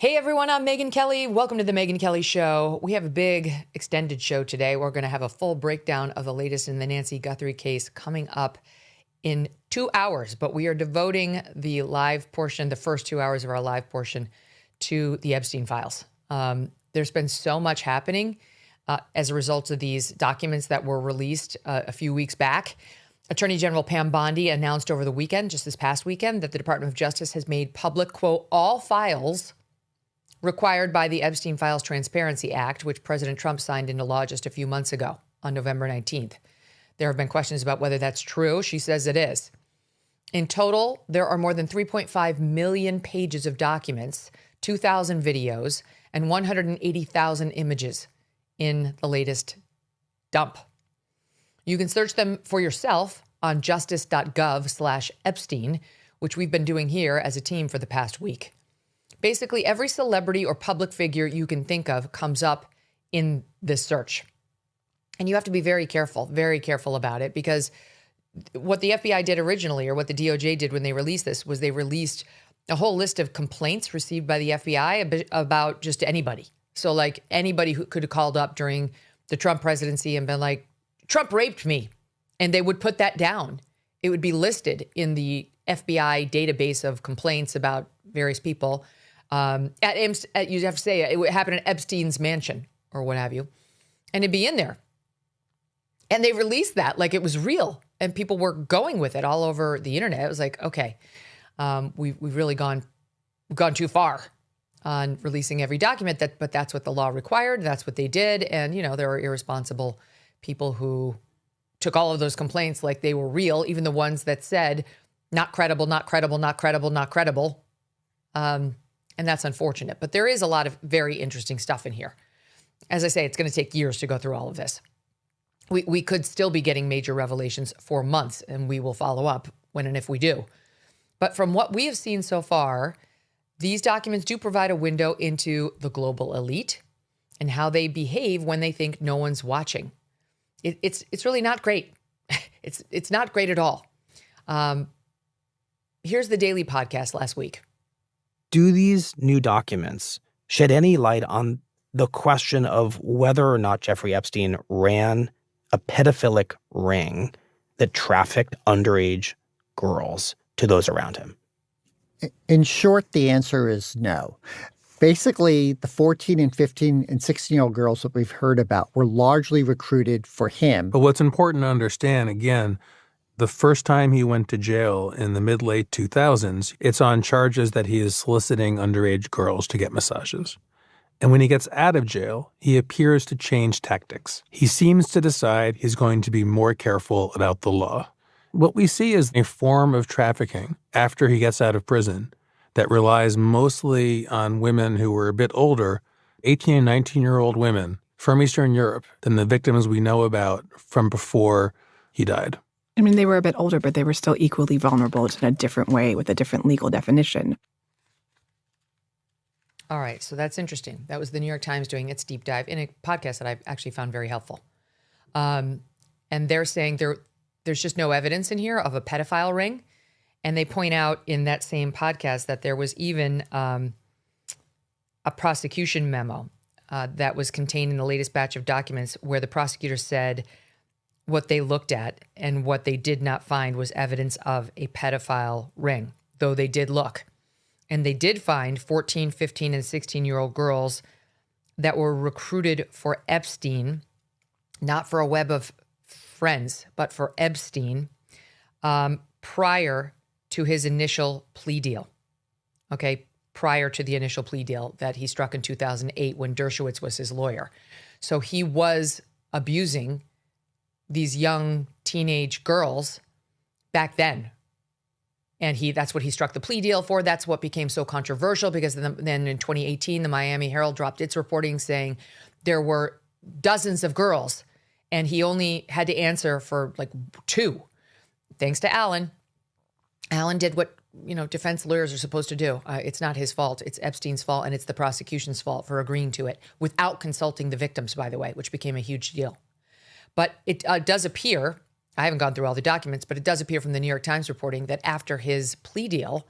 Hey everyone, I'm Megyn Kelly. Welcome to the Megyn Kelly Show. We have a big extended show today. We're going to have a full breakdown of the latest in the Nancy Guthrie case coming up in 2 hours, but we are devoting the live portion, the first 2 hours of our live portion, to the Epstein files. There's been so much happening as a result of these documents that were released a few weeks back. Attorney General Pam Bondi announced over the weekend, just this past weekend, that the Department of Justice has made public, quote, all files required by the Epstein Files Transparency Act, which President Trump signed into law just a few months ago on November 19th. There have been questions about whether that's true. She says it is. In total, there are more than 3.5 million pages of documents, 2,000 videos, and 180,000 images in the latest dump. You can search them for yourself on justice.gov/Epstein, which we've been doing here as a team for the past week. Basically, every celebrity or public figure you can think of comes up in this search. And you have to be very careful about it, because what the FBI did originally, or what the DOJ did when they released this, was they released a whole list of complaints received by the FBI about just anybody. So like anybody who could have called up during the Trump presidency and been like, Trump raped me. And they would put that down. It would be listed in the FBI database of complaints about various people. You'd have to say it would happen at Epstein's mansion or what have you. And it'd be in there. And they released that like it was real. And people were going with it all over the internet. It was like, okay, we've really gone too far on releasing every document, but that's what the law required. That's what they did. And, you know, there are irresponsible people who took all of those complaints like they were real, even the ones that said, not credible, not credible, not credible, not credible. And that's unfortunate. But there is a lot of very interesting stuff in here. As I say, it's going to take years to go through all of this. We could still be getting major revelations for months, and we will follow up when and if we do. But from what we have seen so far, these documents do provide a window into the global elite and how they behave when they think no one's watching. It's really not great. It's not great at all. Here's the Daily Podcast last week. Do these new documents shed any light on the question of whether or not Jeffrey Epstein ran a pedophilic ring that trafficked underage girls to those around him? In short, the answer is no. Basically, the 14 and 15 and 16-year-old girls that we've heard about were largely recruited for him. But what's important to understand, again, the first time he went to jail in the mid-late 2000s, it's on charges that he is soliciting underage girls to get massages. And when he gets out of jail, he appears to change tactics. He seems to decide he's going to be more careful about the law. What we see is a form of trafficking after he gets out of prison that relies mostly on women who were a bit older, 18 and 19-year-old women from Eastern Europe, than the victims we know about from before he died. I mean, they were a bit older, but they were still equally vulnerable in a different way with a different legal definition. All right, so that's interesting. That was the New York Times doing its deep dive in a podcast that I've actually found very helpful. And they're saying there's just no evidence in here of a pedophile ring. And they point out in that same podcast that there was even a prosecution memo that was contained in the latest batch of documents where the prosecutor said what they looked at and what they did not find was evidence of a pedophile ring, though they did look. And they did find 14, 15, and 16-year-old girls that were recruited for Epstein, not for a web of friends, but for Epstein, prior to his initial plea deal. Okay, prior to the initial plea deal that he struck in 2008 when Dershowitz was his lawyer. So he was abusing these young teenage girls back then. And that's what he struck the plea deal for. That's what became so controversial, because then in 2018, the Miami Herald dropped its reporting saying there were dozens of girls and he only had to answer for like 2. Thanks to Alan. Alan did what, defense lawyers are supposed to do. It's not his fault. It's Epstein's fault, and it's the prosecution's fault for agreeing to it without consulting the victims, by the way, which became a huge deal. But it does appear, I haven't gone through all the documents, but it does appear from the New York Times reporting that after his plea deal,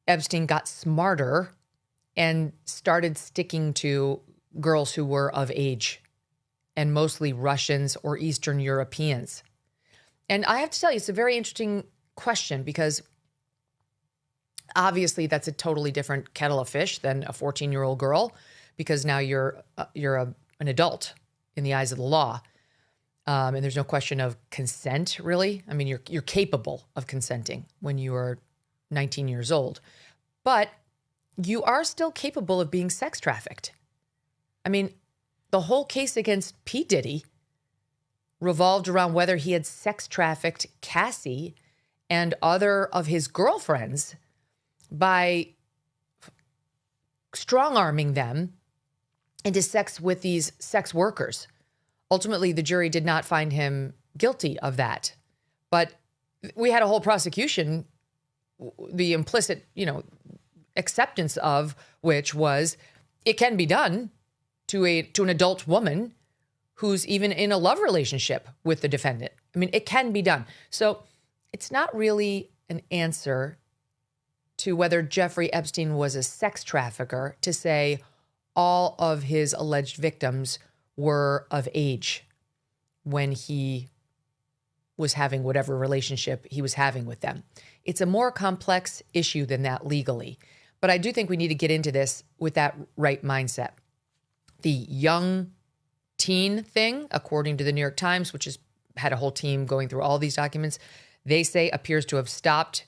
Epstein got smarter and started sticking to girls who were of age, and mostly Russians or Eastern Europeans. And I have to tell you, it's a very interesting question, because obviously that's a totally different kettle of fish than a 14-year-old girl, because now you're an adult in the eyes of the law. And there's no question of consent, really. I mean, you're capable of consenting when you are 19 years old, but you are still capable of being sex trafficked. I mean, the whole case against P. Diddy revolved around whether he had sex trafficked Cassie and other of his girlfriends by strong-arming them into sex with these sex workers. Ultimately, the jury did not find him guilty of that. But we had a whole prosecution, the implicit, acceptance of which was it can be done to an adult woman who's even in a love relationship with the defendant. I mean, it can be done. So it's not really an answer to whether Jeffrey Epstein was a sex trafficker to say all of his alleged victims were of age when he was having whatever relationship he was having with them. It's a more complex issue than that legally. But I do think we need to get into this with that right mindset. The young teen thing, according to the New York Times, which has had a whole team going through all these documents, they say appears to have stopped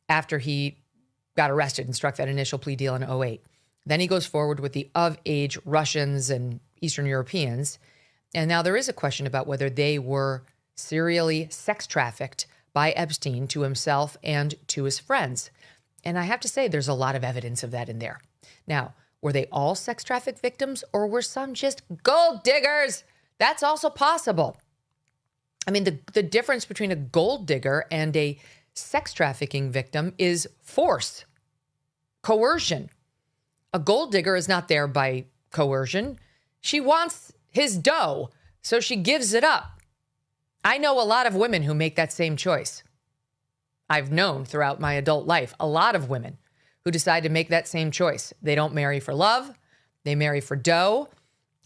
after he got arrested and struck that initial plea deal in 2008. Then he goes forward with the of-age Russians and Eastern Europeans. And now there is a question about whether they were serially sex trafficked by Epstein to himself and to his friends. And I have to say, there's a lot of evidence of that in there. Now, were they all sex trafficked victims, or were some just gold diggers? That's also possible. I mean, the difference between a gold digger and a sex trafficking victim is force, coercion. A gold digger is not there by coercion. She wants his dough, so she gives it up. I know a lot of women who make that same choice. I've known throughout my adult life a lot of women who decide to make that same choice. They don't marry for love, they marry for dough,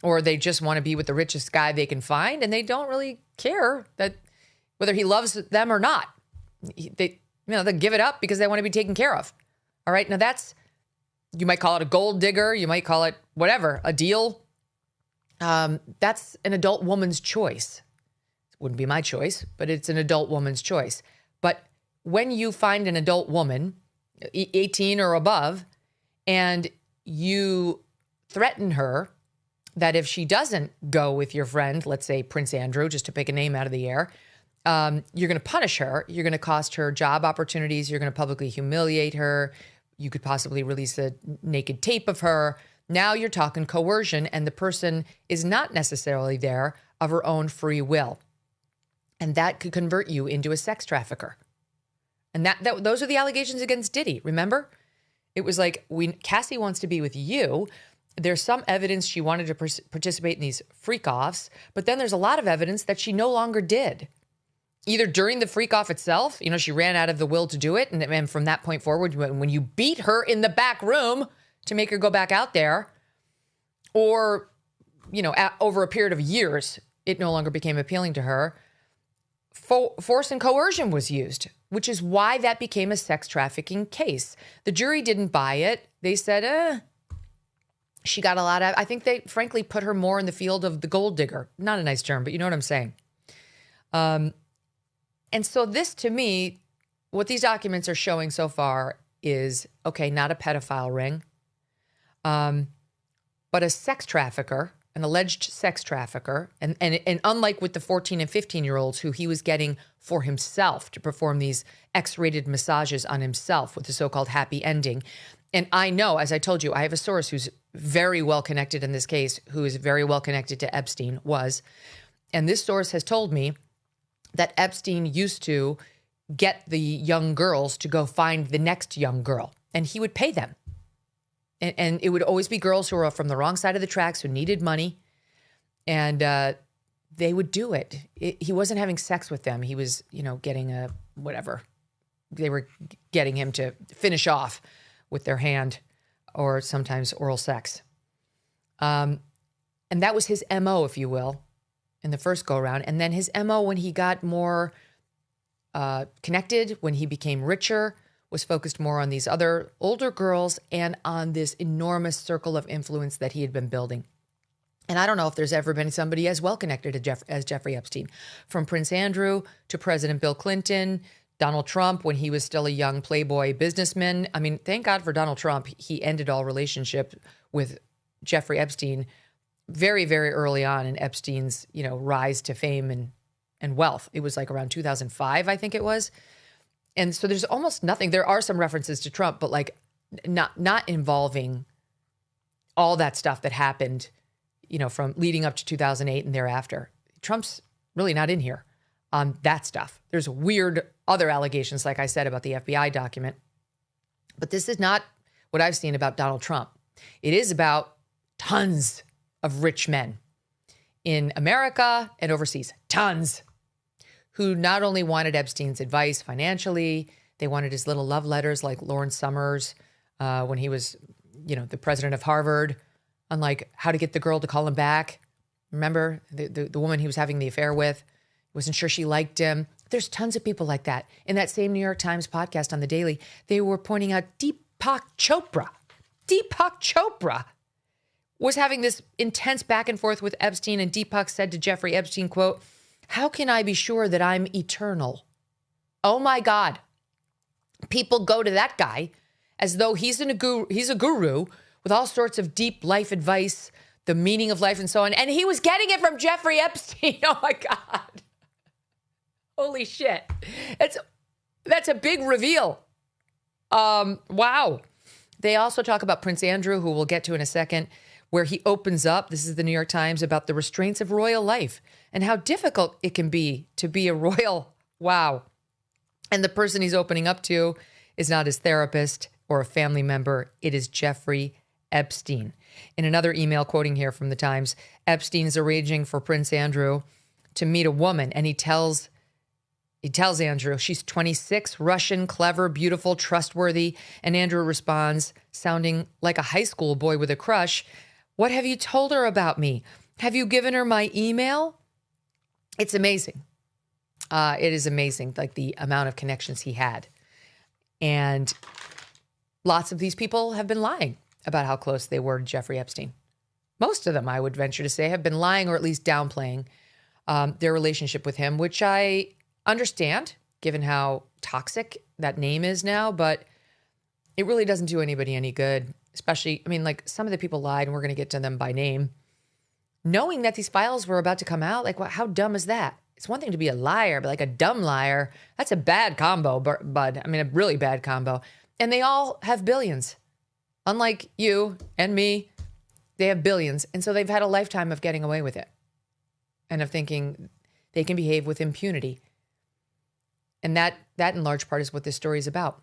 or they just want to be with the richest guy they can find, and they don't really care that whether he loves them or not. They give it up because they want to be taken care of. All right, now that's, you might call it a gold digger, you might call it whatever, a deal. That's an adult woman's choice. It wouldn't be my choice, but it's an adult woman's choice. But when you find an adult woman, 18 or above, and you threaten her that if she doesn't go with your friend, let's say Prince Andrew, just to pick a name out of the air, you're going to punish her. You're going to cost her job opportunities. You're going to publicly humiliate her. You could possibly release a naked tape of her. Now you're talking coercion, and the person is not necessarily there of her own free will. And that could convert you into a sex trafficker. And those are the allegations against Diddy, remember? It was like, Cassie wants to be with you. There's some evidence she wanted to participate in these freak-offs, but then there's a lot of evidence that she no longer did. Either during the freak-off itself, she ran out of the will to do it, and from that point forward, when you beat her in the back room to make her go back out there, or, over a period of years, it no longer became appealing to her. Force and coercion was used, which is why that became a sex trafficking case. The jury didn't buy it. They said, she got a lot of, I think they frankly put her more in the field of the gold digger. Not a nice term, but you know what I'm saying. And so this, to me, what these documents are showing so far is, okay, not a pedophile ring, but a sex trafficker, an alleged sex trafficker. And unlike with the 14 and 15-year-olds who he was getting for himself to perform these X-rated massages on himself with the so-called happy ending. And I know, as I told you, I have a source who's very well connected in this case, who is very well connected to Epstein, and this source has told me that Epstein used to get the young girls to go find the next young girl, and he would pay them. And it would always be girls who were from the wrong side of the tracks who needed money, and they would do it. He wasn't having sex with them. He was, getting a whatever. They were getting him to finish off with their hand or sometimes oral sex. And that was his MO, if you will, in the first go around. And then his MO when he got more connected, when he became richer, was focused more on these other older girls and on this enormous circle of influence that he had been building. And I don't know if there's ever been somebody as well connected as Jeffrey Epstein, from Prince Andrew to President Bill Clinton, Donald Trump, when he was still a young playboy businessman. I mean, thank God for Donald Trump. He ended all relationship with Jeffrey Epstein very, very early on in Epstein's, rise to fame and wealth. It was like around 2005, I think it was. And so there's almost nothing. There are some references to Trump, but like not involving all that stuff that happened, from leading up to 2008 and thereafter. Trump's really not in here on that stuff. There's weird other allegations, like I said, about the FBI document. But this is not what I've seen about Donald Trump. It is about tons of rich men in America and overseas, tons, who not only wanted Epstein's advice financially, they wanted his little love letters like Lawrence Summers when he was, the president of Harvard, on like how to get the girl to call him back. Remember the woman he was having the affair with? Wasn't sure she liked him. There's tons of people like that. In that same New York Times podcast on The Daily, they were pointing out Deepak Chopra. Deepak Chopra was having this intense back and forth with Epstein, and Deepak said to Jeffrey Epstein, quote, "How can I be sure that I'm eternal?" Oh my God. People go to that guy as though he's a guru with all sorts of deep life advice, the meaning of life and so on. And he was getting it from Jeffrey Epstein. Oh my God. Holy shit. That's a big reveal. Wow. They also talk about Prince Andrew, who we'll get to in a second, where he opens up, this is the New York Times, about the restraints of royal life and how difficult it can be to be a royal. Wow. And the person he's opening up to is not his therapist or a family member. It is Jeffrey Epstein. In another email quoting here from the Times, Epstein is arranging for Prince Andrew to meet a woman, and he tells Andrew she's 26, Russian, clever, beautiful, trustworthy. And Andrew responds, sounding like a high school boy with a crush, "What have you told her about me? Have you given her my email?" It's amazing. It is amazing, like the amount of connections he had. And lots of these people have been lying about how close they were to Jeffrey Epstein. Most of them, I would venture to say, have been lying or at least downplaying their relationship with him, which I understand, given how toxic that name is now, but it really doesn't do anybody any good. Especially, like some of the people lied, and we're going to get to them by name, knowing that these files were about to come out. Like, how dumb is that? It's one thing to be a liar, but like a dumb liar, that's a bad combo, bud. A really bad combo. And they all have billions. Unlike you and me, they have billions. And so they've had a lifetime of getting away with it and of thinking they can behave with impunity. And that in large part is what this story is about.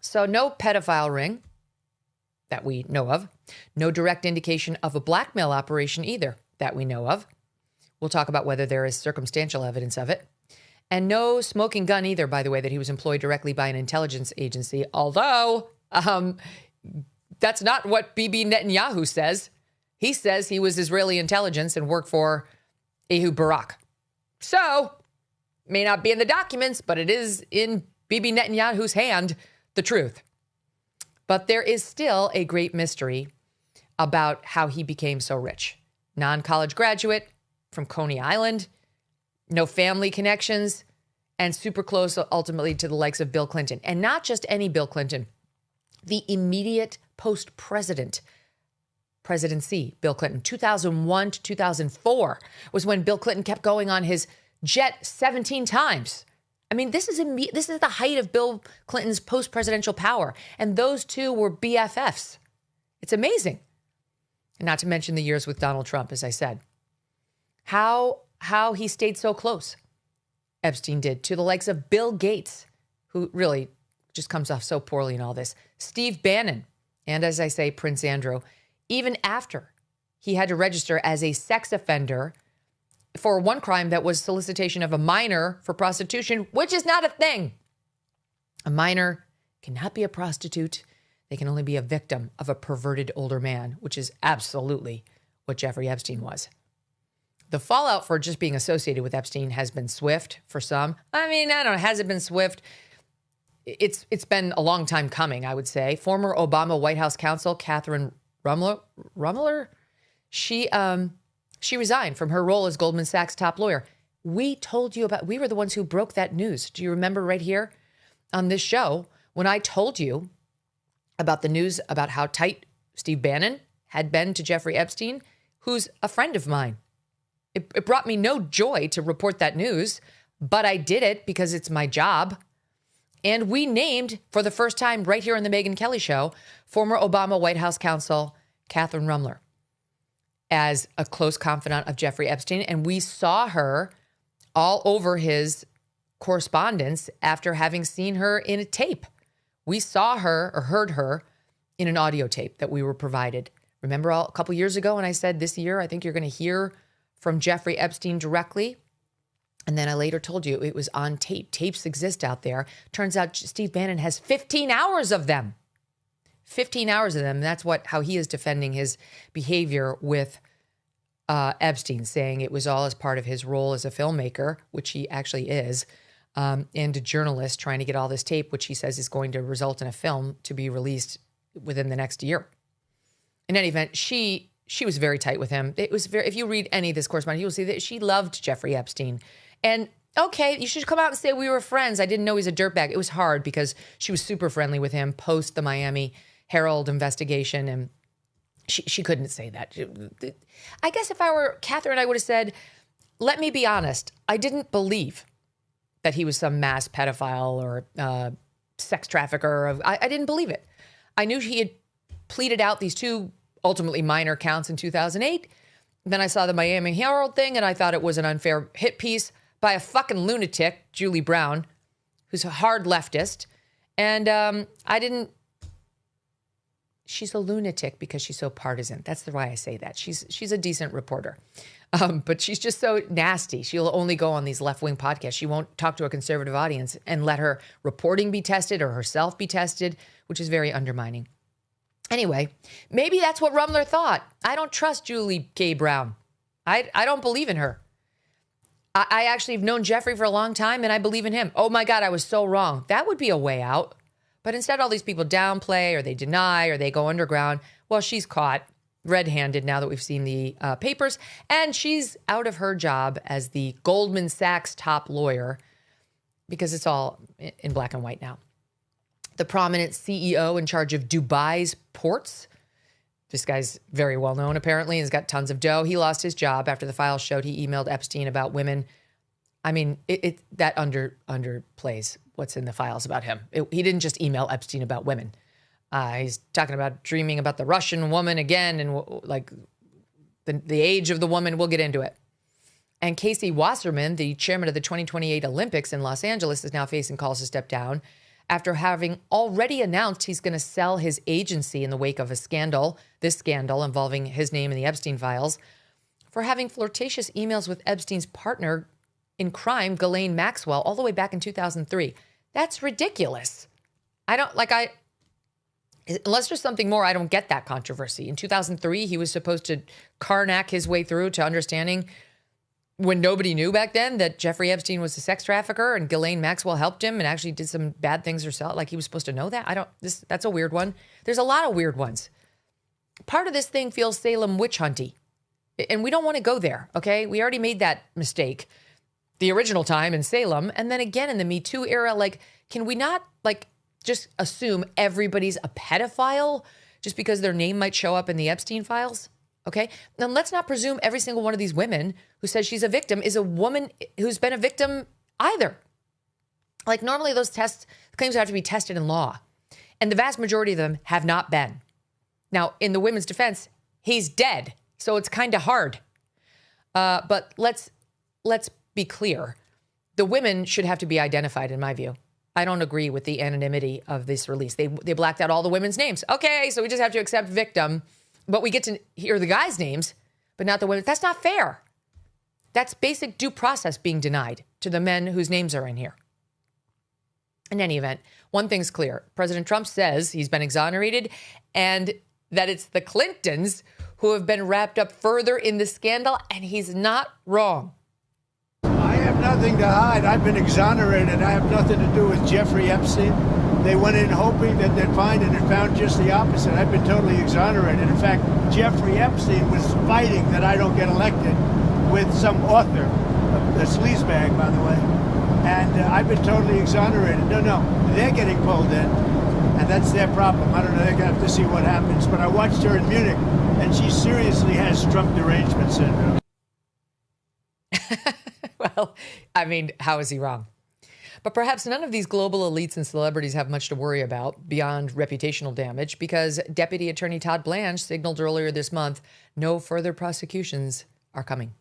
So no pedophile ring that we know of. No direct indication of a blackmail operation either that we know of. We'll talk about whether there is circumstantial evidence of it. And no smoking gun either, by the way, that he was employed directly by an intelligence agency. Although, that's not what Bibi Netanyahu says. He says he was Israeli intelligence and worked for Ehud Barak. So, may not be in the documents, but it is in Bibi Netanyahu's hand, the truth. But there is still a great mystery about how he became so rich. Non-college graduate from Coney Island, no family connections, and super close ultimately to the likes of Bill Clinton. And not just any Bill Clinton, the immediate post-presidency, Bill Clinton. 2001 to 2004 was when Bill Clinton kept going on his jet 17 times. This is the height of Bill Clinton's post-presidential power. And those two were BFFs. It's amazing. And not to mention the years with Donald Trump, as I said. How he stayed so close, Epstein did, to the likes of Bill Gates, who really just comes off so poorly in all this, Steve Bannon, and as I say, Prince Andrew, even after he had to register as a sex offender for one crime that was solicitation of a minor for prostitution, which is not a thing. A minor cannot be a prostitute. They can only be a victim of a perverted older man, which is absolutely what Jeffrey Epstein was. The fallout for just being associated with Epstein has been swift for some. I mean, I don't know. Has it been swift? It's been a long time coming, I would say. Former Obama White House counsel Catherine Rumler, she resigned from her role as Goldman Sachs top lawyer. We were the ones who broke that news. Do you remember right here on this show when I told you about the news about how tight Steve Bannon had been to Jeffrey Epstein, who's a friend of mine? It brought me no joy to report that news, but I did it because it's my job. And we named, for the first time right here on the Megyn Kelly Show, former Obama White House counsel Catherine Rumler as a close confidant of Jeffrey Epstein. And we saw her all over his correspondence after having seen her in a tape. We saw her or heard her in an audio tape that we were provided. Remember a couple years ago when I said this year, I think you're going to hear from Jeffrey Epstein directly? And then I later told you it was on tape. Tapes exist out there. Turns out Steve Bannon has 15 hours of them. 15 hours of them. That's how he is defending his behavior with Epstein, saying it was all as part of his role as a filmmaker, which he actually is, and a journalist trying to get all this tape, which he says is going to result in a film to be released within the next year. In any event, she was very tight with him. It was if you read any of this correspondence, you'll see that she loved Jeffrey Epstein. And okay, you should come out and say we were friends. I didn't know he's a dirtbag. It was hard because she was super friendly with him post the Miami Herald investigation, and she couldn't say that. I guess if I were Catherine, I would have said, let me be honest. I didn't believe that he was some mass pedophile or sex trafficker. I didn't believe it. I knew he had pleaded out these two ultimately minor counts in 2008. Then I saw the Miami Herald thing, and I thought it was an unfair hit piece by a fucking lunatic, Julie Brown, who's a hard leftist. And she's a lunatic because she's so partisan. That's the why I say that. She's a decent reporter. But she's just so nasty. She'll only go on these left-wing podcasts. She won't talk to a conservative audience and let her reporting be tested or herself be tested, which is very undermining. Anyway, maybe that's what Rumler thought. I don't trust Julie K. Brown. I don't believe in her. I actually have known Jeffrey for a long time, and I believe in him. Oh, my God, I was so wrong. That would be a way out. But instead, all these people downplay or they deny or they go underground. Well, she's caught red-handed now that we've seen the papers, and she's out of her job as the Goldman Sachs top lawyer because it's all in black and white now. The prominent CEO in charge of Dubai's ports. This guy's very well known, apparently, and has got tons of dough. He lost his job after the files showed he emailed Epstein about women. I mean, that underplays what's in the files about him. He didn't just email Epstein about women. He's talking about dreaming about the Russian woman again and like the age of the woman. We'll get into it. And Casey Wasserman, the chairman of the 2028 Olympics in Los Angeles, is now facing calls to step down after having already announced he's going to sell his agency in the wake of this scandal involving his name in the Epstein files, for having flirtatious emails with Epstein's partner in crime, Ghislaine Maxwell, all the way back in 2003. That's ridiculous. Unless there's something more, I don't get that controversy. In 2003, he was supposed to Karnak his way through to understanding, when nobody knew back then, that Jeffrey Epstein was a sex trafficker and Ghislaine Maxwell helped him and actually did some bad things herself. Like, he was supposed to know that. That's a weird one. There's a lot of weird ones. Part of this thing feels Salem witch hunty, and we don't want to go there. Okay. We already made that mistake the original time in Salem. And then again in the Me Too era. Like, can we not just assume everybody's a pedophile just because their name might show up in the Epstein files? Okay. Then let's not presume every single one of these women who says she's a victim is a woman who's been a victim either. Like, normally those claims have to be tested in law, and the vast majority of them have not been. Now, in the women's defense, he's dead, so it's kind of hard. But let's be clear. The women should have to be identified, in my view. I don't agree with the anonymity of this release. They blacked out all the women's names. Okay, so we just have to accept victim, but we get to hear the guys' names, but not the women. That's not fair. That's basic due process being denied to the men whose names are in here. In any event, one thing's clear. President Trump says he's been exonerated and that it's the Clintons who have been wrapped up further in the scandal, and he's not wrong. I have nothing to hide. I've been exonerated. I have nothing to do with Jeffrey Epstein. They went in hoping that they'd find it and found just the opposite. I've been totally exonerated. In fact, Jeffrey Epstein was fighting that I don't get elected with some author, a sleazebag, by the way. And I've been totally exonerated. No, they're getting pulled in, and that's their problem. I don't know, they're going to have to see what happens. But I watched her in Munich, and she seriously has Trump derangement syndrome. Well, I mean, how is he wrong? But perhaps none of these global elites and celebrities have much to worry about beyond reputational damage, because Deputy Attorney Todd Blanche signaled earlier this month no further prosecutions are coming.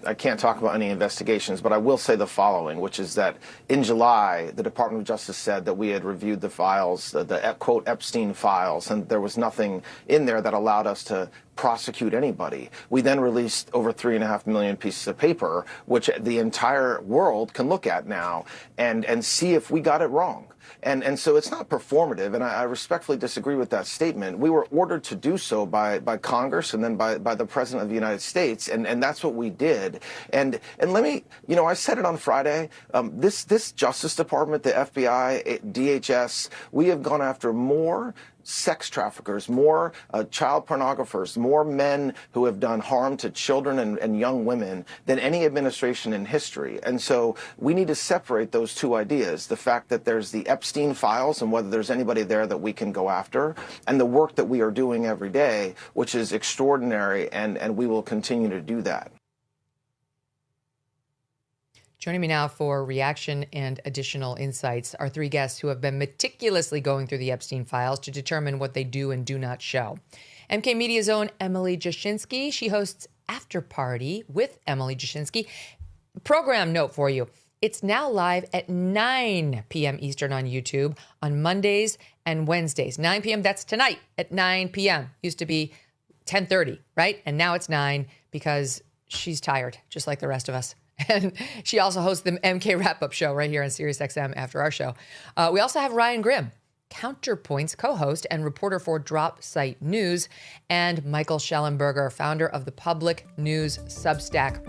I can't talk about any investigations, but I will say the following, which is that in July, the Department of Justice said that we had reviewed the files, the quote Epstein files, and there was nothing in there that allowed us to prosecute anybody. We then released over 3.5 million pieces of paper, which the entire world can look at now and see if we got it wrong. And so it's not performative, and I respectfully disagree with that statement. We were ordered to do so by Congress and then by the President of the United States, and that's what we did. And let me, I said it on Friday, this Justice Department, the FBI, DHS, we have gone after more sex traffickers, more child pornographers, more men who have done harm to children and young women than any administration in history. And so we need to separate those two ideas, the fact that there's the Epstein files and whether there's anybody there that we can go after, and the work that we are doing every day, which is extraordinary, and we will continue to do that. Joining me now for reaction and additional insights are three guests who have been meticulously going through the Epstein files to determine what they do and do not show. MK Media's own Emily Jashinsky. She hosts After Party with Emily Jashinsky. Program note for you. It's now live at 9 p.m. Eastern on YouTube on Mondays and Wednesdays. 9 p.m., that's tonight at 9 p.m. Used to be 10:30, right? And now it's 9 because she's tired, just like the rest of us. And she also hosts the MK Wrap-Up Show right here on SiriusXM after our show. We also have Ryan Grimm, Counterpoint's co-host and reporter for Drop Site News, and Michael Shellenberger, founder of the Public News Substack.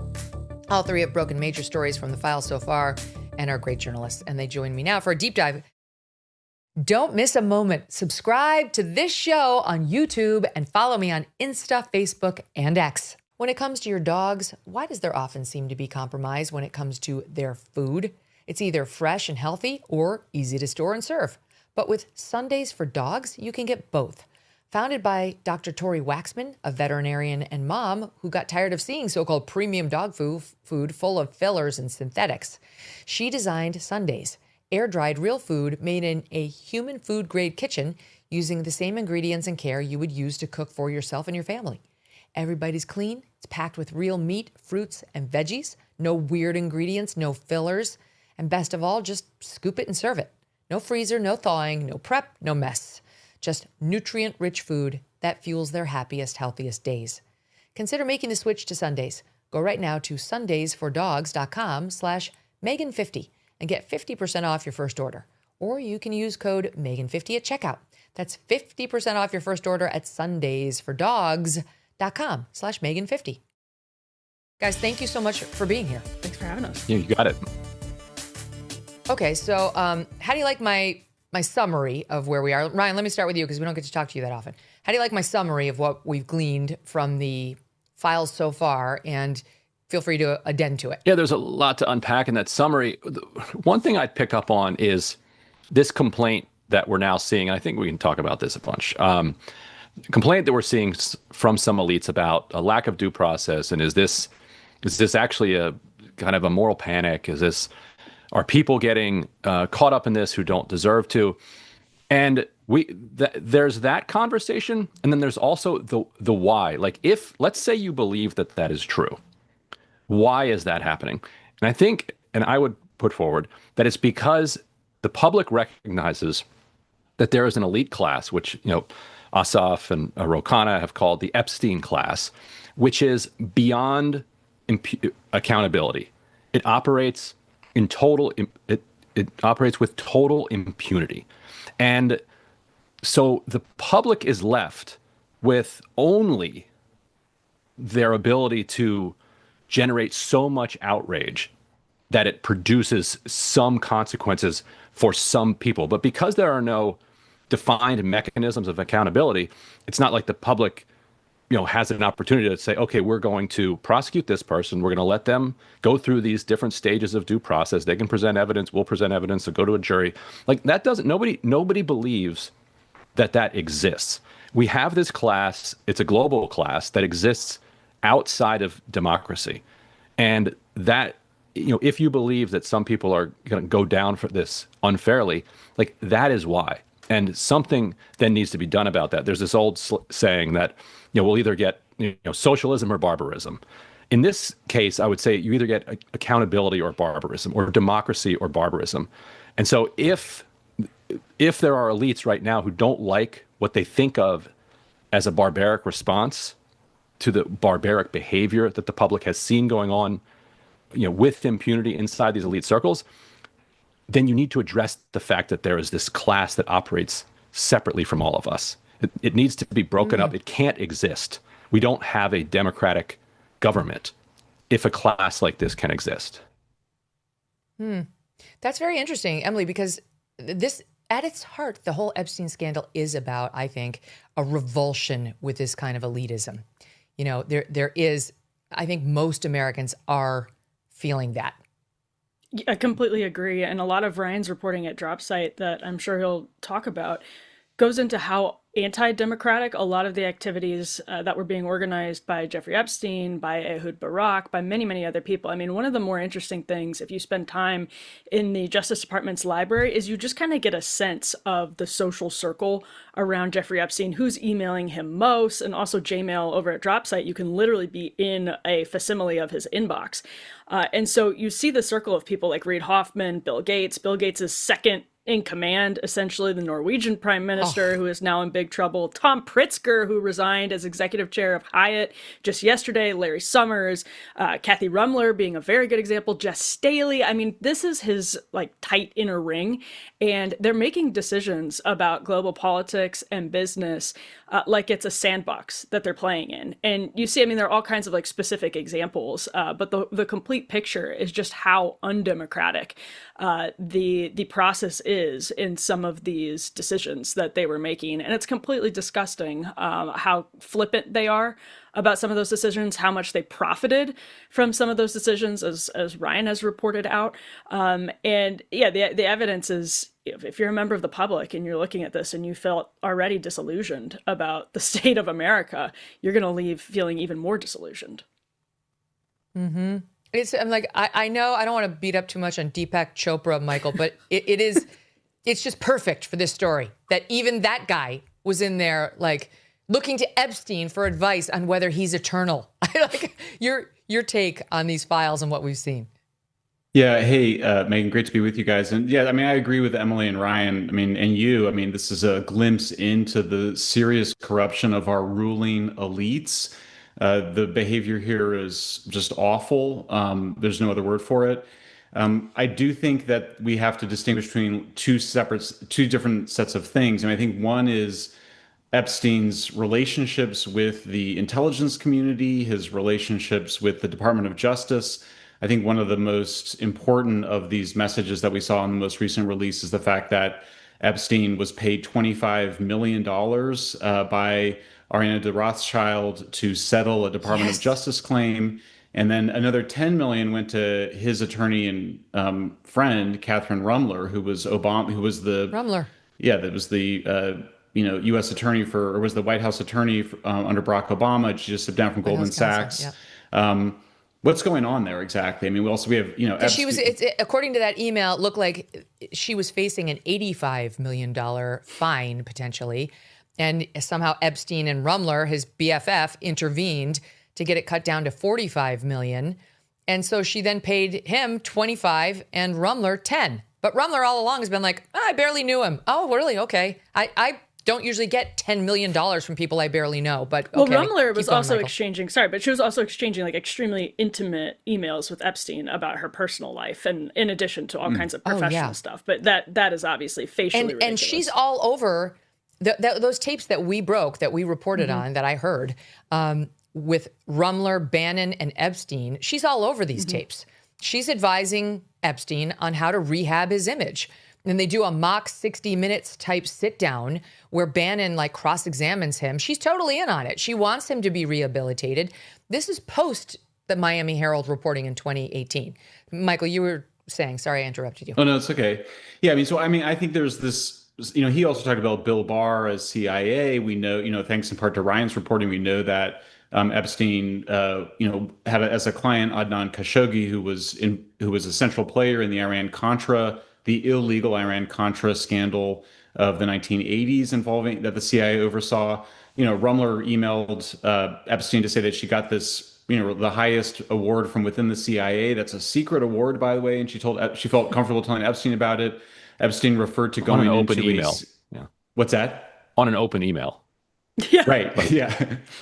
All three have broken major stories from the files so far and are great journalists. And they join me now for a deep dive. Don't miss a moment. Subscribe to this show on YouTube and follow me on Insta, Facebook, and X. When it comes to your dogs, why does there often seem to be compromise when it comes to their food? It's either fresh and healthy or easy to store and serve. But with Sundays for Dogs, you can get both. Founded by Dr. Tori Waxman, a veterinarian and mom who got tired of seeing so-called premium dog food full of fillers and synthetics, she designed Sundays, air-dried real food made in a human food-grade kitchen using the same ingredients and care you would use to cook for yourself and your family. Everybody's clean. It's packed with real meat, fruits, and veggies. No weird ingredients, no fillers. And best of all, just scoop it and serve it. No freezer, no thawing, no prep, no mess. Just nutrient-rich food that fuels their happiest, healthiest days. Consider making the switch to Sundays. Go right now to sundaysfordogs.com/Megyn50 and get 50% off your first order. Or you can use code Megyn50 at checkout. That's 50% off your first order at sundaysfordogs.com/Megyn50. Guys, thank you so much for being here. Thanks for having us. Yeah, you got it. Okay, so how do you like my summary of where we are? Ryan, let me start with you because we don't get to talk to you that often. How do you like my summary of what we've gleaned from the files so far? And feel free to addend to it. Yeah, there's a lot to unpack in that summary. One thing I'd pick up on is this complaint that we're now seeing. I think we can talk about this a bunch. Complaint that we're seeing from some elites about a lack of due process. And is this actually a kind of a moral panic? Are people getting caught up in this who don't deserve to? And there's that conversation, and then there's also the why. Like, let's say you believe that is true, why is that happening? And I think, and I would put forward that it's because the public recognizes that there is an elite class, which Asaf and Ro Khanna have called the Epstein class, which is beyond accountability. It operates in total It operates with total impunity. And so the public is left with only their ability to generate so much outrage that it produces some consequences for some people. But because there are no defined mechanisms of accountability, it's not like the public, has an opportunity to say, okay, we're going to prosecute this person. We're going to let them go through these different stages of due process. They can present evidence. We'll present evidence to go to a jury. Like that doesn't, nobody believes that exists. We have this class, it's a global class that exists outside of democracy. And that, if you believe that some people are going to go down for this unfairly, like that is why. And something then needs to be done about that. There's this old saying that, we'll either get socialism or barbarism. In this case, I would say you either get accountability or barbarism, or democracy or barbarism. And so if there are elites right now who don't like what they think of as a barbaric response to the barbaric behavior that the public has seen going on, with impunity inside these elite circles, then you need to address the fact that there is this class that operates separately from all of us. It needs to be broken up. It can't exist. We don't have a democratic government if a class like this can exist. That's very interesting, Emily, because this, at its heart, the whole Epstein scandal is about, I think, a revulsion with this kind of elitism. There is, I think most Americans are feeling that. I completely agree. And a lot of Ryan's reporting at Dropsite that I'm sure he'll talk about goes into how anti-democratic a lot of the activities that were being organized by Jeffrey Epstein, by Ehud Barak, by many, many other people. I mean, one of the more interesting things, if you spend time in the Justice Department's library, is you just kind of get a sense of the social circle around Jeffrey Epstein, who's emailing him most, and also Jmail over at Dropsite. You can literally be in a facsimile of his inbox. And so you see the circle of people like Reid Hoffman, Bill Gates. Bill Gates' second in command, essentially the Norwegian prime minister, who is now in big trouble. Tom Pritzker, who resigned as executive chair of Hyatt just yesterday. Larry Summers, Kathy Rumler being a very good example. Jess Staley. I mean, this is his tight inner ring, and they're making decisions about global politics and business like it's a sandbox that they're playing in. And you see, I mean, there are all kinds of specific examples, but the complete picture is just how undemocratic the process is in some of these decisions that they were making. And it's completely disgusting how flippant they are about some of those decisions, how much they profited from some of those decisions, as Ryan has reported out. And yeah, the evidence is, if you're a member of the public and you're looking at this and you felt already disillusioned about the state of America, you're going to leave feeling even more disillusioned. Mm-hmm. I know I don't want to beat up too much on Deepak Chopra, Michael, but it's just perfect for this story that even that guy was in there looking to Epstein for advice on whether he's eternal. Your take on these files and what we've seen. Yeah. Hey, Megyn, great to be with you guys. And yeah, I mean, I agree with Emily and Ryan. I mean, and you, I mean, this is a glimpse into the serious corruption of our ruling elites. The behavior here is just awful. There's no other word for it. I do think that we have to distinguish between two different sets of things. And I think one is Epstein's relationships with the intelligence community, his relationships with the Department of Justice. I think one of the most important of these messages that we saw in the most recent release is the fact that Epstein was paid $25 million by Ariana de Rothschild to settle a Department of Justice claim. And then another $10 million went to his attorney and friend, Catherine Rumler, who was Rumler. Yeah, that was the U.S. attorney or was the White House attorney under Barack Obama. She just stepped down from Goldman Sachs. Yeah. What's going on there exactly? I mean, we have, she was, according to that email, it looked like she was facing an $85 million fine potentially. And somehow Epstein and Rumler, his BFF, intervened to get it cut down to $45 million. And so she then paid him $25 and Rumler $10. But Rumler all along has been like, I barely knew him. Oh, really? Okay. I don't usually get $10 million from people I barely know. But well, okay, Rumler was also Michael. exchanging. Sorry, but she was also exchanging like extremely intimate emails with Epstein about her personal life, and in addition to all kinds of professional stuff. But that is obviously facially ridiculous. And she's all over those tapes that we broke, that we reported on, that I heard with Rumler, Bannon, and Epstein. She's all over these tapes. She's advising Epstein on how to rehab his image. And they do a mock 60 Minutes type sit down where Bannon like cross-examines him. She's totally in on it. She wants him to be rehabilitated. This is post the Miami Herald reporting in 2018. Michael, you were saying, sorry, I interrupted you. Oh, no, it's okay. Yeah, I think there's this, he also talked about Bill Barr as CIA. We know, thanks in part to Ryan's reporting, we know that Epstein, had as a client Adnan Khashoggi, who was a central player in the the illegal Iran-Contra scandal of the 1980s involving that the CIA oversaw. Rumler emailed Epstein to say that she got this, the highest award from within the CIA. That's a secret award, by the way, and she felt comfortable telling Epstein about it. Epstein referred to going on an open into email. What's that? On an open email. Yeah. Right. Yeah.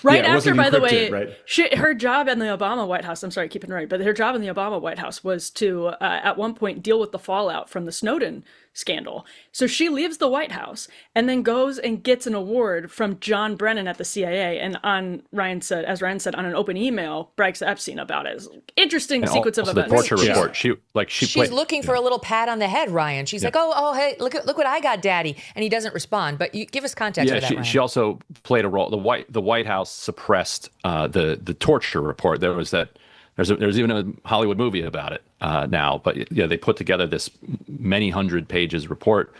Right yeah, after, by the way, right? Her job in the Obama White House, I'm sorry, keep it right, but her job in the Obama White House was to, at one point, deal with the fallout from the Snowden scandal. So she leaves the White House and then goes and gets an award from John Brennan at the CIA. And as Ryan said, on an open email, brags to Epstein about it. Interesting sequence of events. The torture report. She's looking for a little pat on the head, Ryan. She's like, oh, hey, look what I got, Daddy. And he doesn't respond. But you give us context for that, Ryan. She also played a role. The White House suppressed the torture report. There's even a Hollywood movie about it now. But they put together this many hundred pages report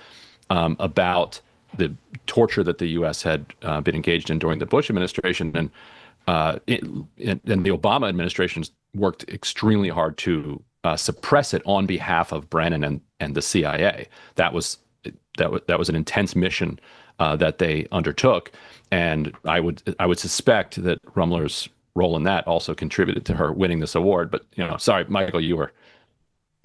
about the torture that the U.S. had been engaged in during the Bush administration, and the Obama administration worked extremely hard to suppress it on behalf of Brennan and the CIA. That was an intense mission that they undertook, and I would suspect that Rumler's role in that also contributed to her winning this award. But sorry, Michael, you were.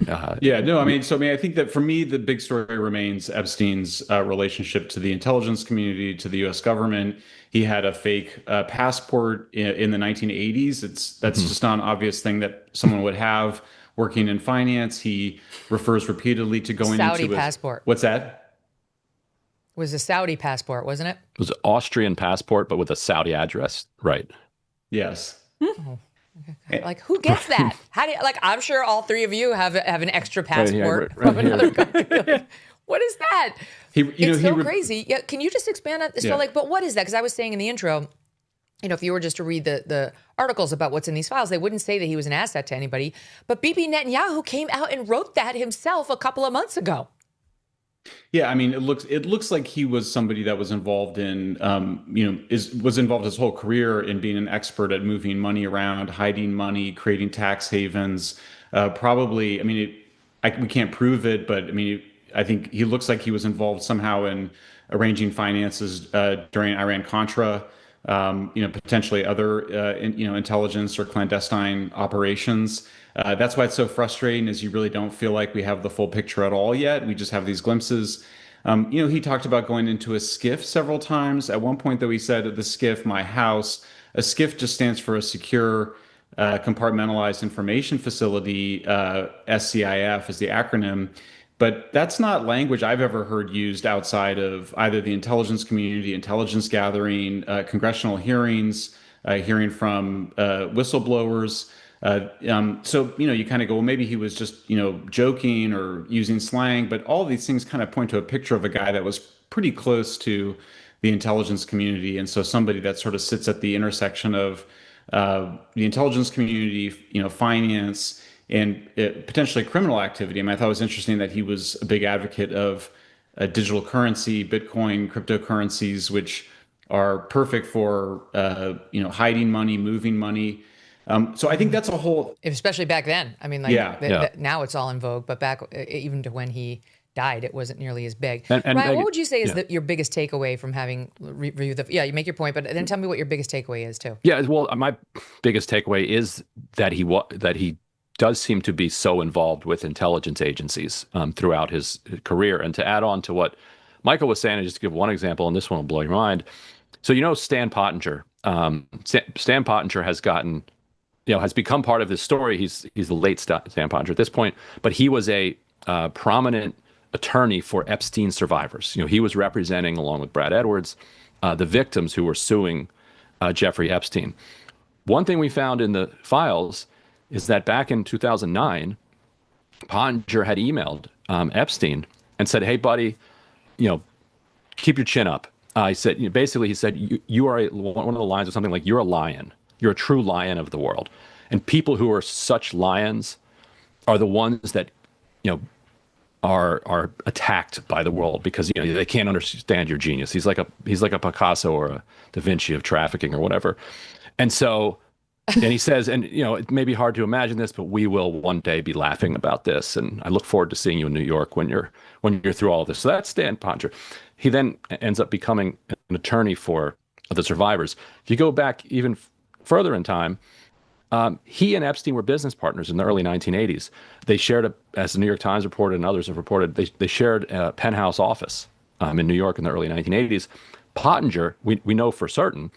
I think that for me, the big story remains Epstein's relationship to the intelligence community, to the U.S. government. He had a fake passport in the 1980s. That's just not an obvious thing that someone would have working in finance. He refers repeatedly to going Saudi into passport. What's that? It was a Saudi passport, wasn't it? It was an Austrian passport, but with a Saudi address. Right. Yes. Like, who gets that? How do you, I'm sure all three of you have an extra passport from another country. Like, what is that? It's so crazy. Yeah, can you just expand on this? Yeah. So, but what is that? Because I was saying in the intro, if you were just to read the articles about what's in these files, they wouldn't say that he was an asset to anybody. But Bibi Netanyahu came out and wrote that himself a couple of months ago. Yeah, it looks like he was somebody that was involved in, was involved his whole career in being an expert at moving money around, hiding money, creating tax havens. Probably, we can't prove it, but I think he looks like he was involved somehow in arranging finances during Iran-Contra, potentially other, intelligence or clandestine operations. That's why it's so frustrating, is you really don't feel like we have the full picture at all yet. We just have these glimpses. He talked about going into a SCIF several times. At one point, though, he said the SCIF, my house. A SCIF just stands for a secure compartmentalized information facility. SCIF is the acronym. But that's not language I've ever heard used outside of either the intelligence community, intelligence gathering, congressional hearings, hearing from whistleblowers. So, you kind of go, well, maybe he was just, joking or using slang, but all of these things kind of point to a picture of a guy that was pretty close to the intelligence community. And so somebody that sort of sits at the intersection of the intelligence community, finance, and potentially criminal activity. I thought it was interesting that he was a big advocate of digital currency, Bitcoin, cryptocurrencies, which are perfect for, hiding money, moving money. So I think that's a whole... Especially back then. Now it's all in vogue, but back even to when he died, it wasn't nearly as big. And Ryan, what would you say is your biggest takeaway from having reviewed the... Yeah, you make your point, but then tell me what your biggest takeaway is too. Yeah, well, my biggest takeaway is that he does seem to be so involved with intelligence agencies throughout his career. And to add on to what Michael was saying, just to give one example, and this one will blow your mind. So Stan Pottinger. Stan Pottinger has gotten, has become part of this story. He's the late Stan Pottinger at this point, but he was a prominent attorney for Epstein survivors. He was representing, along with Brad Edwards, the victims who were suing Jeffrey Epstein. One thing we found in the files is that back in 2009, Pottinger had emailed Epstein and said, "Hey, buddy, keep your chin up." He said, basically, he said, you are one of the lines or something like, "You're a lion. You're a true lion of the world. And people who are such lions are the ones that, are attacked by the world because, they can't understand your genius." He's like a Picasso or a Da Vinci of trafficking or whatever. And so, and he says, and it may be hard to imagine this, but we will one day be laughing about this. And I look forward to seeing you in New York when you're through all of this. So that's Stan Pottinger. He then ends up becoming an attorney for the survivors. If you go back even further in time, he and Epstein were business partners in the early 1980s. They shared, as the New York Times reported and others have reported, they shared a penthouse office in New York in the early 1980s. Pottinger, we know for certain,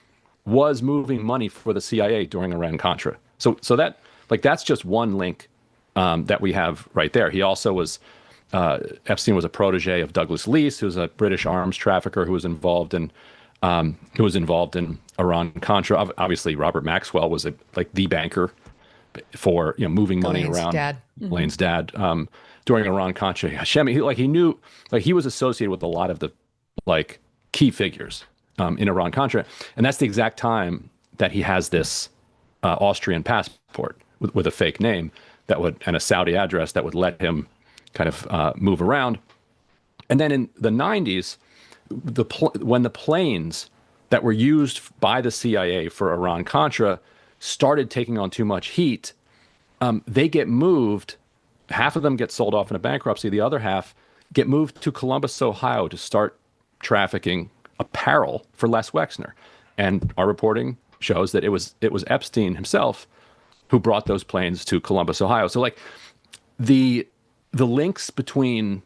was moving money for the CIA during Iran-Contra. So that, that's just one link that we have right there. He also was, Epstein was a protege of Douglas Leese, who's a British arms trafficker who was involved in Iran-Contra. Obviously, Robert Maxwell was the banker for moving money around. Dad. Elaine's dad during Iran-Contra. Hashemi, he knew, he was associated with a lot of the key figures in Iran-Contra, and that's the exact time that he has this Austrian passport with a fake name and a Saudi address that would let him kind of move around. And then in the 90s, when the planes that were used by the CIA for Iran-Contra started taking on too much heat, they get moved. Half of them get sold off in a bankruptcy. The other half get moved to Columbus, Ohio, to start trafficking apparel for Les Wexner. And our reporting shows that it was Epstein himself who brought those planes to Columbus, Ohio. So the links between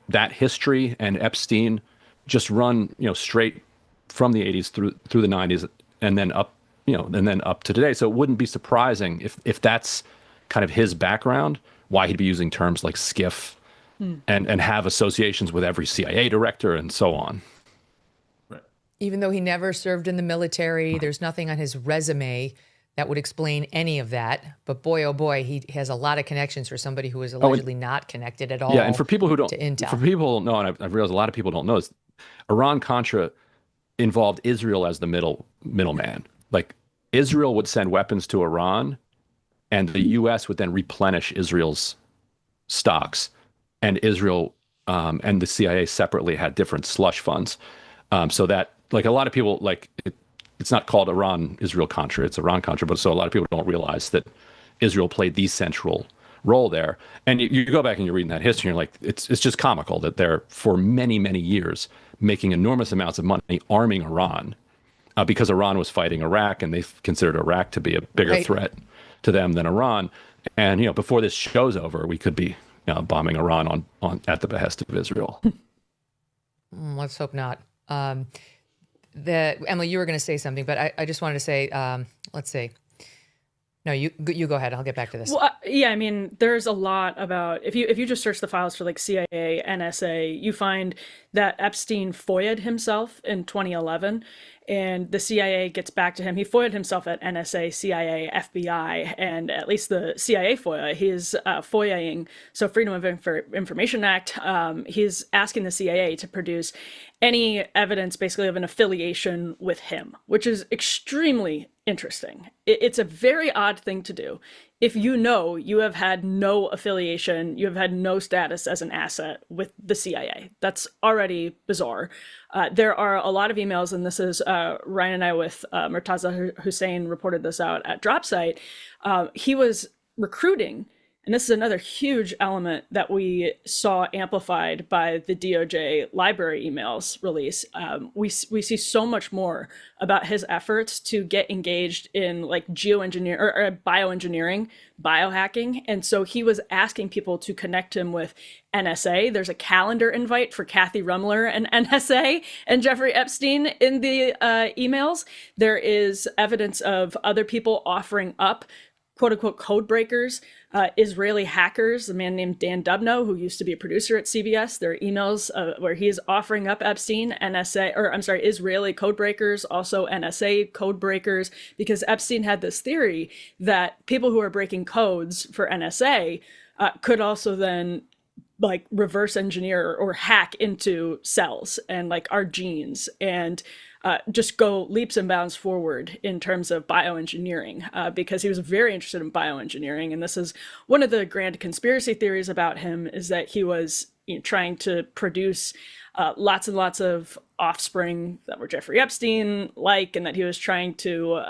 that history and Epstein just run straight from the 80s through the 90s and then up to today. So it wouldn't be surprising if that's kind of his background, why he'd be using terms like skiff and have associations with every CIA director and so on. Even though he never served in the military, there's nothing on his resume that would explain any of that. But boy, oh boy, he has a lot of connections for somebody who is allegedly not connected at all. Yeah, and for people who don't, to Intel. For people who don't know, and I've realized a lot of people don't know, is Iran-Contra involved Israel as the middleman. Israel would send weapons to Iran, and the U.S. would then replenish Israel's stocks, and Israel and the CIA separately had different slush funds, so that a lot of people it's not called Iran-Israel-Contra, it's Iran-Contra, but so a lot of people don't realize that Israel played the central role there. And you go back and you're reading that history, and you're it's just comical that they're, for many, many years, making enormous amounts of money arming Iran because Iran was fighting Iraq, and they considered Iraq to be a bigger threat to them than Iran. And, before this show's over, we could be bombing Iran on at the behest of Israel. Let's hope not. Emily, you were going to say something, but I just wanted to say, let's see. No, you go ahead. I'll get back to this. Well, yeah, I mean, there's a lot about, if you just search the files for CIA, NSA, you find that Epstein FOIA'd himself in 2011, and the CIA gets back to him. He FOIA'd himself at NSA, CIA, FBI, and at least the CIA FOIA, he's FOIAing, so Freedom of Information Act, he's asking the CIA to produce any evidence basically of an affiliation with him, which is extremely interesting. It's a very odd thing to do. If you have had no affiliation, you have had no status as an asset with the CIA. That's already bizarre. There are a lot of emails, and this is Ryan and I with Murtaza Hussain reported this out at DropSite. He was recruiting And this is another huge element that we saw amplified by the DOJ library emails release. We see so much more about his efforts to get engaged in like geoengineering or bioengineering, biohacking. And so he was asking people to connect him with NSA. There's a calendar invite for Kathy Rumler and NSA and Jeffrey Epstein in the emails. There is evidence of other people offering up quote unquote code breakers, Israeli hackers, a man named Dan Dubno, who used to be a producer at CBS. There are emails where he is offering up Epstein, Israeli code breakers, also NSA code breakers, because Epstein had this theory that people who are breaking codes for NSA could also then like reverse engineer or hack into cells and like our genes and just go leaps and bounds forward in terms of bioengineering, because he was very interested in bioengineering. And this is one of the grand conspiracy theories about him, is that he was trying to produce lots and lots of offspring that were Jeffrey Epstein-like, and that he was trying to,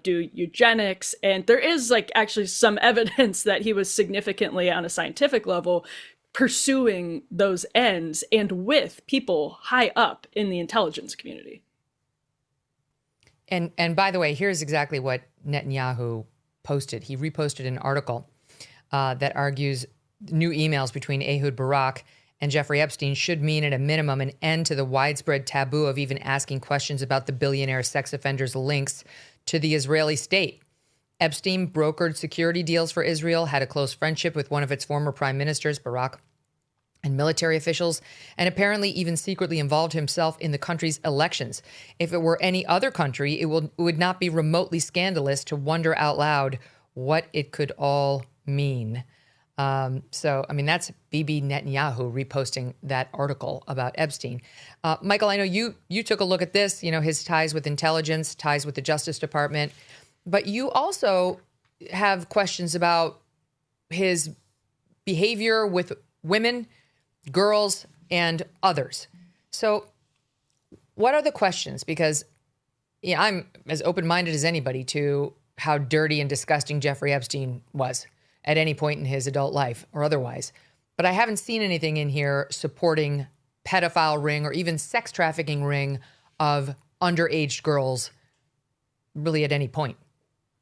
do eugenics. And there is like actually some evidence that he was significantly on a scientific level pursuing those ends and with people high up in the intelligence community. And by the way, here's exactly what Netanyahu posted. He reposted an article that argues new emails between Ehud Barak and Jeffrey Epstein should mean at a minimum an end to the widespread taboo of even asking questions about the billionaire sex offender's links to the Israeli state. Epstein brokered security deals for Israel, had a close friendship with one of its former prime ministers, Barak, and military officials, and apparently even secretly involved himself in the country's elections. If it were any other country, it would not be remotely scandalous to wonder out loud what it could all mean. That's Bibi Netanyahu reposting that article about Epstein. Michael, I know you took a look at this, his ties with intelligence, ties with the Justice Department, but you also have questions about his behavior with women, girls, and others. So what are the questions? Because I'm as open-minded as anybody to how dirty and disgusting Jeffrey Epstein was at any point in his adult life or otherwise. But I haven't seen anything in here supporting pedophile ring or even sex trafficking ring of underage girls really at any point.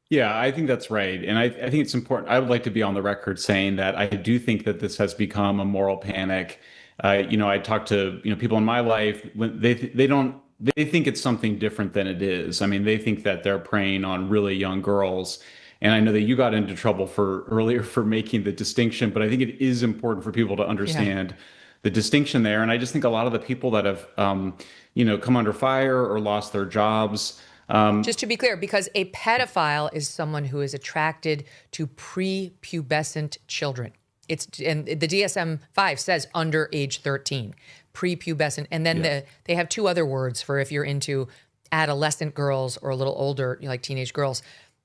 Yeah, I think that's right. And I think it's important. I would like to be on the record saying that I do think that this has become a moral panic. I talk to, people in my life when they think it's something different than it is. I mean, they think that they're preying on really young girls. And I know that you got into trouble earlier for making the distinction, but I think it is important for people to understand the distinction there. And I just think a lot of the people that have, come under fire or lost their jobs. Just to be clear, because a pedophile is someone who is attracted to prepubescent children. And the DSM-5 says under age 13, prepubescent. And then they have two other words for if you're into adolescent girls or a little older, like teenage girls.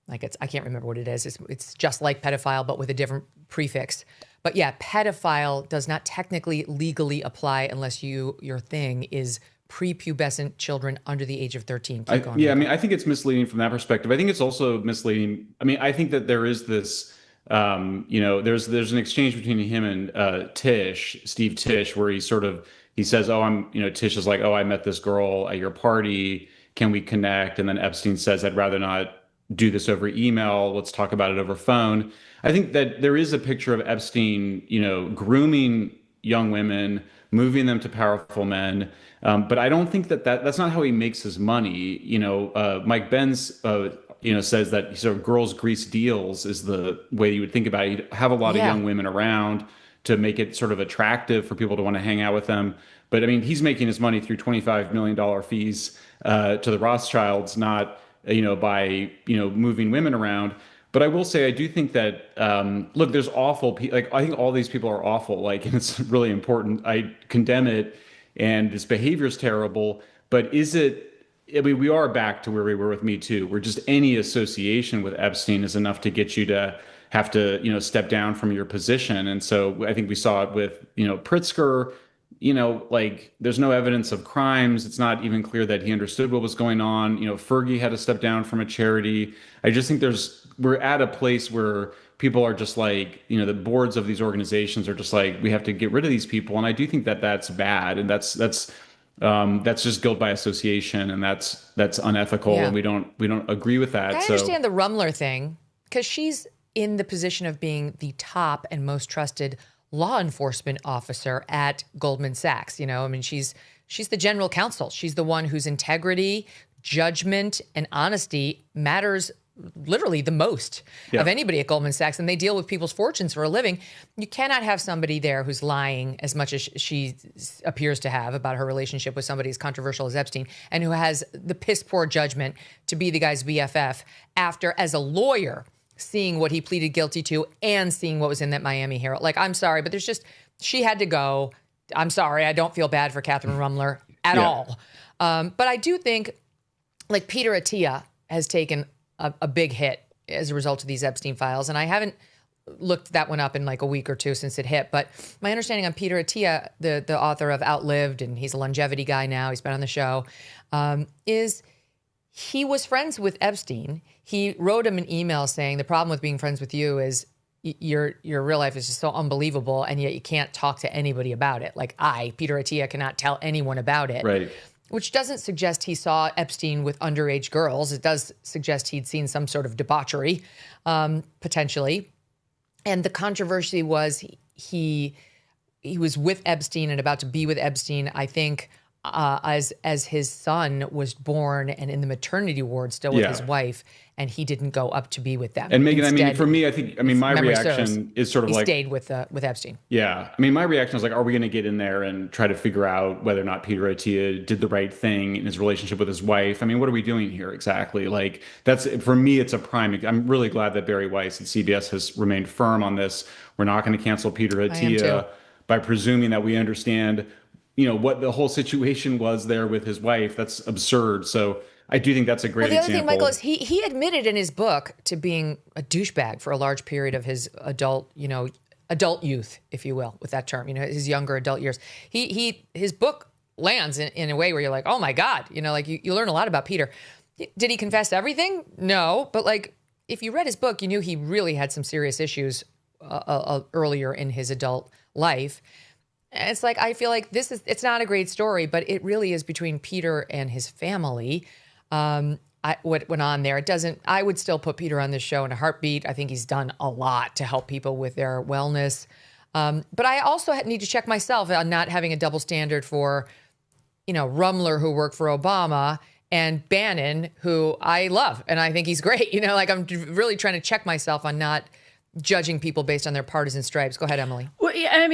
I can't remember what it is. It's just like pedophile, but with a different prefix. But yeah, pedophile does not technically legally apply unless your thing is prepubescent children under the age of 13. I think it's misleading from that perspective. I think it's also misleading. I mean, I think that there is this, there's an exchange between him and Steve Tisch, where he says, Tisch is like, oh, I met this girl at your party. Can we connect? And then Epstein says, I'd rather not do this over email. Let's talk about it over phone. I think that there is a picture of Epstein, grooming young women, moving them to powerful men. But I don't think that's not how he makes his money. Mike Benz, says that sort of girls grease deals is the way you would think about it. You'd have a lot of young women around to make it sort of attractive for people to want to hang out with them. But I mean, he's making his money through $25 million fees to the Rothschilds, not by moving women around. But I will say, I do think that, look, there's awful people. I think all these people are awful. And it's really important. I condemn it, and this behavior is terrible. But we are back to where we were with Me Too, where just any association with Epstein is enough to get you to have to, step down from your position. And so I think we saw it with, Pritzker. There's no evidence of crimes. It's not even clear that he understood what was going on. Fergie had to step down from a charity. I just think we're at a place where people are just like, the boards of these organizations are just like, we have to get rid of these people. And I do think that that's bad. And that's just guilt by association, and that's unethical. Yeah. And we don't agree with that. I understand the Rumler thing, because she's in the position of being the top and most trusted law enforcement officer at Goldman Sachs. She's the general counsel. She's the one whose integrity, judgment, and honesty matters literally the most of anybody at Goldman Sachs, and they deal with people's fortunes for a living. You cannot have somebody there who's lying as much as she appears to have about her relationship with somebody as controversial as Epstein, and who has the piss poor judgment to be the guy's BFF after, as a lawyer, seeing what he pleaded guilty to and seeing what was in that Miami Herald. Like, I'm sorry, but she had to go. I'm sorry. I don't feel bad for Catherine Rumler at all. But I do think, like, Peter Attia has taken a big hit as a result of these Epstein files. And I haven't looked that one up in like a week or two since it hit. But my understanding on Peter Attia, the author of Outlived, and he's a longevity guy now, he's been on the show, is he was friends with Epstein. He wrote him an email saying, the problem with being friends with you is your real life is just so unbelievable, and yet you can't talk to anybody about it. Like Peter Attia, cannot tell anyone about it. Right. Which doesn't suggest he saw Epstein with underage girls. It does suggest he'd seen some sort of debauchery, potentially. And the controversy was he was with Epstein and about to be with Epstein, I think, as his son was born and in the maternity ward still with his wife, and he didn't go up to be with them. And Megyn, Instead, for me, my reaction is sort of he like, stayed with Epstein. Yeah. My reaction is like, are we going to get in there and try to figure out whether or not Peter Attia did the right thing in his relationship with his wife? What are we doing here exactly? Like, for me, it's a prime. I'm really glad that Barry Weiss at CBS has remained firm on this. We're not going to cancel Peter Attia by presuming that we understand what the whole situation was there with his wife. That's absurd. So I do think that's a great example. The other thing, Michael, is he admitted in his book to being a douchebag for a large period of his adult youth, if you will, with that term, his younger adult years. His book lands in a way where you're like, oh my God, like you learn a lot about Peter. Did he confess everything? No. But like, if you read his book, you knew he really had some serious issues earlier in his adult life. It's like, I feel like it's not a great story, but it really is between Peter and his family. What went on there. I would still put Peter on this show in a heartbeat. I think he's done a lot to help people with their wellness. But I also need to check myself on not having a double standard for, Rumler, who worked for Obama, and Bannon, who I love. And I think he's great. I'm really trying to check myself on not judging people based on their partisan stripes. Go ahead, Emily. Well, yeah,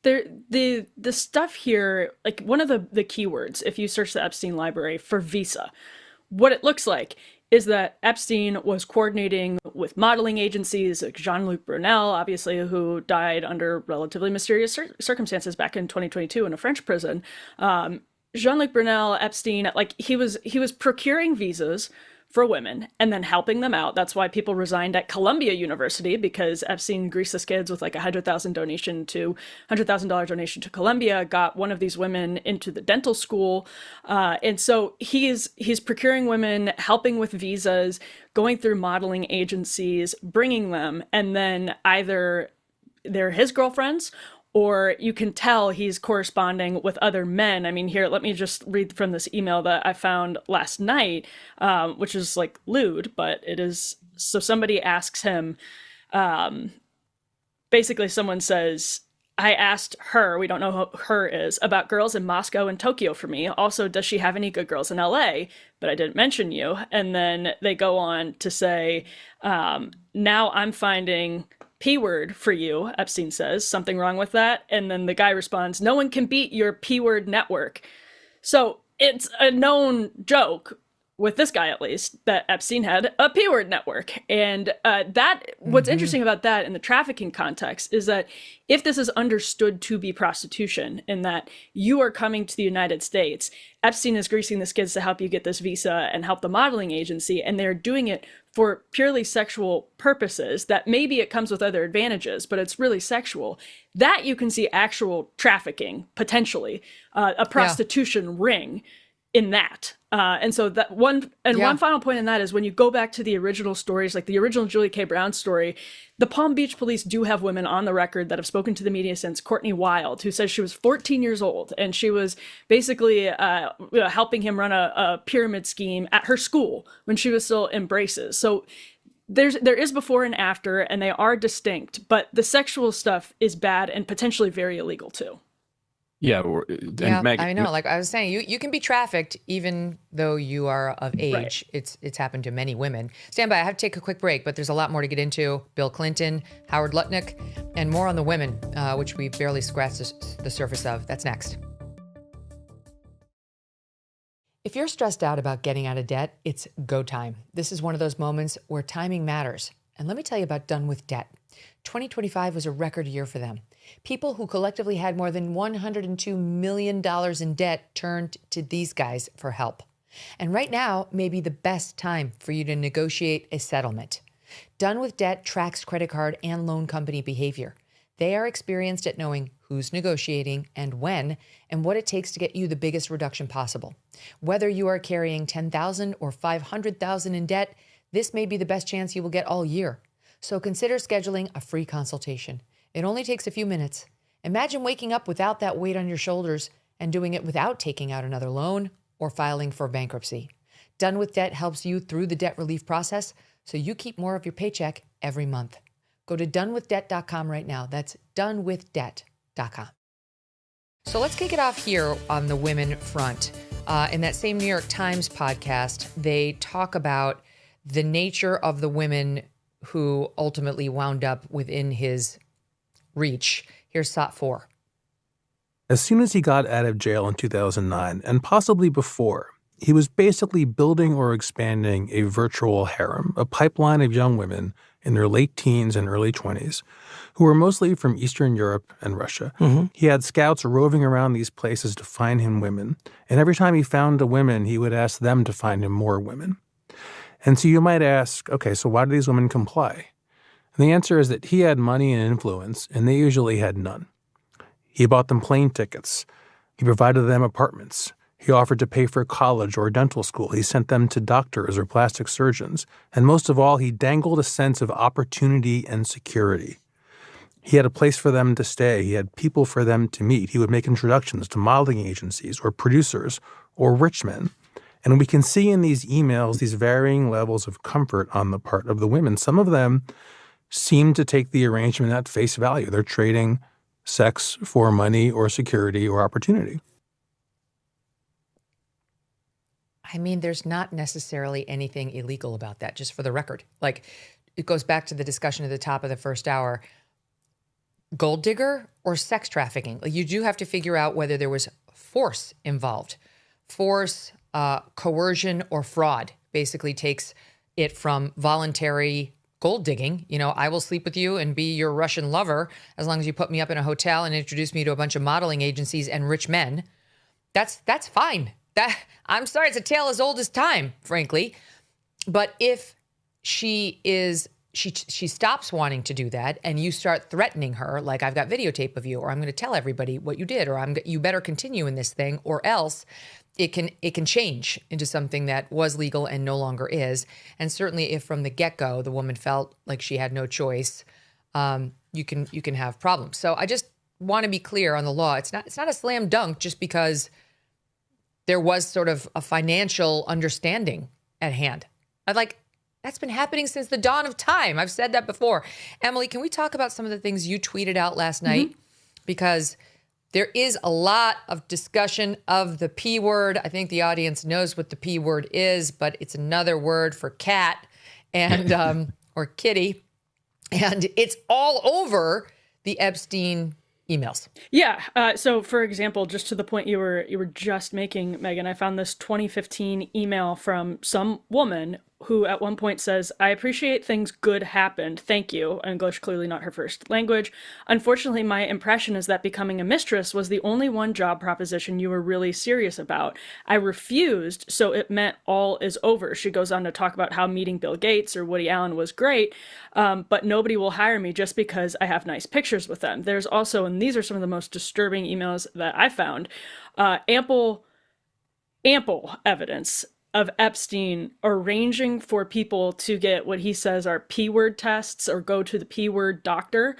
the stuff here, like one of the keywords, if you search the Epstein library for visa, what it looks like is that Epstein was coordinating with modeling agencies like Jean-Luc Brunel, obviously, who died under relatively mysterious circumstances back in 2022 in a French prison. Jean-Luc Brunel, Epstein, like he was procuring visas for women and then helping them out. That's why people resigned at Columbia University, because Epstein greased his kids with like $100,000 donation to Columbia, got one of these women into the dental school. And so he's procuring women, helping with visas, going through modeling agencies, bringing them, and then either they're his girlfriends, or you can tell he's corresponding with other men. Here, let me just read from this email that I found last night, which is like lewd, but it is. So somebody asks him, basically someone says, I asked her, we don't know who her is, about girls in Moscow and Tokyo for me. Also, does she have any good girls in LA? But I didn't mention you. And then they go on to say, now I'm finding P-word for you, Epstein says. Something wrong with that? And then the guy responds, no one can beat your P-word network. So it's a known joke, with this guy at least, that Epstein had a P-word network. And what's interesting about that in the trafficking context is that if this is understood to be prostitution, in that you are coming to the United States, Epstein is greasing the skids to help you get this visa and help the modeling agency, and they're doing it for purely sexual purposes, that maybe it comes with other advantages, but it's really sexual, that you can see actual trafficking, potentially, a prostitution ring. in that. And so that one final point in that is when you go back to the original stories, like the original Julia K. Brown story, the Palm Beach police do have women on the record that have spoken to the media since. Courtney Wild, who says she was 14 years old and she was basically helping him run a pyramid scheme at her school when she was still in braces. So there is before and after, and they are distinct, but the sexual stuff is bad and potentially very illegal too. Yeah, Megyn, I know. Like I was saying, you can be trafficked even though you are of age. Right. It's happened to many women. Stand by. I have to take a quick break, but there's a lot more to get into. Bill Clinton, Howard Lutnick, and more on the women, which we barely scratched the surface of. That's next. If you're stressed out about getting out of debt, it's go time. This is one of those moments where timing matters. And let me tell you about Done with Debt. 2025 was a record year for them. People who collectively had more than $102 million in debt turned to these guys for help. And right now may be the best time for you to negotiate a settlement. Done with Debt tracks credit card and loan company behavior. They are experienced at knowing who's negotiating and when, and what it takes to get you the biggest reduction possible. Whether you are carrying $10,000 or $500,000 in debt, this may be the best chance you will get all year. So consider scheduling a free consultation. It only takes a few minutes. Imagine waking up without that weight on your shoulders and doing it without taking out another loan or filing for bankruptcy. Done with Debt helps you through the debt relief process so you keep more of your paycheck every month. Go to donewithdebt.com right now. That's donewithdebt.com. So let's kick it off here on the women front. In that same New York Times podcast, they talk about the nature of the women who ultimately wound up within his reach. Here's SOT 4. As soon as he got out of jail in 2009, and possibly before, he was basically building or expanding a virtual harem, a pipeline of young women in their late teens and early 20s, who were mostly from Eastern Europe and Russia. Mm-hmm. He had scouts roving around these places to find him women, and every time he found a woman, he would ask them to find him more women. And so you might ask, okay, so why do these women comply? And the answer is that he had money and influence, and they usually had none. He bought them plane tickets. He provided them apartments. He offered to pay for college or dental school. He sent them to doctors or plastic surgeons. And most of all, he dangled a sense of opportunity and security. He had a place for them to stay. He had people for them to meet. He would make introductions to modeling agencies or producers or rich men. And we can see in these emails these varying levels of comfort on the part of the women. Some of them seem to take the arrangement at face value. They're trading sex for money or security or opportunity. I mean, there's not necessarily anything illegal about that, just for the record. Like, it goes back to the discussion at the top of the first hour. Gold digger or sex trafficking? Like, you do have to figure out whether there was force involved. Force, coercion, or fraud basically takes it from voluntary gold digging. You know, I will sleep with you and be your Russian lover as long as you put me up in a hotel and introduce me to a bunch of modeling agencies and rich men. That's fine. I'm sorry, it's a tale as old as time, frankly. But if she stops wanting to do that and you start threatening her, like, I've got videotape of you, or I'm going to tell everybody what you did, or you better continue in this thing, or else it can change into something that was legal and no longer is. And certainly if from the get-go the woman felt like she had no choice, you can have problems. So I just want to be clear on the law. It's not a slam dunk just because there was sort of a financial understanding at hand. That's been happening since the dawn of time. I've said that before. Emily, can we talk about some of the things you tweeted out last night? Mm-hmm. Because there is a lot of discussion of the P word. I think the audience knows what the P word is, but it's another word for cat and or kitty. And it's all over the Epstein emails. Yeah. So for example, just to the point you were just making, Megyn, I found this 2015 email from some woman who at one point says, "I appreciate things good happened. Thank you." English clearly not her first language. "Unfortunately, my impression is that becoming a mistress was the only one job proposition you were really serious about. I refused, so it meant all is over." She goes on to talk about how meeting Bill Gates or Woody Allen was great, but nobody will hire me just because I have nice pictures with them. There's also, and these are some of the most disturbing emails that I found, ample ample evidence of Epstein arranging for people to get what he says are P-word tests or go to the P-word doctor,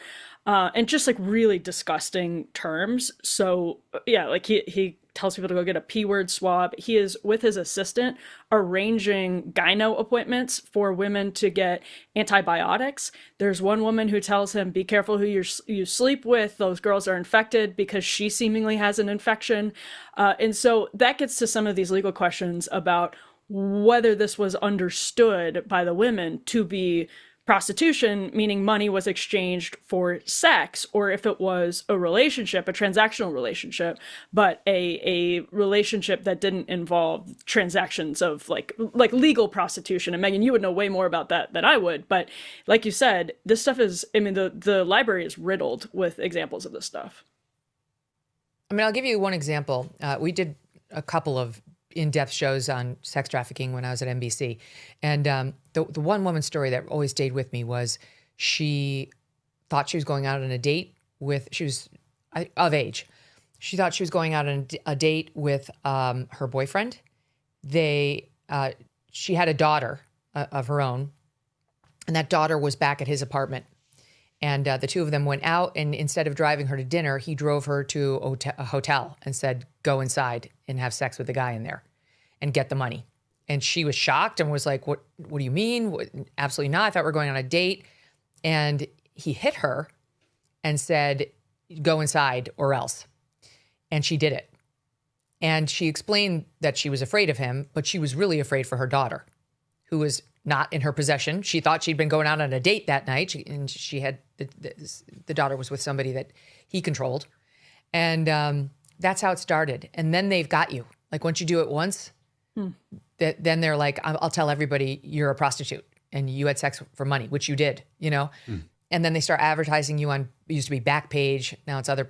and just like really disgusting terms. So yeah, like he tells people to go get a P-word swab. He is with his assistant arranging gyno appointments for women to get antibiotics. There's one woman who tells him, be careful who you sleep with. Those girls are infected because she seemingly has an infection. And so that gets to some of these legal questions about whether this was understood by the women to be prostitution, meaning money was exchanged for sex, or if it was a relationship, a transactional relationship, but a relationship that didn't involve transactions of like legal prostitution. And Megyn, you would know way more about that than I would. But like you said, this stuff is, I mean, the library is riddled with examples of this stuff. I mean, I'll give you one example. We did a couple of in-depth shows on sex trafficking when I was at NBC. And the one woman's story that always stayed with me was she thought she was going out on a date with, she was of age. She thought she was going out on a date with her boyfriend. She had a daughter of her own, and that daughter was back at his apartment. And the two of them went out, and instead of driving her to dinner, he drove her to a hotel and said, go inside and have sex with the guy in there and get the money. And she was shocked and was like, what do you mean? Absolutely not. I thought we were going on a date. And he hit her and said, go inside or else. And she did it. And she explained that she was afraid of him, but she was really afraid for her daughter, who was not in her possession. She thought she'd been going out on a date that night, and she had the daughter was with somebody that he controlled, and that's how it started. And then they've got you. Like once you do it once, then they're like, "I'll tell everybody you're a prostitute and you had sex for money," which you did, you know. And then they start advertising you on. It used to be Backpage, now it's other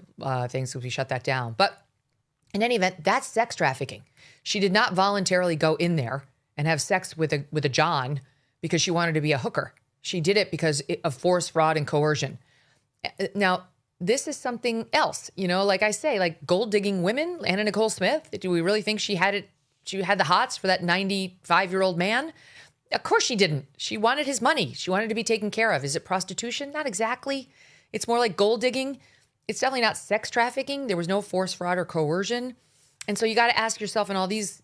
things because we shut that down. But in any event, that's sex trafficking. She did not voluntarily go in there and have sex with a John because she wanted to be a hooker. She did it because of force, fraud, and coercion. Now, this is something else, you know, like I say, like gold digging women, Anna Nicole Smith. Do we really think she had the hots for that 95-year-old man? Of course she didn't. She wanted his money. She wanted to be taken care of. Is it prostitution? Not exactly. It's more like gold digging. It's definitely not sex trafficking. There was no force, fraud, or coercion. And so you got to ask yourself in all these,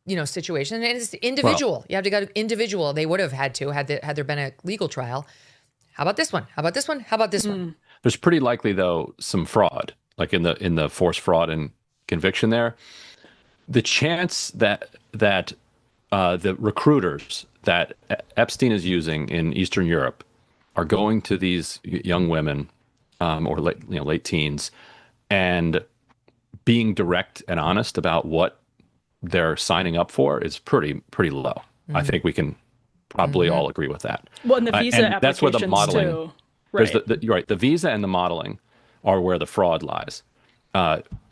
you know, situation, and it's individual. Well, you have to go to individual. They would have had to had there been a legal trial. How about this one? How about this one? How about this one? There's pretty likely though some fraud, like in the force, fraud, and conviction there. The chance that the recruiters that Epstein is using in Eastern Europe are going to these young women or late teens and being direct and honest about what they're signing up for is pretty low. I think we can probably all agree with that. Well, and the visa applications that's where the modeling, too. Right. You're right. The visa and the modeling are where the fraud lies.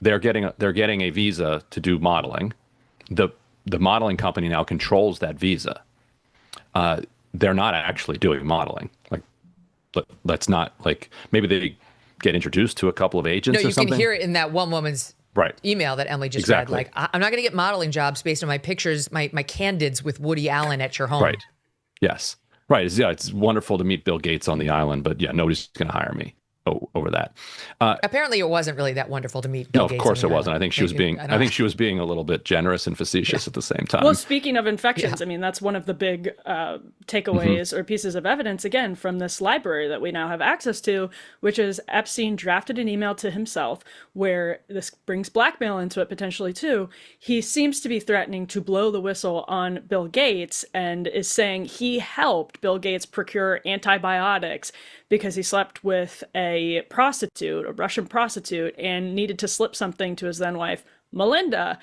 They're getting a visa to do modeling. The modeling company now controls that visa. They're not actually doing modeling. Like, let's not, like, maybe they get introduced to a couple of agents or something. You can hear it in that one woman's email that Emily just read. Like, I'm not going to get modeling jobs based on my pictures, my candids with Woody Allen at your home. Right. Yes. Right. It's wonderful to meet Bill Gates on the island, but yeah, nobody's going to hire me over that. Apparently, it wasn't really that wonderful to meet Bill Gates. No, of course it wasn't. I think she was being. I think she was being a little bit generous and facetious at the same time. Well, speaking of infections, I mean, that's one of the big takeaways or pieces of evidence, again, from this library that we now have access to, which is Epstein drafted an email to himself where this brings blackmail into it potentially too. He seems to be threatening to blow the whistle on Bill Gates and is saying he helped Bill Gates procure antibiotics because he slept with a prostitute, a Russian prostitute, and needed to slip something to his then wife, Melinda,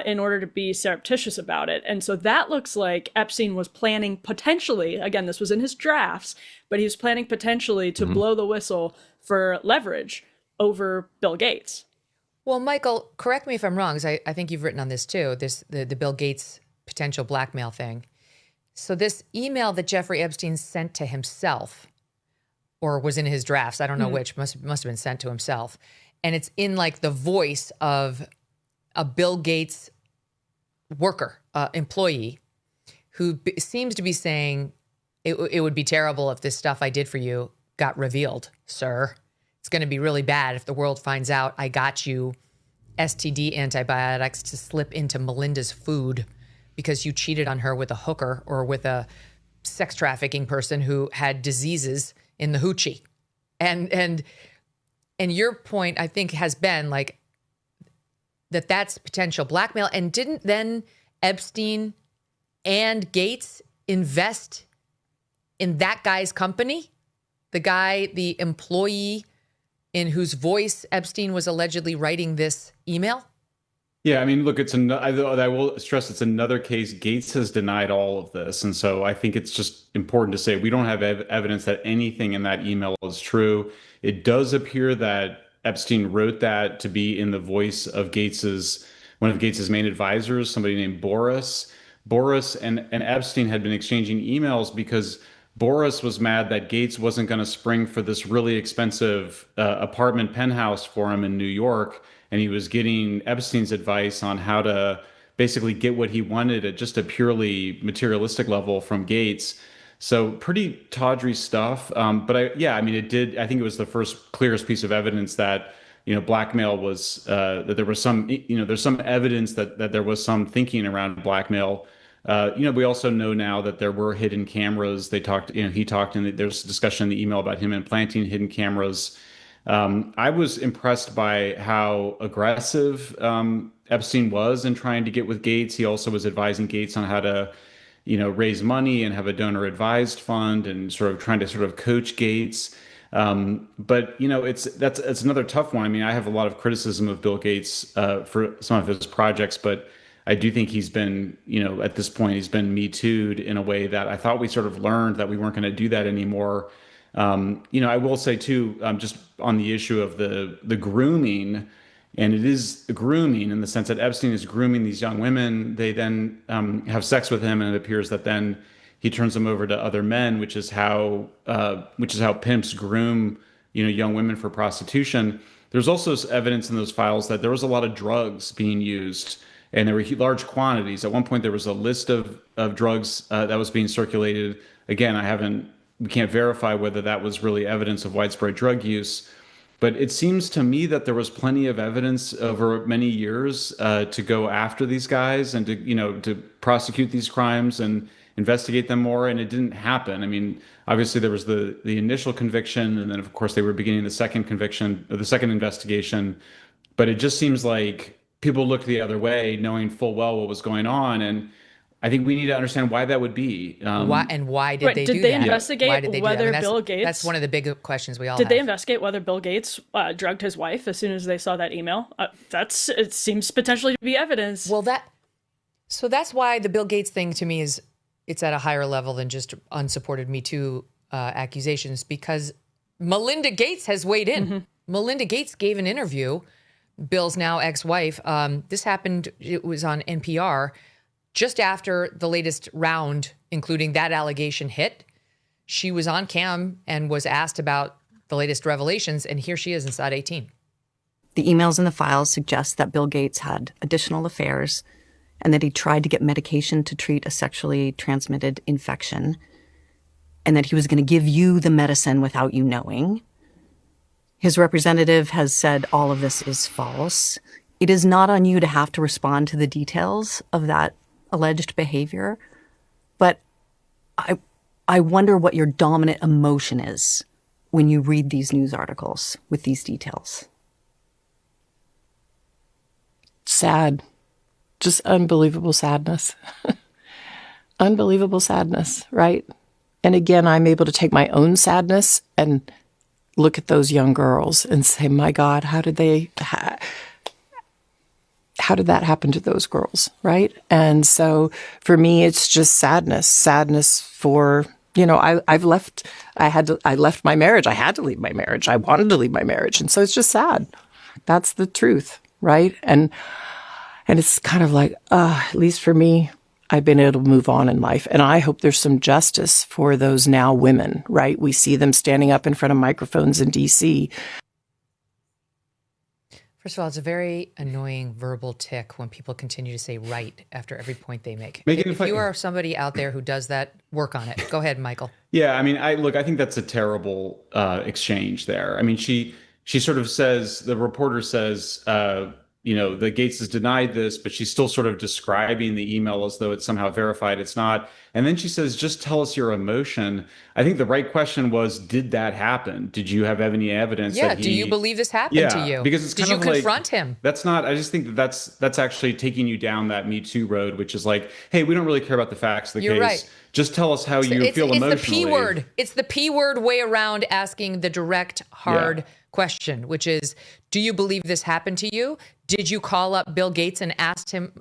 in order to be surreptitious about it. And so that looks like Epstein was planning potentially, again, this was in his drafts, but he was planning potentially to blow the whistle for leverage over Bill Gates. Well, Michael, correct me if I'm wrong, because I think you've written on this too, the Bill Gates potential blackmail thing. So this email that Jeffrey Epstein sent to himself, or was in his drafts, I don't know which, must have been sent to himself. And it's in like the voice of a Bill Gates worker, employee, who seems to be saying, it would be terrible if this stuff I did for you got revealed, sir. It's going to be really bad if the world finds out I got you STD antibiotics to slip into Melinda's food because you cheated on her with a hooker or with a sex trafficking person who had diseases in the hoochie. And your point, I think, has been like that's potential blackmail. And didn't then Epstein and Gates invest in that guy's company? The guy, the employee in whose voice Epstein was allegedly writing this email? Yeah, I mean, look, I will stress it's another case. Gates has denied all of this. And so I think it's just important to say we don't have evidence that anything in that email is true. It does appear that Epstein wrote that to be in the voice of one of Gates's main advisors, somebody named Boris. Boris and Epstein had been exchanging emails because Boris was mad that Gates wasn't going to spring for this really expensive apartment penthouse for him in New York. And he was getting Epstein's advice on how to basically get what he wanted at just a purely materialistic level from Gates. So pretty tawdry stuff. But I think it was the first clearest piece of evidence that, blackmail was, that there was some, there's some evidence that there was some thinking around blackmail. We also know now that there were hidden cameras. He talked, and there's discussion in the email about him implanting hidden cameras. I was impressed by how aggressive Epstein was in trying to get with Gates. He also was advising Gates on how to, raise money and have a donor advised fund and trying to coach Gates. But it's another tough one. I mean, I have a lot of criticism of Bill Gates for some of his projects, but I do think he's been, at this point, he's been Me Too'd in a way that I thought we learned that we weren't going to do that anymore. I will say too, just on the issue of the grooming, and it is grooming in the sense that Epstein is grooming these young women. They then have sex with him, and it appears that then he turns them over to other men, which is how pimps groom, young women for prostitution. There's also evidence in those files that there was a lot of drugs being used. And there were large quantities. At one point, there was a list of drugs that was being circulated. Again, we can't verify whether that was really evidence of widespread drug use. But it seems to me that there was plenty of evidence over many years to go after these guys and to prosecute these crimes and investigate them more. And it didn't happen. I mean, obviously there was the initial conviction, and then of course they were beginning the second conviction, or the second investigation. But it just seems like people looked the other way, knowing full well what was going on. And I think we need to understand why that would be. Why did they do that? Did they investigate whether Bill Gates... That's one of the big questions we all have. Did they investigate whether Bill Gates drugged his wife as soon as they saw that email? It seems potentially to be evidence. Well, that's why the Bill Gates thing to me it's at a higher level than just unsupported Me Too accusations, because Melinda Gates has weighed in. Mm-hmm. Melinda Gates gave an interview, Bill's now ex-wife. This happened, it was on NPR, just after the latest round, including that allegation hit. She was on cam and was asked about the latest revelations, and here she is inside 18. The emails in the files suggest that Bill Gates had additional affairs and that he tried to get medication to treat a sexually transmitted infection, and that he was going to give you the medicine without you knowing. His representative has said all of this is false. It is not on you to have to respond to the details of that alleged behavior, but I wonder what your dominant emotion is when you read these news articles with these details. Sad. Just unbelievable sadness. Unbelievable sadness, right? And again, I'm able to take my own sadness and look at those young girls and say, my God, how did that happen to those girls, right? And so for me, it's just sadness for, I left my marriage. I had to leave my marriage. I wanted to leave my marriage. And so it's just sad. That's the truth, right? And it's kind of like, at least for me, I've been able to move on in life. And I hope there's some justice for those now women, right? We see them standing up in front of microphones in D.C. First of all, it's a very annoying verbal tick when people continue to say right after every point they make. Megyn, If you are somebody out there who does that, work on it. Go ahead, Michael. Yeah, I mean, I think that's a terrible exchange there. I mean, she sort of says, the reporter says, that Gates has denied this, but she's still sort of describing the email as though it's somehow verified. It's not. And then she says, just tell us your emotion. I think the right question was, did that happen? Did you have any evidence? Yeah. Do you believe this happened to you? Because it's did kind you of confront him? That's not. I just think that's actually taking you down that Me Too road, which is like, hey, we don't really care about the facts of the You're case. Right. Just tell us how you feel emotionally. It's the P word. It's the P word way around asking the direct, hard question, which is, do you believe this happened to you? Did you call up Bill Gates and ask him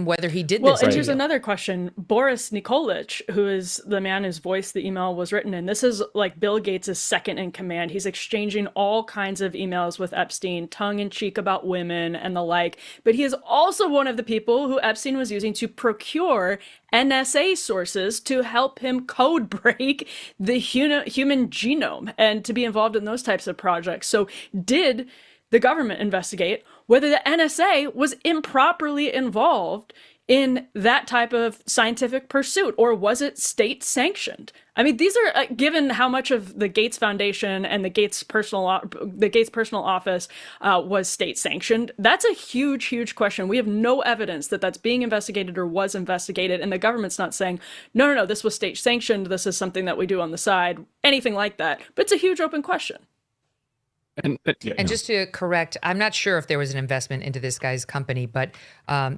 whether he did this? Well, and here's another question. Boris Nikolic, who is the man whose voice the email was written in, this is like Bill Gates' second in command. He's exchanging all kinds of emails with Epstein, tongue in cheek about women and the like. But he is also one of the people who Epstein was using to procure NSA sources to help him code break the human genome and to be involved in those types of projects. So did the government investigate whether the NSA was improperly involved in that type of scientific pursuit, or was it state sanctioned? I mean, these are given how much of the Gates Foundation and the Gates personal office was state sanctioned. That's a huge, huge question. We have no evidence that that's being investigated or was investigated, and the government's not saying, no, this was state sanctioned. This is something that we do on the side, anything like that. But it's a huge open question. And just to correct, I'm not sure if there was an investment into this guy's company, but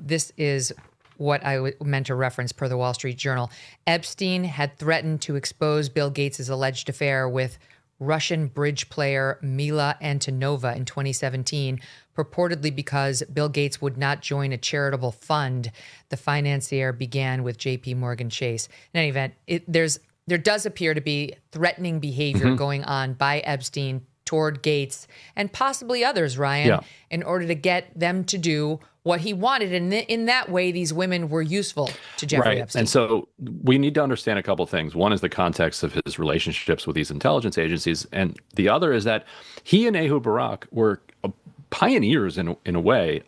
this is what I meant to reference per the Wall Street Journal. Epstein had threatened to expose Bill Gates' alleged affair with Russian bridge player Mila Antonova in 2017, purportedly because Bill Gates would not join a charitable fund. The financier began with J.P. Morgan Chase. In any event, there does appear to be threatening behavior going on by Epstein toward Gates and possibly others, Ryan, in order to get them to do what he wanted. And in that way, these women were useful to Jeffrey Epstein. And so we need to understand a couple of things. One is the context of his relationships with these intelligence agencies. And the other is that he and Ehud Barak were pioneers in a way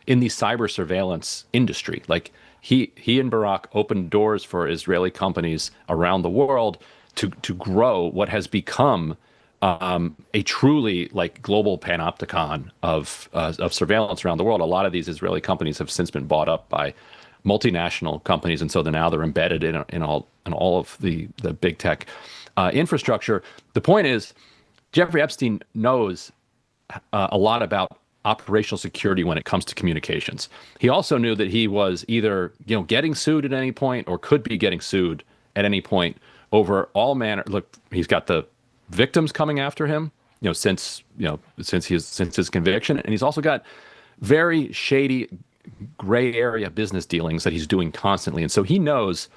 in the cyber surveillance industry. Like he and Barak opened doors for Israeli companies around the world to grow what has become a truly like global panopticon of surveillance around the world. A lot of these Israeli companies have since been bought up by multinational companies, and so they're embedded in all of the big tech infrastructure. The point is, Jeffrey Epstein knows a lot about operational security when it comes to communications. He also knew that he was either getting sued at any point or could be getting sued at any point over all manner. Look, he's got the victims coming after him, since his conviction, and he's also got very shady, gray area business dealings that he's doing constantly, and so he knows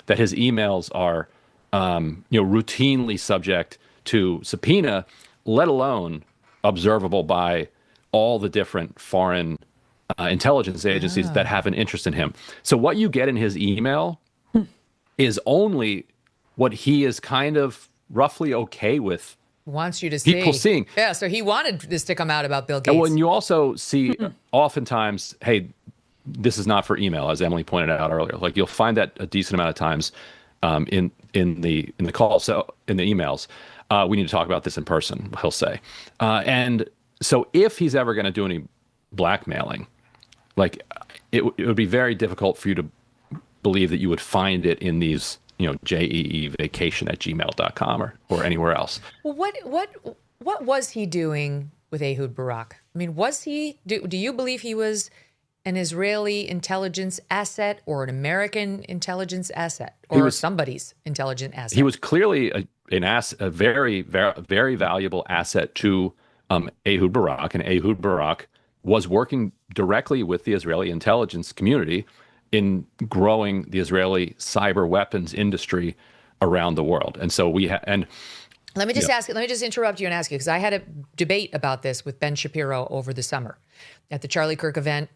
that his emails are, routinely subject to subpoena, let alone observable by all the different foreign intelligence agencies that have an interest in him. So what you get in his email is only what he is kind of roughly okay with wants you to see. People seeing. Yeah, so he wanted this to come out about Bill Gates. And when you also see oftentimes, hey, this is not for email, as Emily pointed out earlier. Like you'll find that a decent amount of times in the call, so in the emails, we need to talk about this in person, he'll say. And so if he's ever going to do any blackmailing, like it would be very difficult for you to believe that you would find it in these jeevacation@gmail.com or anywhere else. Well, what was he doing with Ehud Barak? I mean, do you believe he was an Israeli intelligence asset or an American intelligence asset or somebody's intelligence asset? He was clearly a very, very, very valuable asset to Ehud Barak, and Ehud Barak was working directly with the Israeli intelligence community in growing the Israeli cyber weapons industry around the world. And so let me just interrupt you and ask you, because I had a debate about this with Ben Shapiro over the summer at the Charlie Kirk event.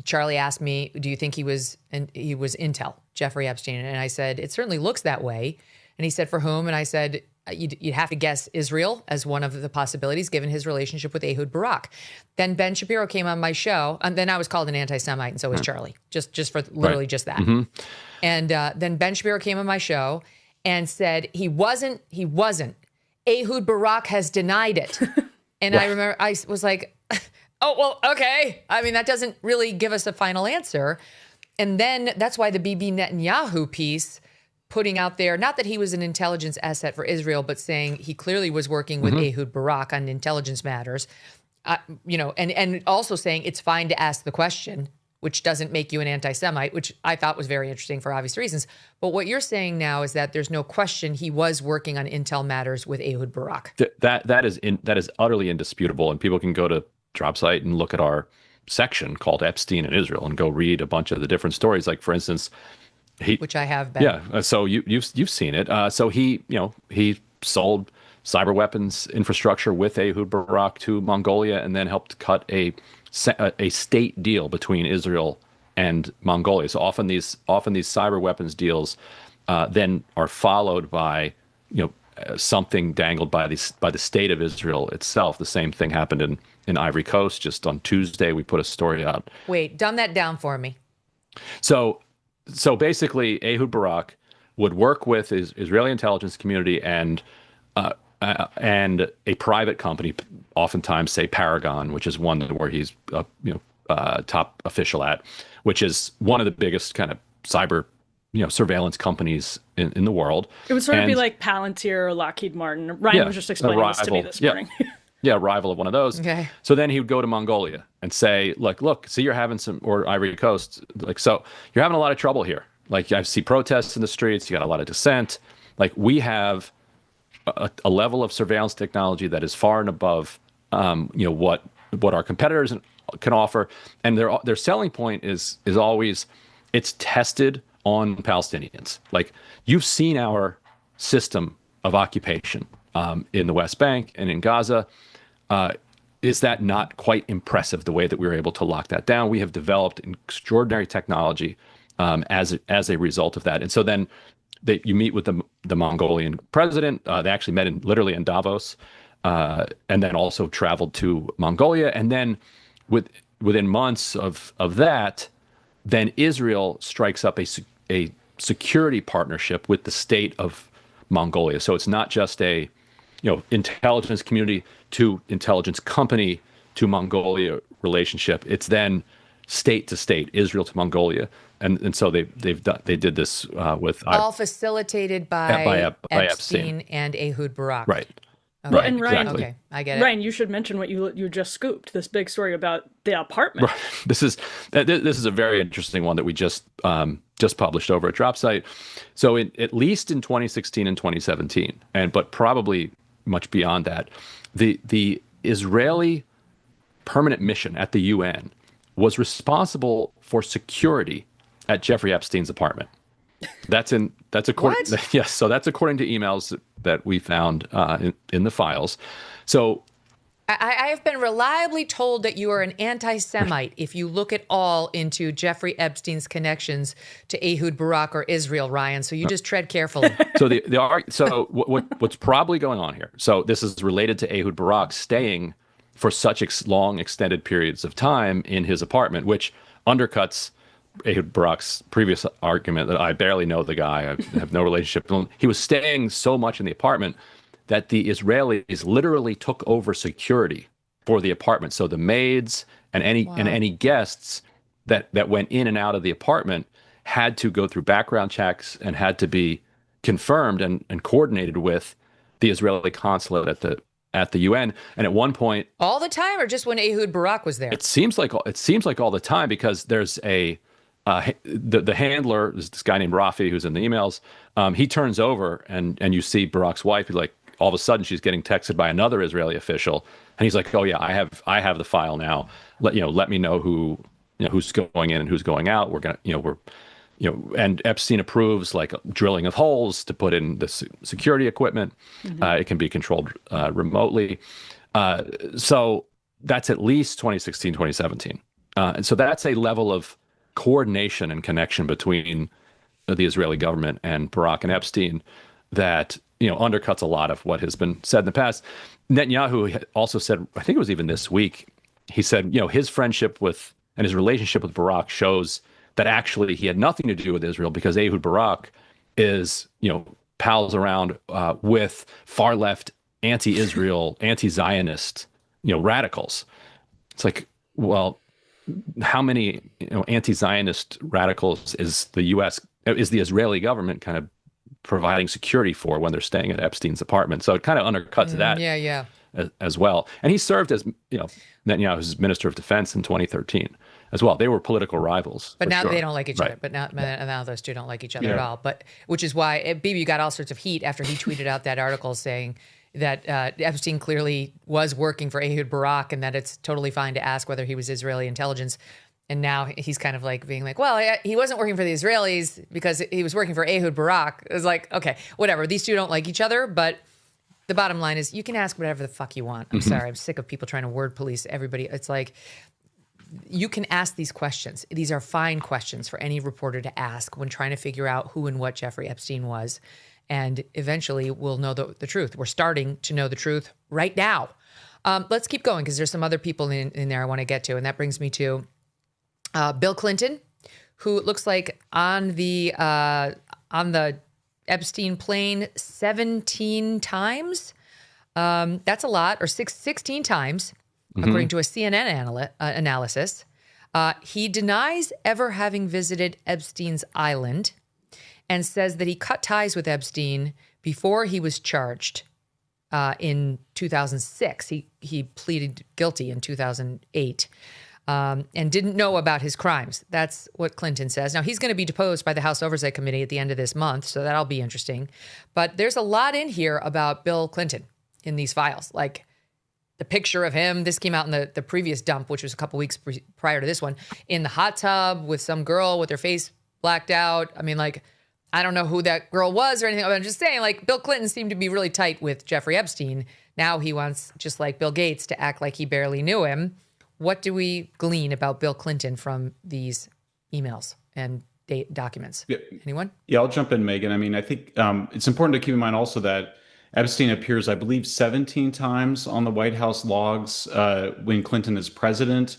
Charlie asked me, do you think he was intel, Jeffrey Epstein? And I said, it certainly looks that way. And he said, for whom? And I said, you'd have to guess Israel as one of the possibilities, given his relationship with Ehud Barak. Then Ben Shapiro came on my show, and then I was called an anti-Semite, and so was Charlie, just for literally just that. And then Ben Shapiro came on my show and said he wasn't. Ehud Barak has denied it. And I remember I was like, oh, well, okay. I mean, that doesn't really give us a final answer. And then that's why the Bibi Netanyahu piece putting out there, not that he was an intelligence asset for Israel, but saying he clearly was working with Ehud Barak on intelligence matters, and also saying it's fine to ask the question, which doesn't make you an anti-Semite, which I thought was very interesting for obvious reasons. But what you're saying now is that there's no question he was working on intel matters with Ehud Barak. That is utterly indisputable, and people can go to DropSite and look at our section called Epstein in Israel and go read a bunch of the different stories. Like, for instance, which I have been. Yeah, so you've seen it. So he sold cyber weapons infrastructure with Ehud Barak to Mongolia, and then helped cut a state deal between Israel and Mongolia. So often these cyber weapons deals then are followed by something dangled by the state of Israel itself. The same thing happened in Ivory Coast. Just on Tuesday, we put a story out. Wait, dumb that down for me. So basically, Ehud Barak would work with his Israeli intelligence community and a private company, oftentimes say Paragon, which is one where he's top official at, which is one of the biggest kind of cyber surveillance companies in the world. It would sort of be like Palantir or Lockheed Martin. Ryan was just explaining this to me this morning. Yeah, rival of one of those. Okay. So then he would go to Mongolia and say, like, look, see, you're having or Ivory Coast, like, so you're having a lot of trouble here. Like, I see protests in the streets. You got a lot of dissent. Like, we have a level of surveillance technology that is far and above, what our competitors can offer. And their selling point is always, it's tested on Palestinians. Like, you've seen our system of occupation in the West Bank and in Gaza. Is that not quite impressive, the way that we were able to lock that down? We have developed extraordinary technology as a result of that. And so then you meet with the Mongolian president. They actually met literally in Davos, and then also traveled to Mongolia. And then within months of that, then Israel strikes up a security partnership with the state of Mongolia. So it's not just a intelligence community to intelligence company to Mongolia relationship. It's then state to state, Israel to Mongolia, and so they did this with all facilitated by Epstein and Ehud Barak. Right. Okay. Right. And Ryan, exactly. Okay, I get it. Ryan, you should mention what you just scooped, this big story about the apartment. Right. This is a very interesting one that we just published over at DropSite. So at least in 2016 and 2017, but probably much beyond that, the Israeli permanent mission at the UN was responsible for security at Jeffrey Epstein's apartment. That's according. What? Yes, so that's according to emails that we found in the files. So I have been reliably told that you are an anti-Semite if you look at all into Jeffrey Epstein's connections to Ehud Barak or Israel, Ryan. So you just tread carefully. So what's probably going on here? So this is related to Ehud Barak staying for such long extended periods of time in his apartment, which undercuts Ehud Barak's previous argument that I barely know the guy, I have no relationship with him. He was staying so much in the apartment that the Israelis literally took over security for the apartment. So the maids and any guests that went in and out of the apartment had to go through background checks and had to be confirmed and coordinated with the Israeli consulate at the UN. And at one point, all the time, or just when Ehud Barak was there? It seems like all the time, because there's the handler, this guy named Rafi, who's in the emails. He turns over and you see Barak's wife. He's like, all of a sudden she's getting texted by another Israeli official, and he's like, "Oh yeah, I have the file now. Let me know who's going in and who's going out. And Epstein approves like drilling of holes to put in the security equipment. Mm-hmm. It can be controlled remotely. So that's at least 2016, 2017. And so that's a level of coordination and connection between the Israeli government and Barak and Epstein that undercuts a lot of what has been said in the past. Netanyahu also said, I think it was even this week, he said, his friendship with and his relationship with Barak shows that actually he had nothing to do with Israel because Ehud Barak is, pals around with far left, anti-Israel, anti-Zionist, radicals. It's like, well, how many anti-Zionist radicals is the Israeli government kind of providing security for when they're staying at Epstein's apartment? So it kind of undercuts that as well. And he served as Netanyahu's Minister of Defense in 2013 as well. They were political rivals. But now they don't like each other. But now those two don't like each other at all. But which is why Bibi got all sorts of heat after he tweeted out that article saying that Epstein clearly was working for Ehud Barak and that it's totally fine to ask whether he was Israeli intelligence. And now he's kind of like being like, well, he wasn't working for the Israelis because he was working for Ehud Barak. It was like, okay, whatever. These two don't like each other, but the bottom line is you can ask whatever the fuck you want. I'm sorry. I'm sick of people trying to word police everybody. It's like, you can ask these questions. These are fine questions for any reporter to ask when trying to figure out who and what Jeffrey Epstein was. And eventually we'll know the truth. We're starting to know the truth right now. Let's keep going because there's some other people in there I want to get to. And that brings me to Bill Clinton, who looks like on the Epstein plane 17 times. That's a lot, or 16 times, according to a CNN analysis. He denies ever having visited Epstein's island and says that he cut ties with Epstein before he was charged in 2006. He pleaded guilty in 2008. And didn't know about his crimes. That's what Clinton says. Now, he's going to be deposed by the House Oversight Committee at the end of this month, so that'll be interesting. But there's a lot in here about Bill Clinton in these files, like the picture of him. This came out in the previous dump, which was a couple weeks prior to this one, in the hot tub with some girl with her face blacked out. I mean, like, I don't know who that girl was or anything. I'm just saying, like, Bill Clinton seemed to be really tight with Jeffrey Epstein. Now he wants, just like Bill Gates, to act like he barely knew him. What do we glean about Bill Clinton from these emails and documents? Yeah. Anyone? Yeah, I'll jump in, Megan. I mean, I think it's important to keep in mind also that Epstein appears, I believe, 17 times on the White House logs when Clinton is president.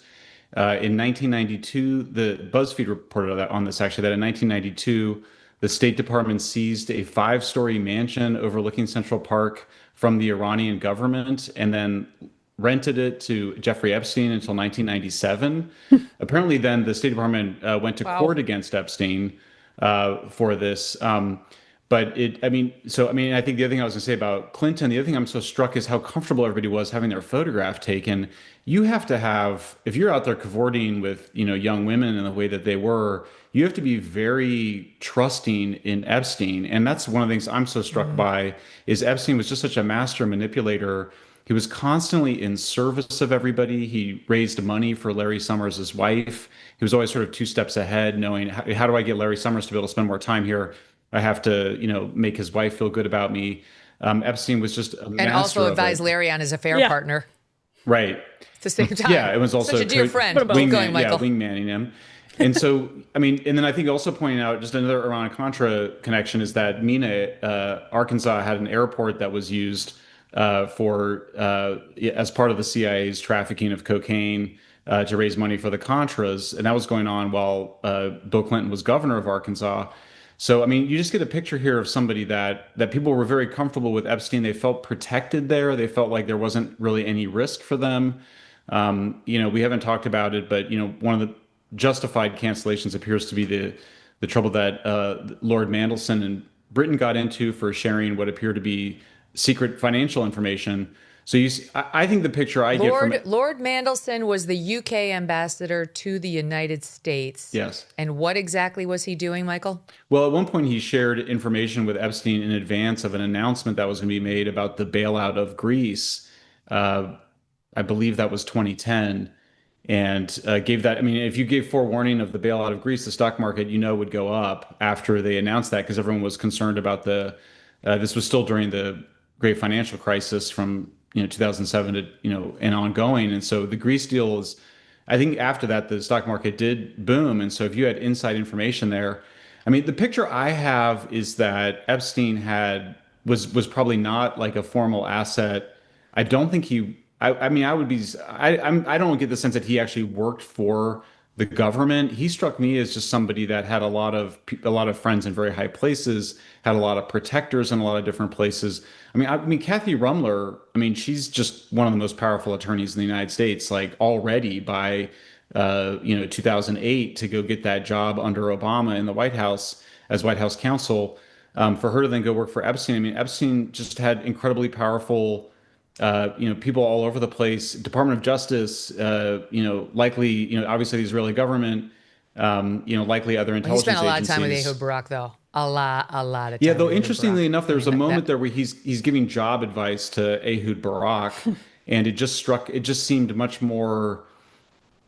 In 1992, the BuzzFeed reported on this, actually, that in 1992, the State Department seized a 5-story mansion overlooking Central Park from the Iranian government and then rented it to Jeffrey Epstein until 1997. Apparently, then the State Department went to court against Epstein for this. But I think the other thing I was going to say about Clinton, the other thing I'm so struck is how comfortable everybody was having their photograph taken. You have to have, if you're out there cavorting with, young women in the way that they were, you have to be very trusting in Epstein. And that's one of the things I'm so struck by is Epstein was just such a master manipulator. He was constantly in service of everybody. He raised money for Larry Summers' wife. He was always sort of 2 steps ahead, knowing how do I get Larry Summers to be able to spend more time here? I have to, make his wife feel good about me. Epstein was just a master and also of advise Larry on his affair partner. Right. At the same time. Yeah, it was also such a dear friend. Wingmanning him. And so, and then I think also pointing out just another Iran-Contra connection is that Mena, Arkansas, had an airport that was used as part of the CIA's trafficking of cocaine to raise money for the Contras. And that was going on while Bill Clinton was governor of Arkansas. So, you just get a picture here of somebody that people were very comfortable with Epstein. They felt protected there. They felt like there wasn't really any risk for them. We haven't talked about it, but, one of the justified cancellations appears to be the trouble that Lord Mandelson and Britain got into for sharing what appeared to be secret financial information. So I think the picture I get from Lord Mandelson was the UK ambassador to the United States. Yes. And what exactly was he doing, Michael? Well, at one point he shared information with Epstein in advance of an announcement that was going to be made about the bailout of Greece. I believe that was 2010. And gave that, if you gave forewarning of the bailout of Greece, the stock market, would go up after they announced that because everyone was concerned about this was still during the great financial crisis from 2007 to and ongoing. And so the Greece deal is, I think after that the stock market did boom. And so if you had inside information there, the picture I have is that Epstein had was probably not like a formal asset. I don't think he. I mean, I don't get the sense that he actually worked for the government. He struck me as just somebody that had a lot of friends in very high places, had a lot of protectors in a lot of different places. I mean, Kathy Rumler. I mean, she's just one of the most powerful attorneys in the United States. Like already by 2008 to go get that job under Obama in the White House as White House counsel. For her to then go work for Epstein. I mean, Epstein just had incredibly powerful. People all over the place, Department of Justice, likely, obviously the Israeli government, likely other intelligence agencies. He spent a lot of time with Ehud Barak, though. A lot of time. Yeah, though interestingly enough, there's a moment there where he's giving job advice to Ehud Barak, and it just seemed much more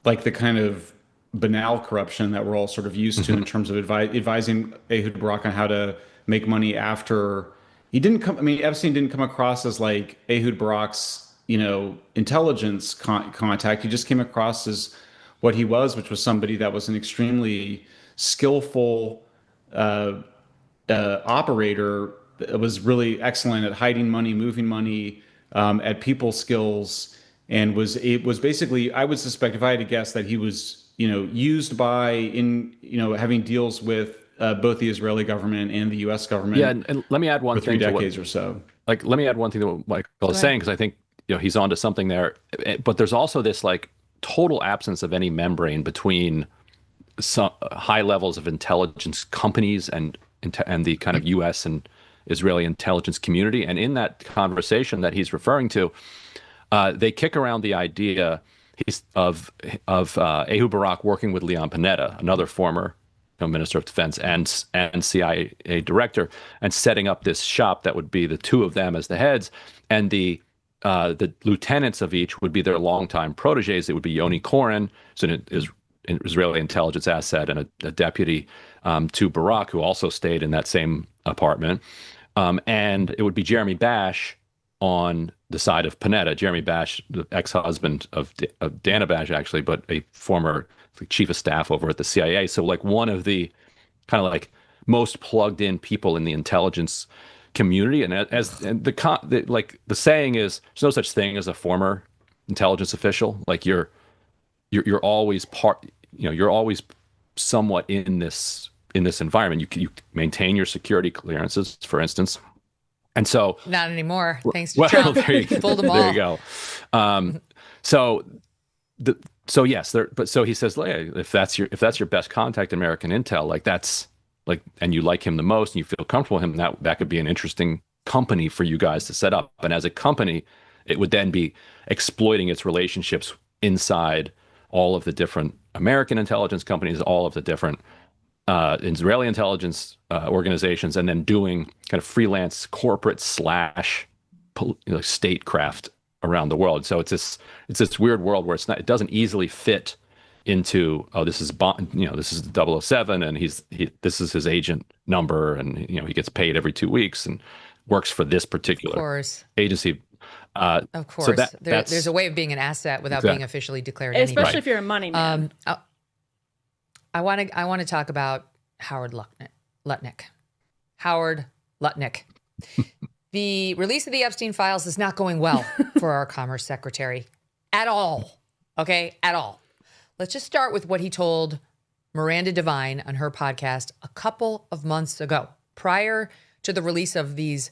like the kind of banal corruption that we're all sort of used to in terms of advising Ehud Barak on how to make money after. Epstein didn't come across as like Ehud Barak's, intelligence contact. He just came across as what he was, which was somebody that was an extremely skillful operator. That was really excellent at hiding money, moving money, at people skills, and was basically, I would suspect, if I had to guess, that he was, used by having deals with both the Israeli government and the U.S. government. Yeah, and let me add one thing. 3 decades or so. Let me add one thing to what Michael is saying, because I think he's onto something there. But there's also this like total absence of any membrane between some high levels of intelligence companies and the kind of U.S. and Israeli intelligence community. And in that conversation that he's referring to, they kick around the idea of Ehud Barak working with Leon Panetta, another former Minister of Defense and CIA director, and setting up this shop that would be the two of them as the heads, and the lieutenants of each would be their longtime proteges. It would be Yoni Koren, so an Israeli intelligence asset, and a deputy to Barak, who also stayed in that same apartment, and it would be Jeremy Bash on the side of Panetta. Jeremy Bash, the ex-husband of Dana Bash, actually, but a former chief of staff over at the CIA. So like one of the kind of like most plugged in people in the intelligence community. And the saying is, there's no such thing as a former intelligence official. Like you're always you're always somewhat in this environment. You maintain your security clearances, for instance. And so not anymore. Thanks to Trump. There you go. So yes, so he says, if that's your best contact in American intel, like that's like, and you like him the most, and you feel comfortable with him, that could be an interesting company for you guys to set up. And as a company, it would then be exploiting its relationships inside all of the different American intelligence companies, all of the different Israeli intelligence organizations, and then doing kind of freelance corporate / statecraft around the world. So it's this weird world where it doesn't easily fit into, this is this is 007, and this is his agent number, and he gets paid every 2 weeks and works for this particular agency. Of course, so there's a way of being an asset without being officially declared, especially if you're a money man. I want to talk about Howard Lutnick. Howard Lutnick. The release of the Epstein files is not going well for our Commerce Secretary at all. Okay, at all. Let's just start with what he told Miranda Devine on her podcast a couple of months ago, prior to the release of these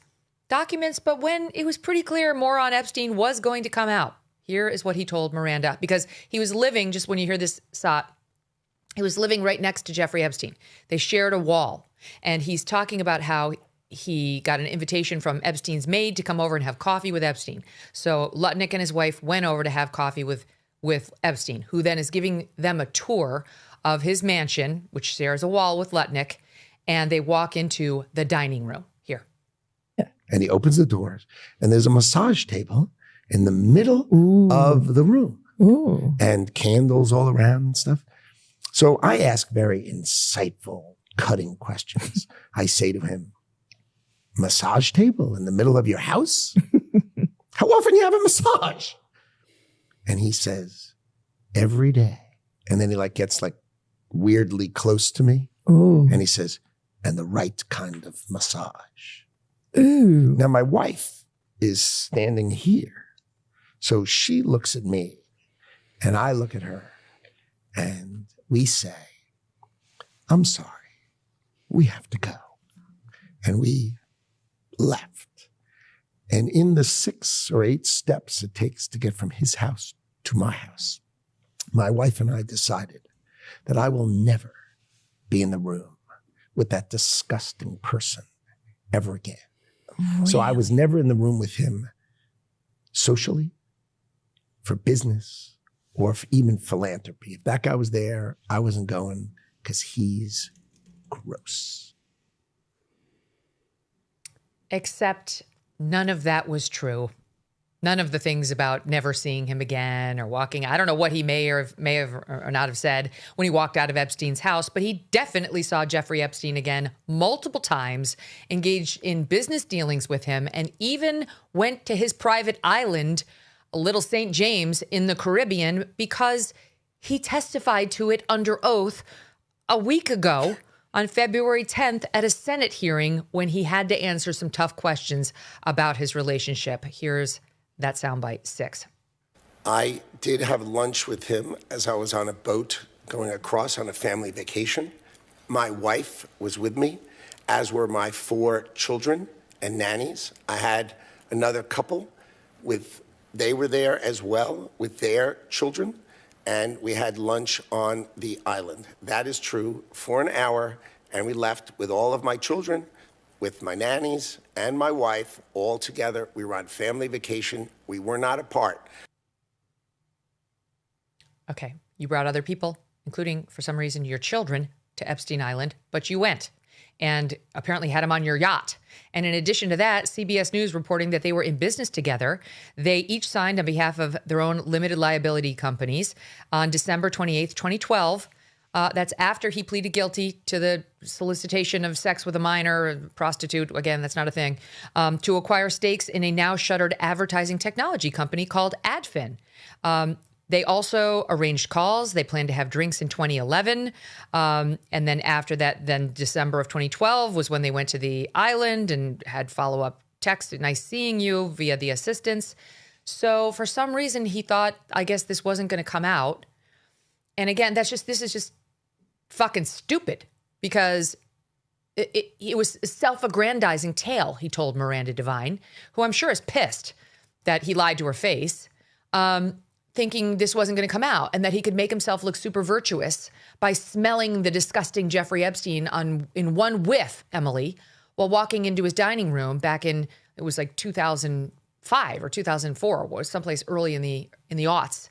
documents, but when it was pretty clear more on Epstein was going to come out. Here is what he told Miranda, because he was living, just when you hear this, he was living right next to Jeffrey Epstein. They shared a wall, and he's talking about how he got an invitation from Epstein's maid to come over and have coffee with Epstein. So Lutnick and his wife went over to have coffee with Epstein, who then is giving them a tour of his mansion, which shares a wall with Lutnick, and they walk into the dining room here. Yeah. And he opens the doors, and there's a massage table in the middle of the room. Ooh. And candles all around and stuff. So I ask very insightful, cutting questions. I say to him, massage table in the middle of your house? How often do you have a massage? And he says, every day. And then he gets weirdly close to me. Ooh. And he says, and the right kind of massage. Ooh. Now, my wife is standing here. So she looks at me and I look at her and we say, I'm sorry, we have to go. And we left. And in the 6 or 8 steps it takes to get from his house to my house, my wife and I decided that I will never be in the room with that disgusting person ever again. Really? So I was never in the room with him socially, for business, or for even philanthropy. If that guy was there, I wasn't going because he's gross. Except none of that was true. None of the things about never seeing him again or walking. I don't know what he may have or not have said when he walked out of Epstein's house, but he definitely saw Jeffrey Epstein again multiple times, engaged in business dealings with him, and even went to his private island, Little St. James in the Caribbean, because he testified to it under oath a week ago on February 10th at a Senate hearing when he had to answer some tough questions about his relationship. Here's that soundbite 6. I did have lunch with him as I was on a boat going across on a family vacation. My wife was with me, as were my 4 children and nannies. I had another couple they were there as well with their children, and we had lunch on the island. That is true, for an hour, and we left with all of my children, with my nannies and my wife, all together. We were on family vacation. We were not apart. Okay, you brought other people, including, for some reason, your children, to Epstein Island, but you went and apparently had them on your yacht. And in addition to that, CBS News reporting that they were in business together. They each signed on behalf of their own limited liability companies on December 28th, 2012. That's after he pleaded guilty to the solicitation of sex with a minor, a prostitute, again, that's not a thing, to acquire stakes in a now shuttered advertising technology company called Adfin. They also arranged calls. They planned to have drinks in 2011. And then after that, then December of 2012 was when they went to the island and had follow-up text, nice seeing you, via the assistants. So for some reason, he thought, I guess this wasn't going to come out. And again, this is just fucking stupid, because it was a self-aggrandizing tale, he told Miranda Devine, who I'm sure is pissed that he lied to her face, thinking this wasn't going to come out and that he could make himself look super virtuous by smelling the disgusting Jeffrey Epstein in one whiff, Emily, while walking into his dining room back in, it was like 2005 or 2004, was someplace early in the aughts.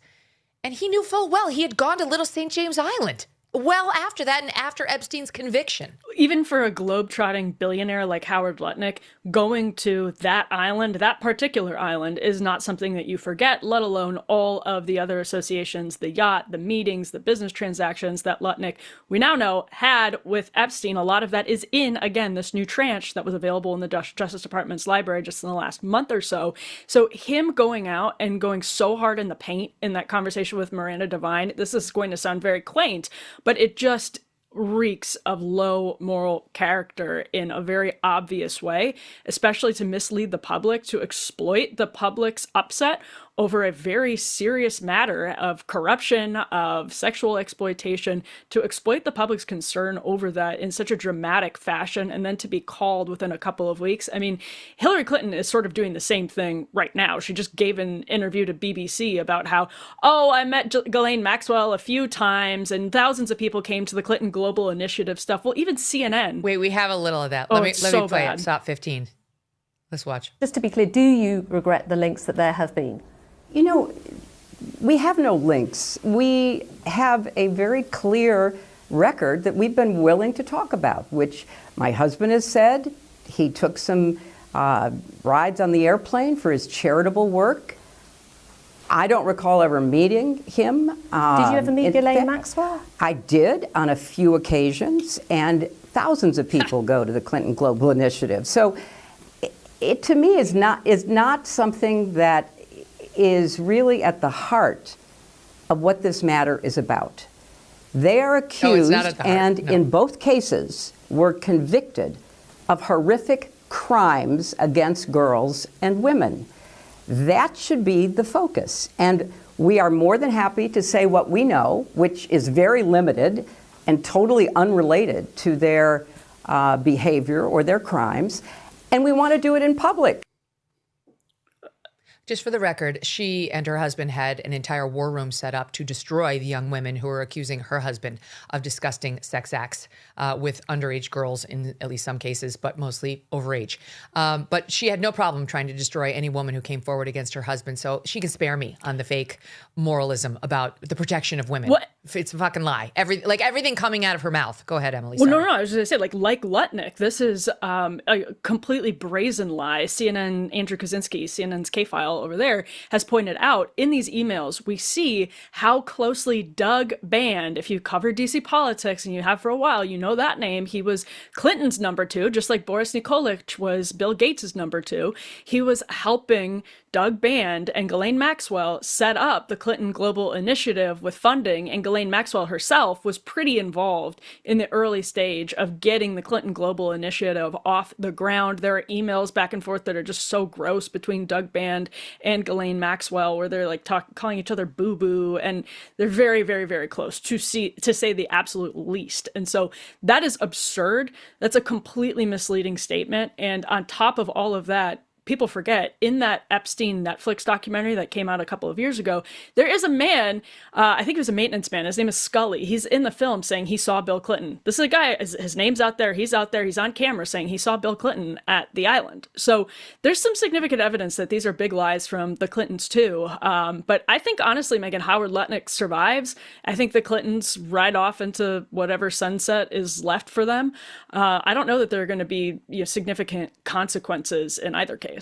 And he knew full well he had gone to Little St. James Island well after that and after Epstein's conviction. Even for a globe-trotting billionaire like Howard Lutnick, going to that island, that particular island, is not something that you forget, let alone all of the other associations, the yacht, the meetings, the business transactions that Lutnick, we now know, had with Epstein. A lot of that is in, again, this new tranche that was available in the Justice Department's library just in the last month or so. So him going out and going so hard in the paint in that conversation with Miranda Devine, this is going to sound very quaint, but it just reeks of low moral character in a very obvious way, especially to mislead the public, to exploit the public's upset over a very serious matter of corruption, of sexual exploitation, to exploit the public's concern over that in such a dramatic fashion, and then to be called within a couple of weeks. I mean, Hillary Clinton is sort of doing the same thing right now. She just gave an interview to BBC about how, I met Ghislaine Maxwell a few times and thousands of people came to the Clinton Global Initiative stuff. Well, even CNN. Wait, we have a little of that. Let me play it. Stop 15. Let's watch. Just to be clear, do you regret the links that there have been? You know, we have no links. We have a very clear record that we've been willing to talk about, which my husband has said. He took some rides on the airplane for his charitable work. I don't recall ever meeting him. Did you ever meet Ghislaine Maxwell? I did on a few occasions, and thousands of people go to the Clinton Global Initiative. So it to me is not something that is really at the heart of what this matter is about. They are accused and in both cases were convicted of horrific crimes against girls and women. That should be the focus. And we are more than happy to say what we know, which is very limited and totally unrelated to their behavior or their crimes. And we want to do it in public. Just for the record, she and her husband had an entire war room set up to destroy the young women who were accusing her husband of disgusting sex acts with underage girls in at least some cases, but mostly overage. But she had no problem trying to destroy any woman who came forward against her husband. So she can spare me on the fake moralism about the protection of women. What? It's a fucking lie. Everything coming out of her mouth. Go ahead, Emily. Well, sorry. no, I was going to say, like Lutnick, this is a completely brazen lie. CNN, Andrew Kaczynski, CNN's K-File over there, has pointed out in these emails, we see how closely Doug Band, if you cover DC politics and you have for a while, you know that name. He was Clinton's number 2, just like Boris Nikolic was Bill Gates's number 2. He was helping Doug Band and Ghislaine Maxwell set up the Clinton Global Initiative with funding, and Ghislaine Maxwell herself was pretty involved in the early stage of getting the Clinton Global Initiative off the ground. There are emails back and forth that are just so gross between Doug Band and Ghislaine Maxwell, where they're like calling each other boo-boo, and they're very, very, very close to say the absolute least. And so that is absurd. That's a completely misleading statement. And on top of all of that, people forget, in that Epstein Netflix documentary that came out a couple of years ago, there is a man, I think he was a maintenance man, his name is Scully. He's in the film saying he saw Bill Clinton. This is a guy, his name's out there, he's on camera saying he saw Bill Clinton at the island. So there's some significant evidence that these are big lies from the Clintons too. But I think honestly, Megyn, Howard Lutnick survives. I think the Clintons ride off into whatever sunset is left for them. I don't know that there are going to be significant consequences in either case.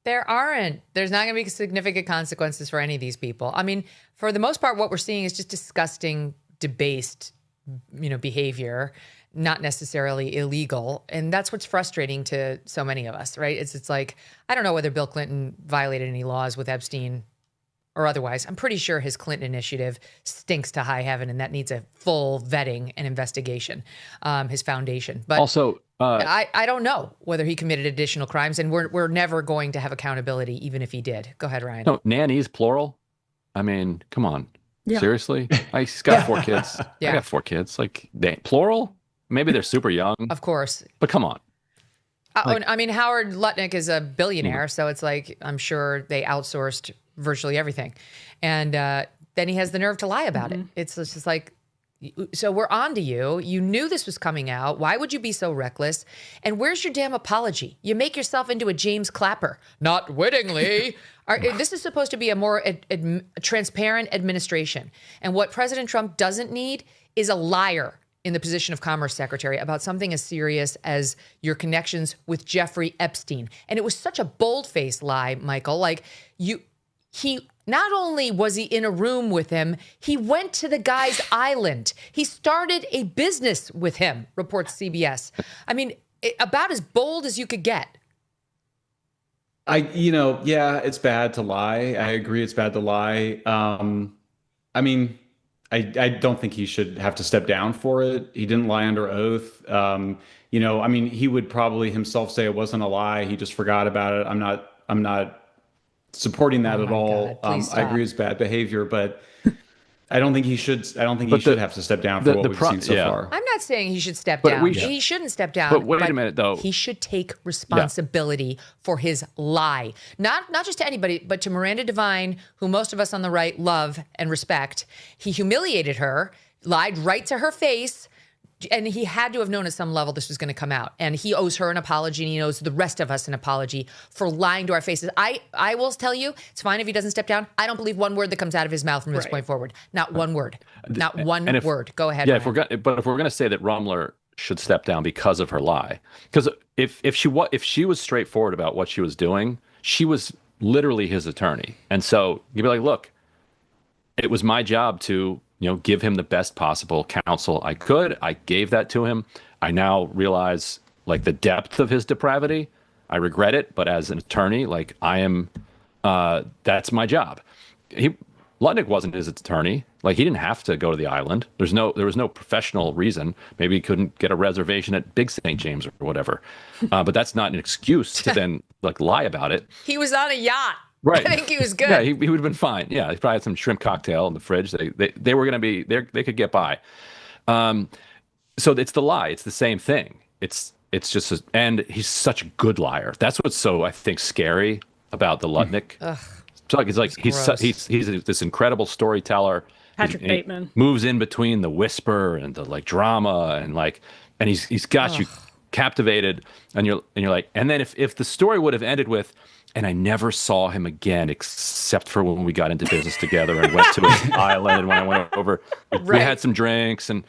There aren't. There's not going to be significant consequences for any of these people. I mean, for the most part, what we're seeing is just disgusting, debased, behavior, not necessarily illegal. And that's what's frustrating to so many of us, right? It's like, I don't know whether Bill Clinton violated any laws with Epstein or otherwise. I'm pretty sure his Clinton initiative stinks to high heaven, and that needs a full vetting and investigation, his foundation. But also, I don't know whether he committed additional crimes, and we're never going to have accountability, even if he did. Go ahead, Ryan. No, nannies, plural. I mean, come on. Yeah. Seriously? He's got 4 kids. Yeah. I got 4 kids. Like, plural? Maybe they're super young. Of course. But come on. I mean, Howard Lutnick is a billionaire, so it's like, I'm sure they outsourced virtually everything. And then he has the nerve to lie about it. It's just like, so we're on to you. You knew this was coming out. Why would you be so reckless? And where's your damn apology? You make yourself into a James Clapper. Not wittingly. This is supposed to be a more transparent administration. And what President Trump doesn't need is a liar in the position of Commerce Secretary about something as serious as your connections with Jeffrey Epstein. And it was such a bold-faced lie, Michael. Like, he not only was he in a room with him, he went to the guy's island. He started a business with him, reports CBS. I mean, about as bold as you could get. It's bad to lie. I agree it's bad to lie. I mean, I don't think he should have to step down for it. He didn't lie under oath. I mean, he would probably himself say it wasn't a lie. He just forgot about it. I'm not supporting that at all. I agree it's bad behavior, but I don't think he should. I don't think he should have to step down for what we've seen so far. I'm not saying he should step down. He shouldn't step down. But wait a minute, though. He should take responsibility for his lie. Not just to anybody, but to Miranda Devine, who most of us on the right love and respect. He humiliated her, lied right to her face, and he had to have known at some level this was going to come out. And he owes her an apology, and he owes the rest of us an apology for lying to our faces. I will tell you, it's fine if he doesn't step down. I don't believe one word that comes out of his mouth from this point forward. Not one word. Not one word. Go ahead. Yeah, Ryan. if we're going to say that Rumler should step down because of her lie, because if she was straightforward about what she was doing, she was literally his attorney, and so you'd be like, look, it was my job to give him the best possible counsel I could. I gave that to him. I now realize the depth of his depravity. I regret it, but as an attorney, I am, that's my job. Lutnick wasn't his attorney. Like, he didn't have to go to the island. There was no professional reason. Maybe he couldn't get a reservation at Big St. James or whatever. But that's not an excuse to then lie about it. He was on a yacht. Right. I think he was good. Yeah, he would have been fine. Yeah, he probably had some shrimp cocktail in the fridge. They were going to be there. They could get by. So it's the lie. It's the same thing. It's just, and he's such a good liar. That's what's so, I think, scary about the Lutnick. It's like he's this incredible storyteller. Patrick Bateman moves in between the whisper and the drama and he's got you captivated, and you're like, and then if the story would have ended with, and I never saw him again except for when we got into business together and went to his island, and when I went over, we had some drinks and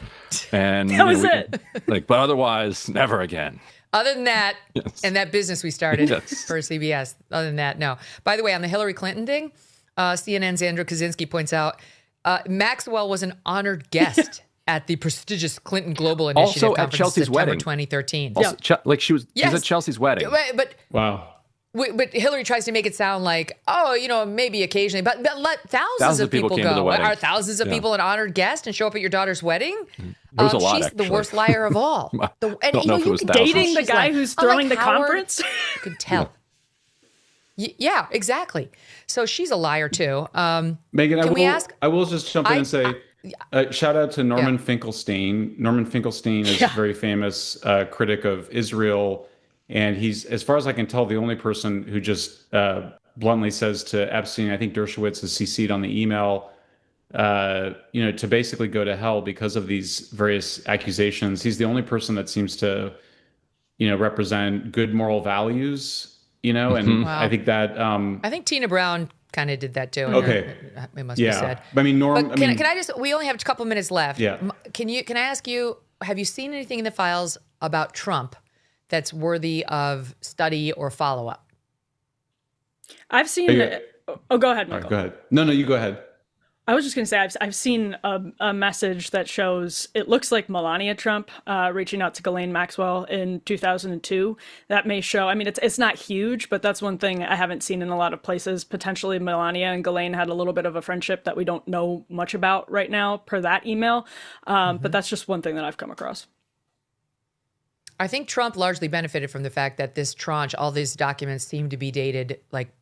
that was it. But otherwise, never again. Other than that, Yes. and that business we started Yes. for CBS, other than that, no. By the way, on the Hillary Clinton thing, CNN's Andrew Kaczynski points out Maxwell was an honored guest at the prestigious Clinton Global Initiative Also at conference Chelsea's in September wedding. 2013. Also, she was at Chelsea's wedding. But Wow. But Hillary tries to make it sound like, maybe occasionally, but thousands of people came to the go. wedding. Are thousands of people an honored guest and show up at your daughter's wedding? There was a lot, she's actually. the worst liar of all. Don't know if it was dating the guy who's throwing the conference. You could tell. Yeah, exactly. So she's a liar too. Megyn, I will just jump in and say, shout out to Norman Finkelstein. Norman Finkelstein is a very famous critic of Israel. And he's, as far as I can tell, the only person who just bluntly says to Epstein, I think Dershowitz is CC'd on the email, to basically go to hell because of these various accusations. He's the only person that seems to, represent good moral values, and Wow. I think that... I think Tina Brown kind of did that too. Okay. It must be said. I mean, Can I just, we only have a couple minutes left. Yeah. Can I ask you, have you seen anything in the files about Trump that's worthy of study or follow-up? I've seen go ahead, Michael. All right, go ahead. No, you go ahead. I was just going to say, I've seen a message that shows, it looks like Melania Trump reaching out to Ghislaine Maxwell in 2002. That may show, I mean, it's not huge, but that's one thing I haven't seen in a lot of places. Potentially Melania and Ghislaine had a little bit of a friendship that we don't know much about right now per that email. But that's just one thing that I've come across. I think Trump largely benefited from the fact that this tranche, all these documents seem to be dated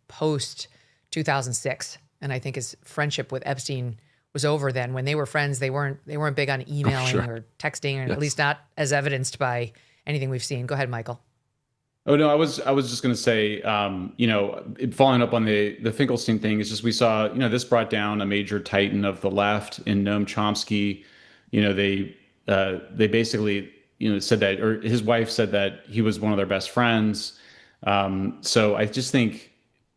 post 2006. And I think his friendship with Epstein was over then. When they were friends, they weren't big on emailing or texting, or at least not as evidenced by anything we've seen. Go ahead, Michael. Oh no, I was just going to say, following up on the Finkelstein thing, is just we saw, this brought down a major titan of the left in Noam Chomsky. They basically said that, or his wife said that he was one of their best friends. So I just think,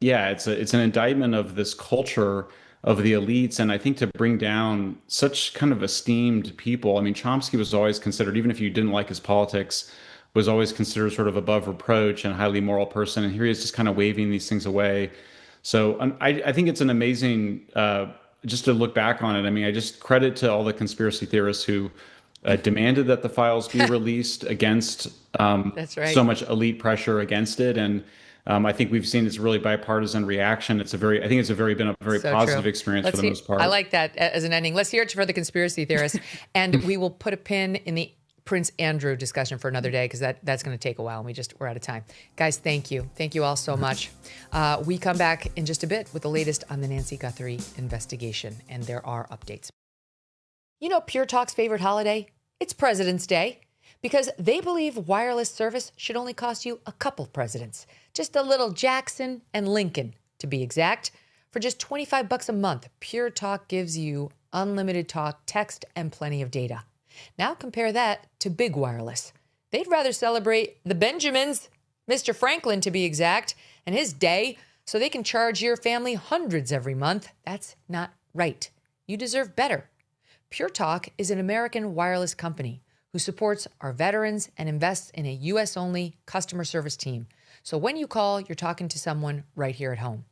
it's an indictment of this culture of the elites. And I think to bring down such kind of esteemed people, I mean, Chomsky was always considered, even if you didn't like his politics, was always considered sort of above reproach and a highly moral person. And here he is just kind of waving these things away. So I think it's an amazing, just to look back on it. I mean, I just credit to all the conspiracy theorists who demanded that the files be released against That's right. so much elite pressure against it. And I think we've seen it's really bipartisan reaction. I think it's been a very positive experience for the most part. I like that as an ending. Let's hear it for the conspiracy theorists. And we will put a pin in the Prince Andrew discussion for another day, because that's going to take a while and we're out of time. Guys, thank you. Thank you all so much. We come back in just a bit with the latest on the Nancy Guthrie investigation, and there are updates. Pure Talk's favorite holiday? It's President's Day, because they believe wireless service should only cost you a couple presidents. Just a little Jackson and Lincoln, to be exact. For just $25 a month, Pure Talk gives you unlimited talk, text, and plenty of data. Now compare that to Big Wireless. They'd rather celebrate the Benjamins, Mr. Franklin to be exact, and his day, so they can charge your family hundreds every month. That's not right. You deserve better. Pure Talk is an American wireless company who supports our veterans and invests in a U.S.-only customer service team. So when you call, you're talking to someone right here at home.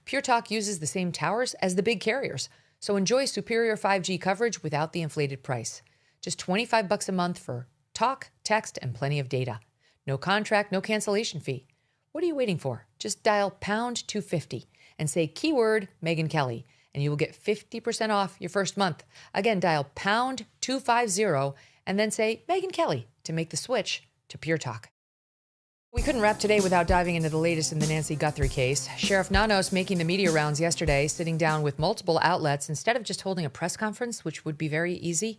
Pure Talk uses the same towers as the big carriers, so enjoy superior 5G coverage without the inflated price. Just $25 a month for talk, text, and plenty of data. No contract, no cancellation fee. What are you waiting for? Just dial #250 and say keyword Megyn Kelly, and you will get 50% off your first month. Again, dial pound 250 and then say Megyn Kelly to make the switch to Pure Talk. We couldn't wrap today without diving into the latest in the Nancy Guthrie case. Sheriff Nanos making the media rounds yesterday, sitting down with multiple outlets instead of just holding a press conference, which would be very easy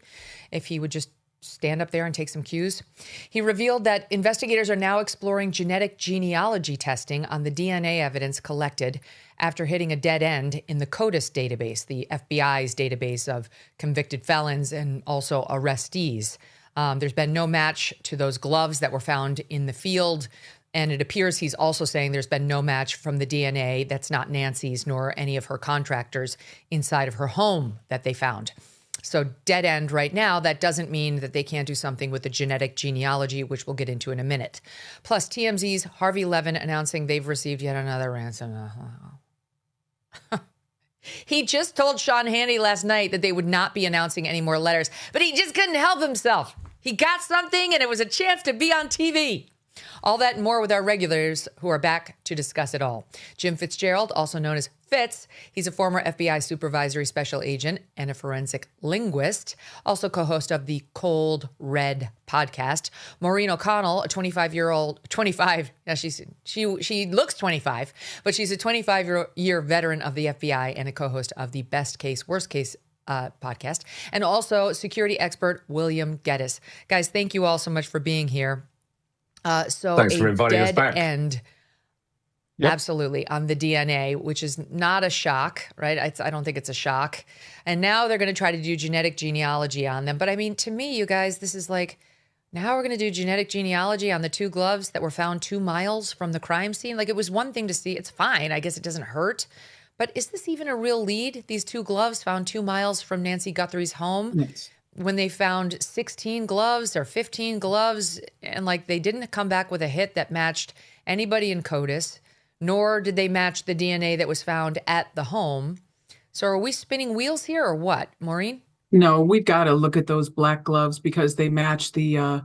if he would just stand up there and take some cues. He revealed that investigators are now exploring genetic genealogy testing on the DNA evidence collected after hitting a dead end in the CODIS database, the FBI's database of convicted felons and also arrestees. There's been no match to those gloves that were found in the field. And it appears he's also saying there's been no match from the DNA that's not Nancy's nor any of her contractors inside of her home that they found. So dead end right now. That doesn't mean that they can't do something with the genetic genealogy, which we'll get into in a minute. Plus TMZ's Harvey Levin announcing they've received yet another ransom. He just told Sean Hannity last night that they would not be announcing any more letters, but he just couldn't help himself. He got something and it was a chance to be on TV. All that and more with our regulars who are back to discuss it all. Jim Fitzgerald, also known as Fitz, he's a former FBI supervisory special agent and a forensic linguist, also co-host of the Cold Red podcast. Maureen O'Connell, a 25-year-old, she looks 25, but she's a 25-year veteran of the FBI and a co-host of the Best Case, Worst Case podcast, and also security expert William Geddes. Guys, thank you all so much for being here. So thanks for inviting us back. End, yep. Absolutely, on the DNA, which is not a shock, right? I don't think it's a shock. And now they're going to try to do genetic genealogy on them. But I mean, to me, you guys, this is like, now we're going to do genetic genealogy on the two gloves that were found 2 miles from the crime scene. Like, it was one thing to see. It's fine. I guess it doesn't hurt. But is this even a real lead? These 2 gloves found 2 miles from Nancy Guthrie's home? Yes. When they found 16 gloves or 15 gloves, and like they didn't come back with a hit that matched anybody in CODIS, nor did they match the DNA that was found at the home. So are we spinning wheels here or what, Maureen? No, we've got to look at those black gloves because they match the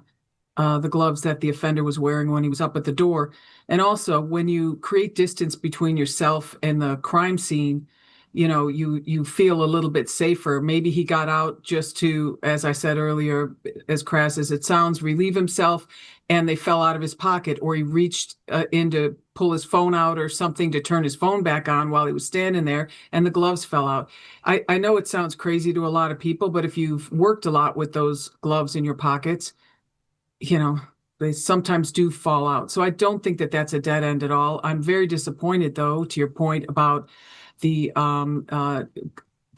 gloves that the offender was wearing when he was up at the door. And also, when you create distance between yourself and the crime scene, you know, you feel a little bit safer. Maybe he got out just to, as I said earlier, as crass as it sounds, relieve himself, and they fell out of his pocket, or he reached in to pull his phone out or something to turn his phone back on while he was standing there, and the gloves fell out. I know it sounds crazy to a lot of people, but if you've worked a lot with those gloves in your pockets, you know, they sometimes do fall out. So I don't think that that's a dead end at all. I'm very disappointed, though, to your point about the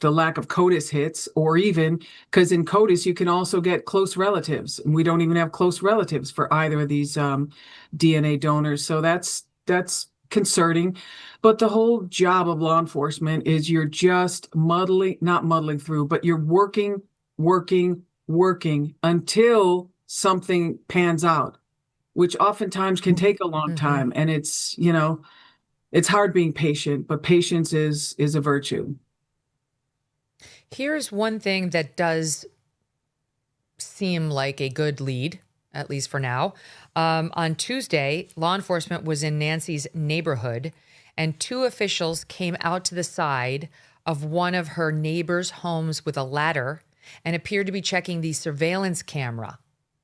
lack of CODIS hits, or even because in CODIS you can also get close relatives, and we don't even have close relatives for either of these DNA donors. So that's concerning. But the whole job of law enforcement is you're just not muddling through, but you're working until something pans out, which oftentimes can take a long time. And it's, you know, it's hard being patient, but patience is a virtue. Here's one thing that does seem like a good lead, at least for now. On Tuesday, law enforcement was in Nancy's neighborhood, and 2 officials came out to the side of one of her neighbor's homes with a ladder and appeared to be checking the surveillance camera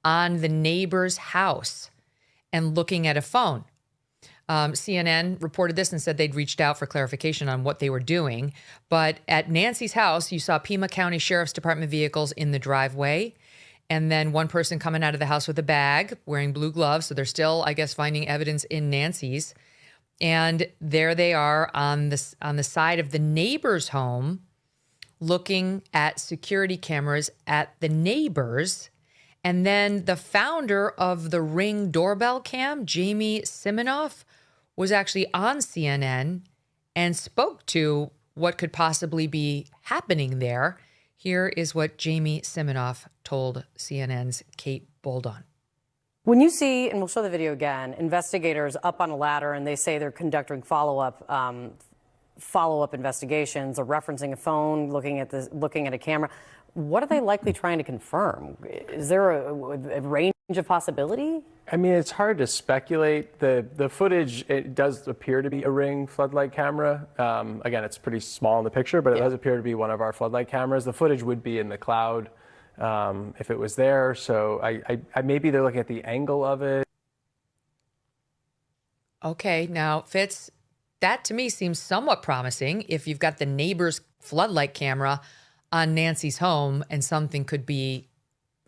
on the neighbor's house and looking at a phone. CNN reported this and said they'd reached out for clarification on what they were doing. But at Nancy's house, you saw Pima County Sheriff's Department vehicles in the driveway, and then one person coming out of the house with a bag, wearing blue gloves. So they're still, I guess, finding evidence in Nancy's. And there they are on the side of the neighbor's home, looking at security cameras at the neighbors. And then the founder of the Ring doorbell cam, Jamie Siminoff, was actually on CNN and spoke to what could possibly be happening there. Here is what Jamie Siminoff told CNN's Kate Boldon. When you see, and we'll show the video again, investigators up on a ladder and they say they're conducting follow-up investigations or referencing a phone, looking at a camera, what are they likely trying to confirm? Is there a range of possibility? I mean, it's hard to speculate. The footage, it does appear to be a Ring floodlight camera. Again, it's pretty small in the picture, but it does appear to be one of our floodlight cameras. The footage would be in the cloud if it was there. So I maybe they're looking at the angle of it. Okay, now, Fitz, that to me seems somewhat promising if you've got the neighbor's floodlight camera on Nancy's home and something could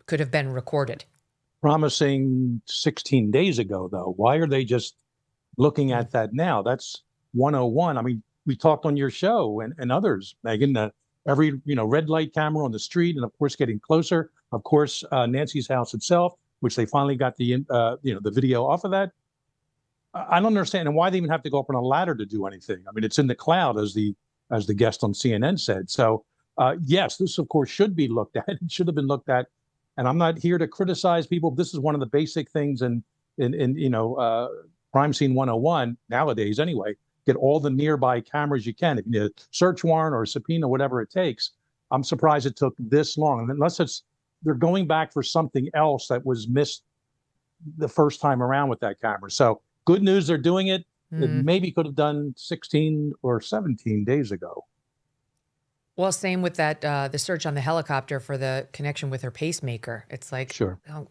have been recorded. Promising 16 days ago, though. Why are they just looking at that now? That's 101. I mean, we talked on your show and others, Megyn, every red light camera on the street, and of course getting closer. Of course, Nancy's house itself, which they finally got the the video off of that. I don't understand, and why they even have to go up on a ladder to do anything. I mean, it's in the cloud, as the guest on CNN said. So yes, this of course should be looked at. It should have been looked at. And I'm not here to criticize people. This is one of the basic things in crime scene 101 nowadays anyway. Get all the nearby cameras you can. If you need a search warrant or a subpoena, whatever it takes. I'm surprised it took this long. And unless they're going back for something else that was missed the first time around with that camera. So good news, they're doing it. It maybe could have done 16 or 17 days ago. Well, same with that, the search on the helicopter for the connection with her pacemaker. It's like, sure. Oh,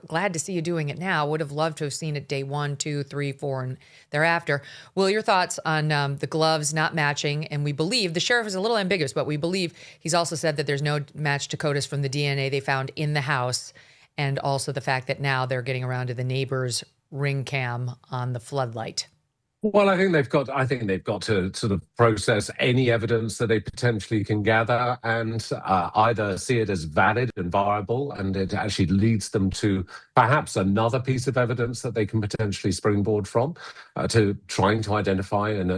glad to see you doing it now. Would have loved to have seen it day 1, 2, 3, 4, and thereafter. Will, your thoughts on the gloves not matching? And we believe, the sheriff is a little ambiguous, but we believe he's also said that there's no match to CODIS from the DNA they found in the house. And also the fact that now they're getting around to the neighbor's Ring cam on the floodlight. Well, I think they've got to sort of process any evidence that they potentially can gather and either see it as valid and viable, and it actually leads them to perhaps another piece of evidence that they can potentially springboard from to trying to identify and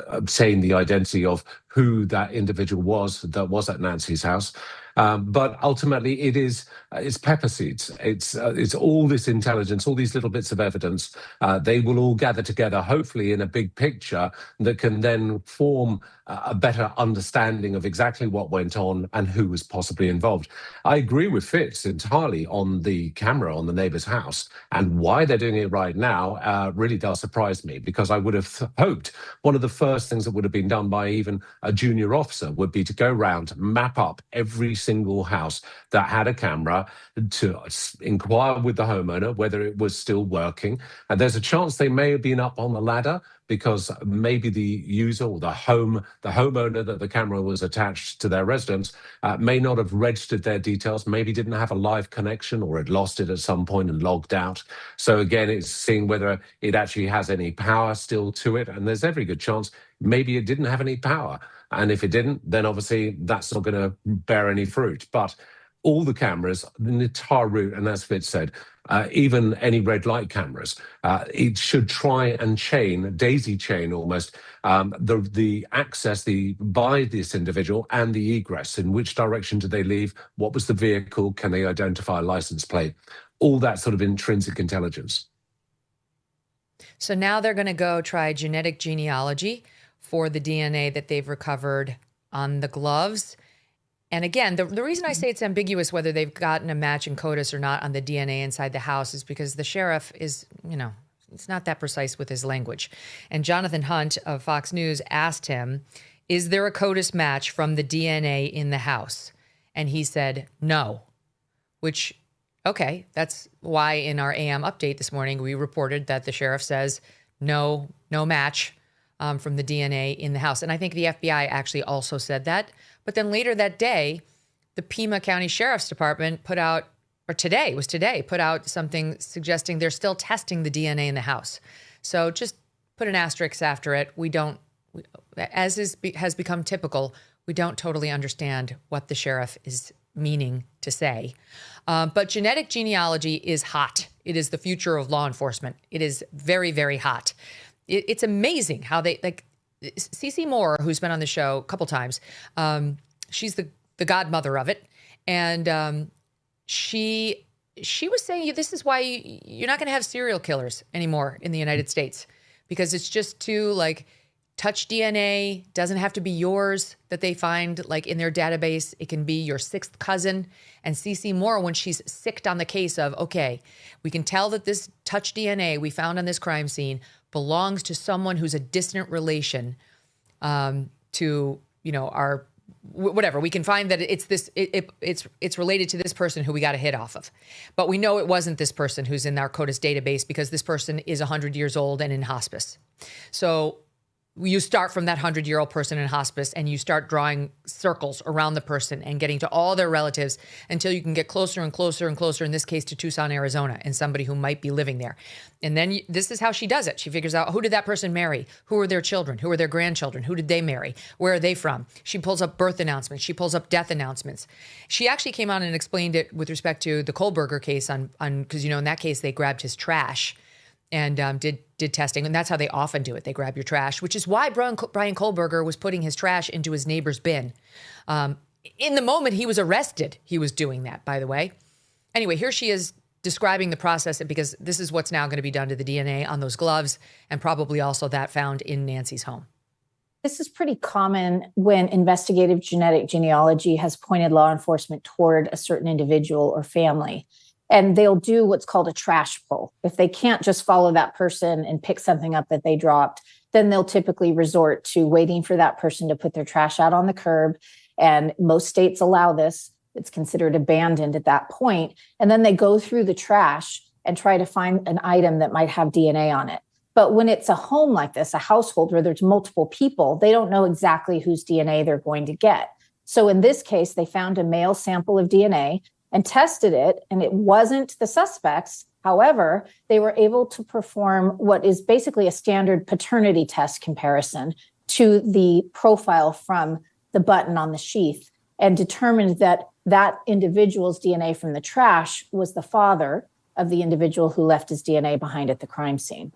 obtain the identity of who that individual was that was at Nancy's house. But ultimately, it's pepper seeds. It's all this intelligence, all these little bits of evidence. They will all gather together, hopefully, in a big picture that can then form a better understanding of exactly what went on and who was possibly involved. I agree with Fitz entirely on the camera on the neighbor's house, and why they're doing it right now really does surprise me, because I would have hoped one of the first things that would have been done by even a junior officer would be to go round, map up every single house that had a camera, to inquire with the homeowner whether it was still working. And there's a chance they may have been up on the ladder because maybe the user or the homeowner that the camera was attached to their residence may not have registered their details, maybe didn't have a live connection or had lost it at some point and logged out. So again, it's seeing whether it actually has any power still to it. And there's every good chance maybe it didn't have any power. And if it didn't, then obviously that's not going to bear any fruit. But all the cameras, the entire route, and as Fitz said, even any red light cameras, it should try and daisy chain almost, the access by this individual and the egress. In which direction did they leave? What was the vehicle? Can they identify a license plate? All that sort of intrinsic intelligence. So now they're going to go try genetic genealogy for the DNA that they've recovered on the gloves. And again, the reason I say it's ambiguous whether they've gotten a match in CODIS or not on the DNA inside the house is because the sheriff is, it's not that precise with his language. And Jonathan Hunt of Fox News asked him, is there a CODIS match from the DNA in the house? And he said, no, which, okay, that's why in our AM update this morning, we reported that the sheriff says no match from the DNA in the house. And I think the FBI actually also said that. But then later that day, the Pima County Sheriff's Department put out something suggesting they're still testing the DNA in the house. So just put an asterisk after it. As has become typical, we don't totally understand what the sheriff is meaning to say. But genetic genealogy is hot. It is the future of law enforcement. It is very, very hot. It's amazing how they, like, Cece Moore, who's been on the show a couple times, she's the godmother of it. And she was saying, this is why you're not going to have serial killers anymore in the United States, because it's just too, like, touch DNA, doesn't have to be yours that they find, like, in their database. It can be your sixth cousin. And Cece Moore, when she's sicked on the case of, okay, we can tell that this touch DNA we found on this crime scene belongs to someone who's a distant relation to, our whatever. We can find that it's related to this person who we got a hit off of. But we know it wasn't this person who's in our CODIS database because this person is 100 years old and in hospice. So you start from that 100-year-old person in hospice and you start drawing circles around the person and getting to all their relatives until you can get closer and closer and closer, in this case to Tucson, Arizona, and somebody who might be living there. And then this is how she does it. She figures out, who did that person marry? Who are their children? Who are their grandchildren? Who did they marry? Where are they from? She pulls up birth announcements. She pulls up death announcements. She actually came out and explained it with respect to the Kohlberger case on because, in that case, they grabbed his trash and did testing. And that's how they often do it. They grab your trash, which is why Brian Kohlberger was putting his trash into his neighbor's bin. In the moment he was arrested, he was doing that, by the way. Anyway, here she is describing the process, because this is what's now going to be done to the DNA on those gloves, and probably also that found in Nancy's home. This is pretty common when investigative genetic genealogy has pointed law enforcement toward a certain individual or family. And they'll do what's called a trash pull. If they can't just follow that person and pick something up that they dropped, then they'll typically resort to waiting for that person to put their trash out on the curb. And most states allow this. It's considered abandoned at that point. And then they go through the trash and try to find an item that might have DNA on it. But when it's a home like this, a household where there's multiple people, they don't know exactly whose DNA they're going to get. So in this case, they found a male sample of DNA and tested it, and it wasn't the suspect's. However, they were able to perform what is basically a standard paternity test comparison to the profile from the button on the sheath, and determined that that individual's DNA from the trash was the father of the individual who left his DNA behind at the crime scene.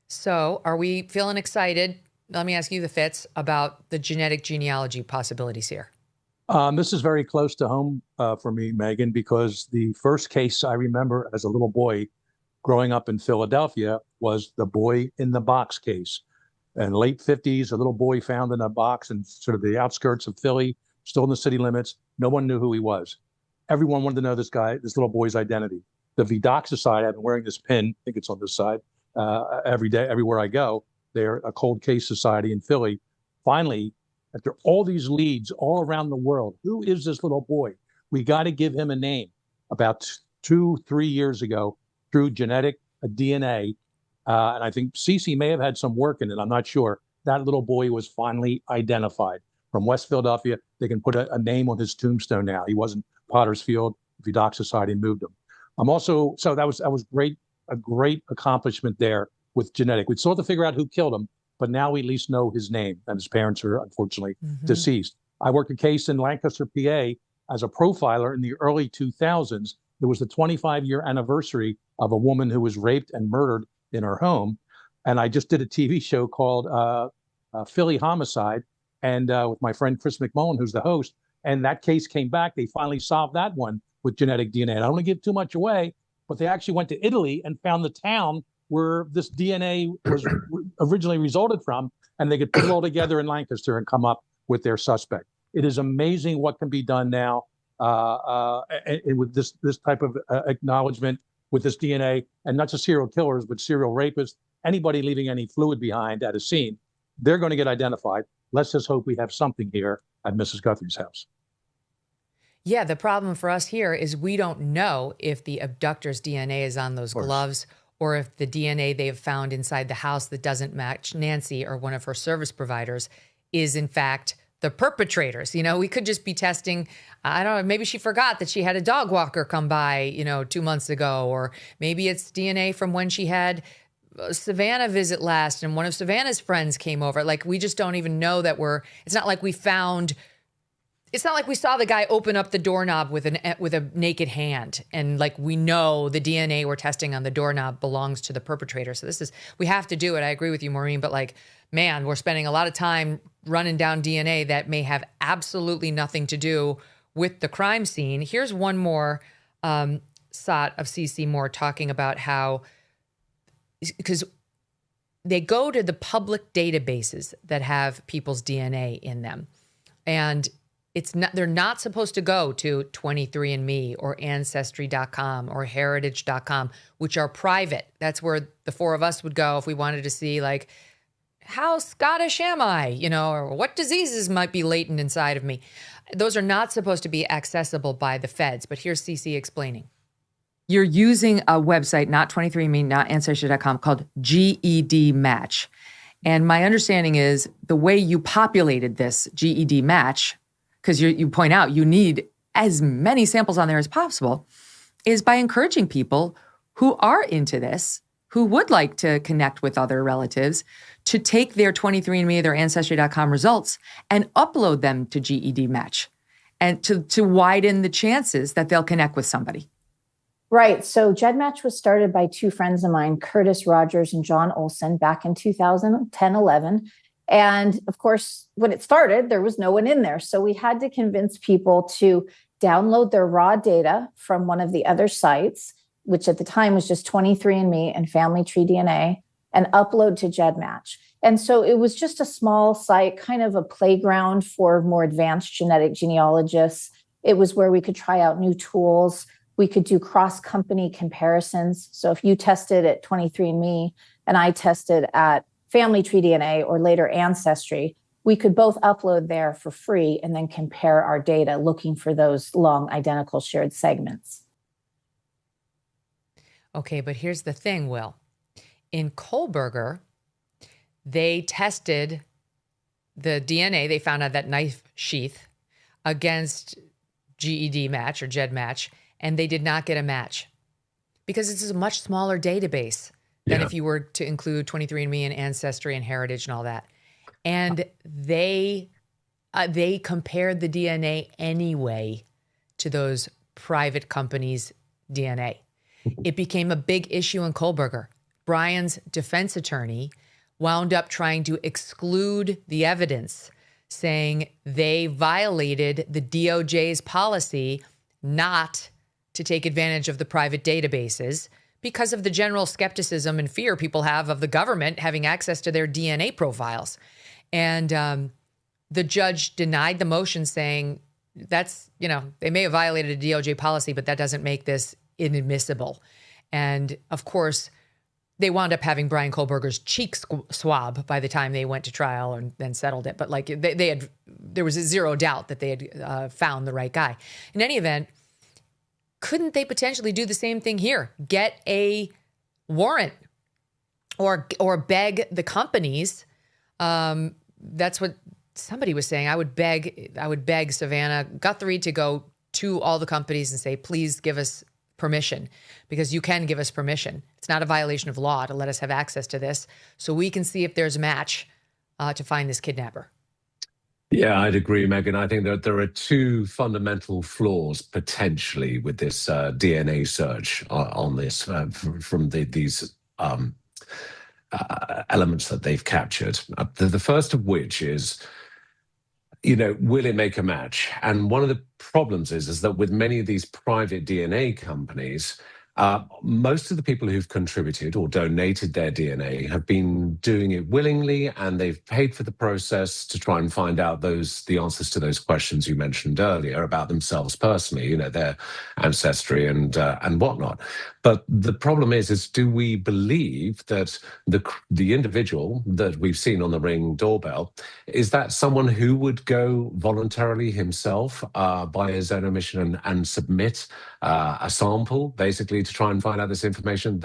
So are we feeling excited? Let me ask you, the Fitz, about the genetic genealogy possibilities here. This is very close to home for me, Megyn, because the first case I remember as a little boy growing up in Philadelphia was the boy in the box case. In the late 50s, a little boy found in a box in sort of the outskirts of Philly, still in the city limits. No one knew who he was. Everyone wanted to know this little boy's identity. The Vidocq Society, I've been wearing this pin, I think it's on this side, every day, everywhere I go. They're a cold case society in Philly. Finally, after all these leads all around the world, who is this little boy? We got to give him a name. About 2-3 years ago, through genetic DNA, and I think Cece may have had some work in it, I'm not sure, that little boy was finally identified. From West Philadelphia, they can put a name on his tombstone now. He wasn't Pottersfield, Vidocq Society moved him. So that was great, a great accomplishment there with genetic. We still have to figure out who killed him, but now we at least know his name, and his parents are unfortunately deceased. I worked a case in Lancaster, PA as a profiler in the early 2000s. It was the 25-year anniversary of a woman who was raped and murdered in her home. And I just did a TV show called Philly Homicide, and with my friend Chris McMullen, who's the host. And that case came back. They finally solved that one with genetic DNA. And I don't want to give too much away, but they actually went to Italy and found the town where this DNA was originally resulted from, and they could put it all together in Lancaster and come up with their suspect. It is amazing what can be done now and with this type of acknowledgement with this DNA, and not just serial killers, but serial rapists, anybody leaving any fluid behind at a scene, they're going to get identified. Let's just hope we have something here at Mrs. Guthrie's house. Yeah, the problem for us here is we don't know if the abductor's DNA is on those gloves, or if the DNA they have found inside the house that doesn't match Nancy or one of her service providers is in fact the perpetrators. We could just be testing, I don't know, maybe she forgot that she had a dog walker come by, 2 months ago, or maybe it's DNA from when she had a Savannah visit last and one of Savannah's friends came over. Like, we just don't even know that it's not like we saw the guy open up the doorknob with a naked hand, and like we know the DNA we're testing on the doorknob belongs to the perpetrator. So we have to do it. I agree with you, Maureen, but man, we're spending a lot of time running down DNA that may have absolutely nothing to do with the crime scene. Here's one more shot of CeCe Moore talking about how, because they go to the public databases that have people's DNA in them, and They're not supposed to go to 23andMe or Ancestry.com or Heritage.com, which are private. That's where the four of us would go if we wanted to see, like, how Scottish am I, or what diseases might be latent inside of me. Those are not supposed to be accessible by the feds. But here's CC explaining. You're using a website, not 23andMe, not Ancestry.com, called GED Match. And my understanding is the way you populated this GED Match, because you point out you need as many samples on there as possible, is by encouraging people who are into this, who would like to connect with other relatives, to take their 23andMe, their Ancestry.com results and upload them to GED Match, and to widen the chances that they'll connect with somebody. Right. So GEDmatch was started by two friends of mine, Curtis Rogers and John Olson, back in 2010-11. And of course, when it started, there was no one in there. So we had to convince people to download their raw data from one of the other sites, which at the time was just 23andMe and Family Tree DNA, and upload to GEDmatch. And so it was just a small site, kind of a playground for more advanced genetic genealogists. It was where we could try out new tools. We could do cross-company comparisons. So if you tested at 23andMe and I tested at Family Tree DNA or later Ancestry, we could both upload there for free and then compare our data looking for those long identical shared segments. Okay, but here's the thing, Will. In Kohlberger, they tested the DNA. They found out that knife sheath against GED Match or GEDmatch, and they did not get a match because this is a much smaller database than if you were to include 23andMe and Ancestry and Heritage and all that. And they compared the DNA anyway to those private companies' DNA. It became a big issue in Kohlberger. Brian's defense attorney wound up trying to exclude the evidence, saying they violated the DOJ's policy not to take advantage of the private databases because of the general skepticism and fear people have of the government having access to their DNA profiles. And the judge denied the motion, saying that's, they may have violated a DOJ policy, but that doesn't make this inadmissible. And of course, they wound up having Brian Kohlberger's cheek swab by the time they went to trial and then settled it. But like there was zero doubt that they had found the right guy. In any event, couldn't they potentially do the same thing here? Get a warrant or beg the companies. That's what somebody was saying. I would beg Savannah Guthrie to go to all the companies and say, please give us permission, because you can give us permission. It's not a violation of law to let us have access to this so we can see if there's a match to find this kidnapper. Yeah, I'd agree, Megyn. I think that there are two fundamental flaws potentially with this DNA search on this from these elements that they've captured. The first of which is, will it make a match? And one of the problems is that with many of these private DNA companies, most of the people who've contributed or donated their DNA have been doing it willingly, and they've paid for the process to try and find out the answers to those questions you mentioned earlier about themselves personally, their ancestry and whatnot. But the problem is do we believe that the individual that we've seen on the Ring doorbell, is that someone who would go voluntarily himself by his own admission and submit a sample, basically, to try and find out this information?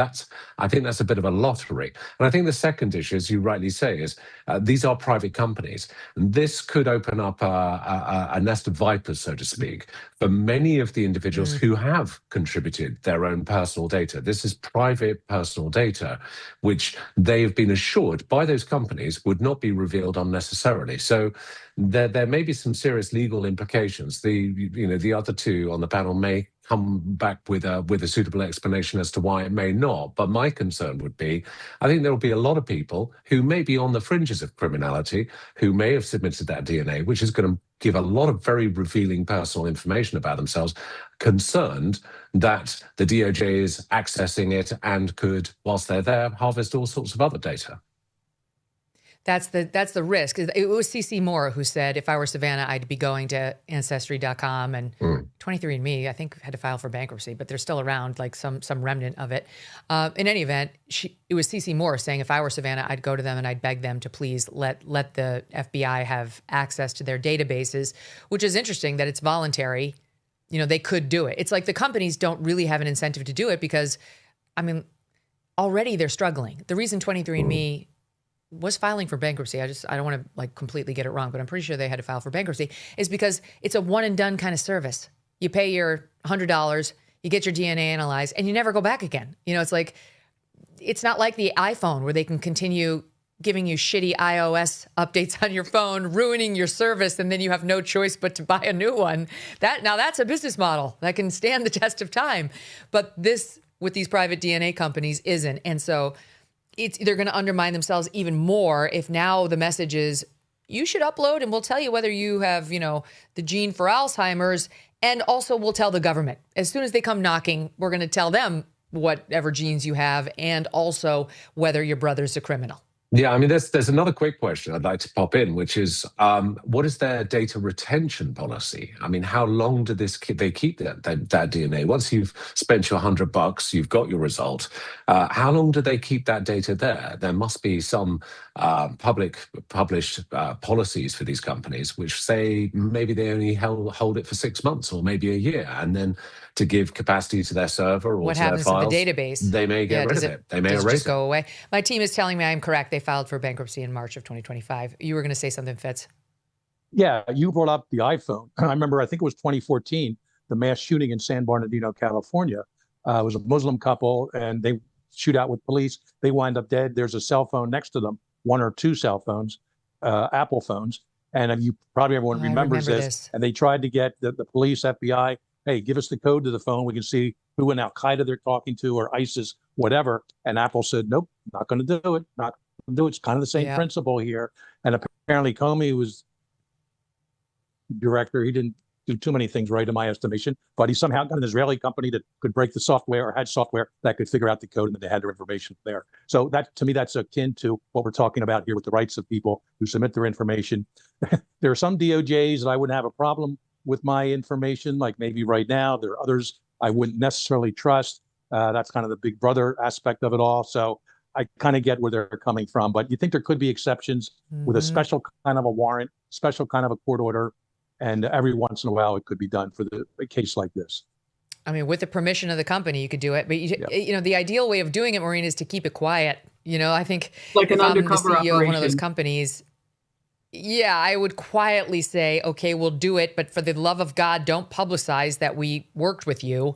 I think that's a bit of a lottery. And I think the second issue, as you rightly say, is these are private companies. And this could open up a nest of vipers, so to speak, for many of the individuals who have contributed their own personal data. This is private personal data, which they've been assured by those companies would not be revealed unnecessarily. So there may be some serious legal implications. The other two on the panel may come back with a suitable explanation as to why it may not. But my concern would be, I think there will be a lot of people who may be on the fringes of criminality, who may have submitted that DNA, which is going to give a lot of very revealing personal information about themselves, concerned that the DOJ is accessing it and could, whilst they're there, harvest all sorts of other data. That's the risk. It was CC Moore who said, if I were Savannah, I'd be going to Ancestry.com, and 23andMe, I think, had to file for bankruptcy, but they're still around, like some remnant of it. In any event, it was CC Moore saying, if I were Savannah, I'd go to them and I'd beg them to please let the FBI have access to their databases, which is interesting that it's voluntary. They could do it. It's like the companies don't really have an incentive to do it because, I mean, already they're struggling. The reason 23andMe was filing for bankruptcy, I don't want to like completely get it wrong, but I'm pretty sure they had to file for bankruptcy, is because it's a one and done kind of service. You pay your $100, you get your DNA analyzed, and you never go back again. It's like, it's not like the iPhone where they can continue giving you shitty iOS updates on your phone, ruining your service, and then you have no choice but to buy a new one. That's a business model that can stand the test of time. But this, with these private DNA companies, isn't. And so they're going to undermine themselves even more if now the message is, you should upload and we'll tell you whether you have, the gene for Alzheimer's, and also we'll tell the government. As soon as they come knocking, we're going to tell them whatever genes you have and also whether your brother's a criminal. Yeah, I mean, there's another quick question I'd like to pop in, which is, what is their data retention policy? I mean, how long do they keep that DNA? Once you've spent your $100, you've got your result. How long do they keep that data there? There must be some published policies for these companies, which say maybe they only hold it for 6 months or maybe a year, and then to give capacity to their server or what to their files, happens to the database? They may get rid of it. They may erase erase just go away. My team is telling me I'm correct. They filed for bankruptcy in March of 2025. You were going to say something, Fitz. Yeah, you brought up the iPhone. I remember, I think it was 2014, the mass shooting in San Bernardino, California. It was a Muslim couple, and they shoot out with police. They wind up dead. There's a cell phone next to them, one or two cell phones, Apple phones. And everyone remembers this. And they tried to get the police, FBI, hey, give us the code to the phone. We can see who in Al-Qaeda they're talking to or ISIS, whatever. And Apple said, nope, not going to do it. Not going to do it. It's kind of the same principle here. And apparently Comey was director. He didn't do too many things right in my estimation, but he somehow got an Israeli company that could break the software or had software that could figure out the code, and then they had their information there. So that, to me, that's akin to what we're talking about here with the rights of people who submit their information. There are some DOJs that I wouldn't have a problem with my information, like maybe right now. There are others I wouldn't necessarily trust. That's kind of the big brother aspect of it all. So I kind of get where they're coming from, but you think there could be exceptions with a special kind of a warrant, special kind of a court order, and every once in a while it could be done for a case like this. I mean, with the permission of the company, you could do it. But, the ideal way of doing it, Maureen, is to keep it quiet. I think like an I'm undercover the CEO operation of one of those companies, I would quietly say, okay, we'll do it. But for the love of God, don't publicize that we worked with you.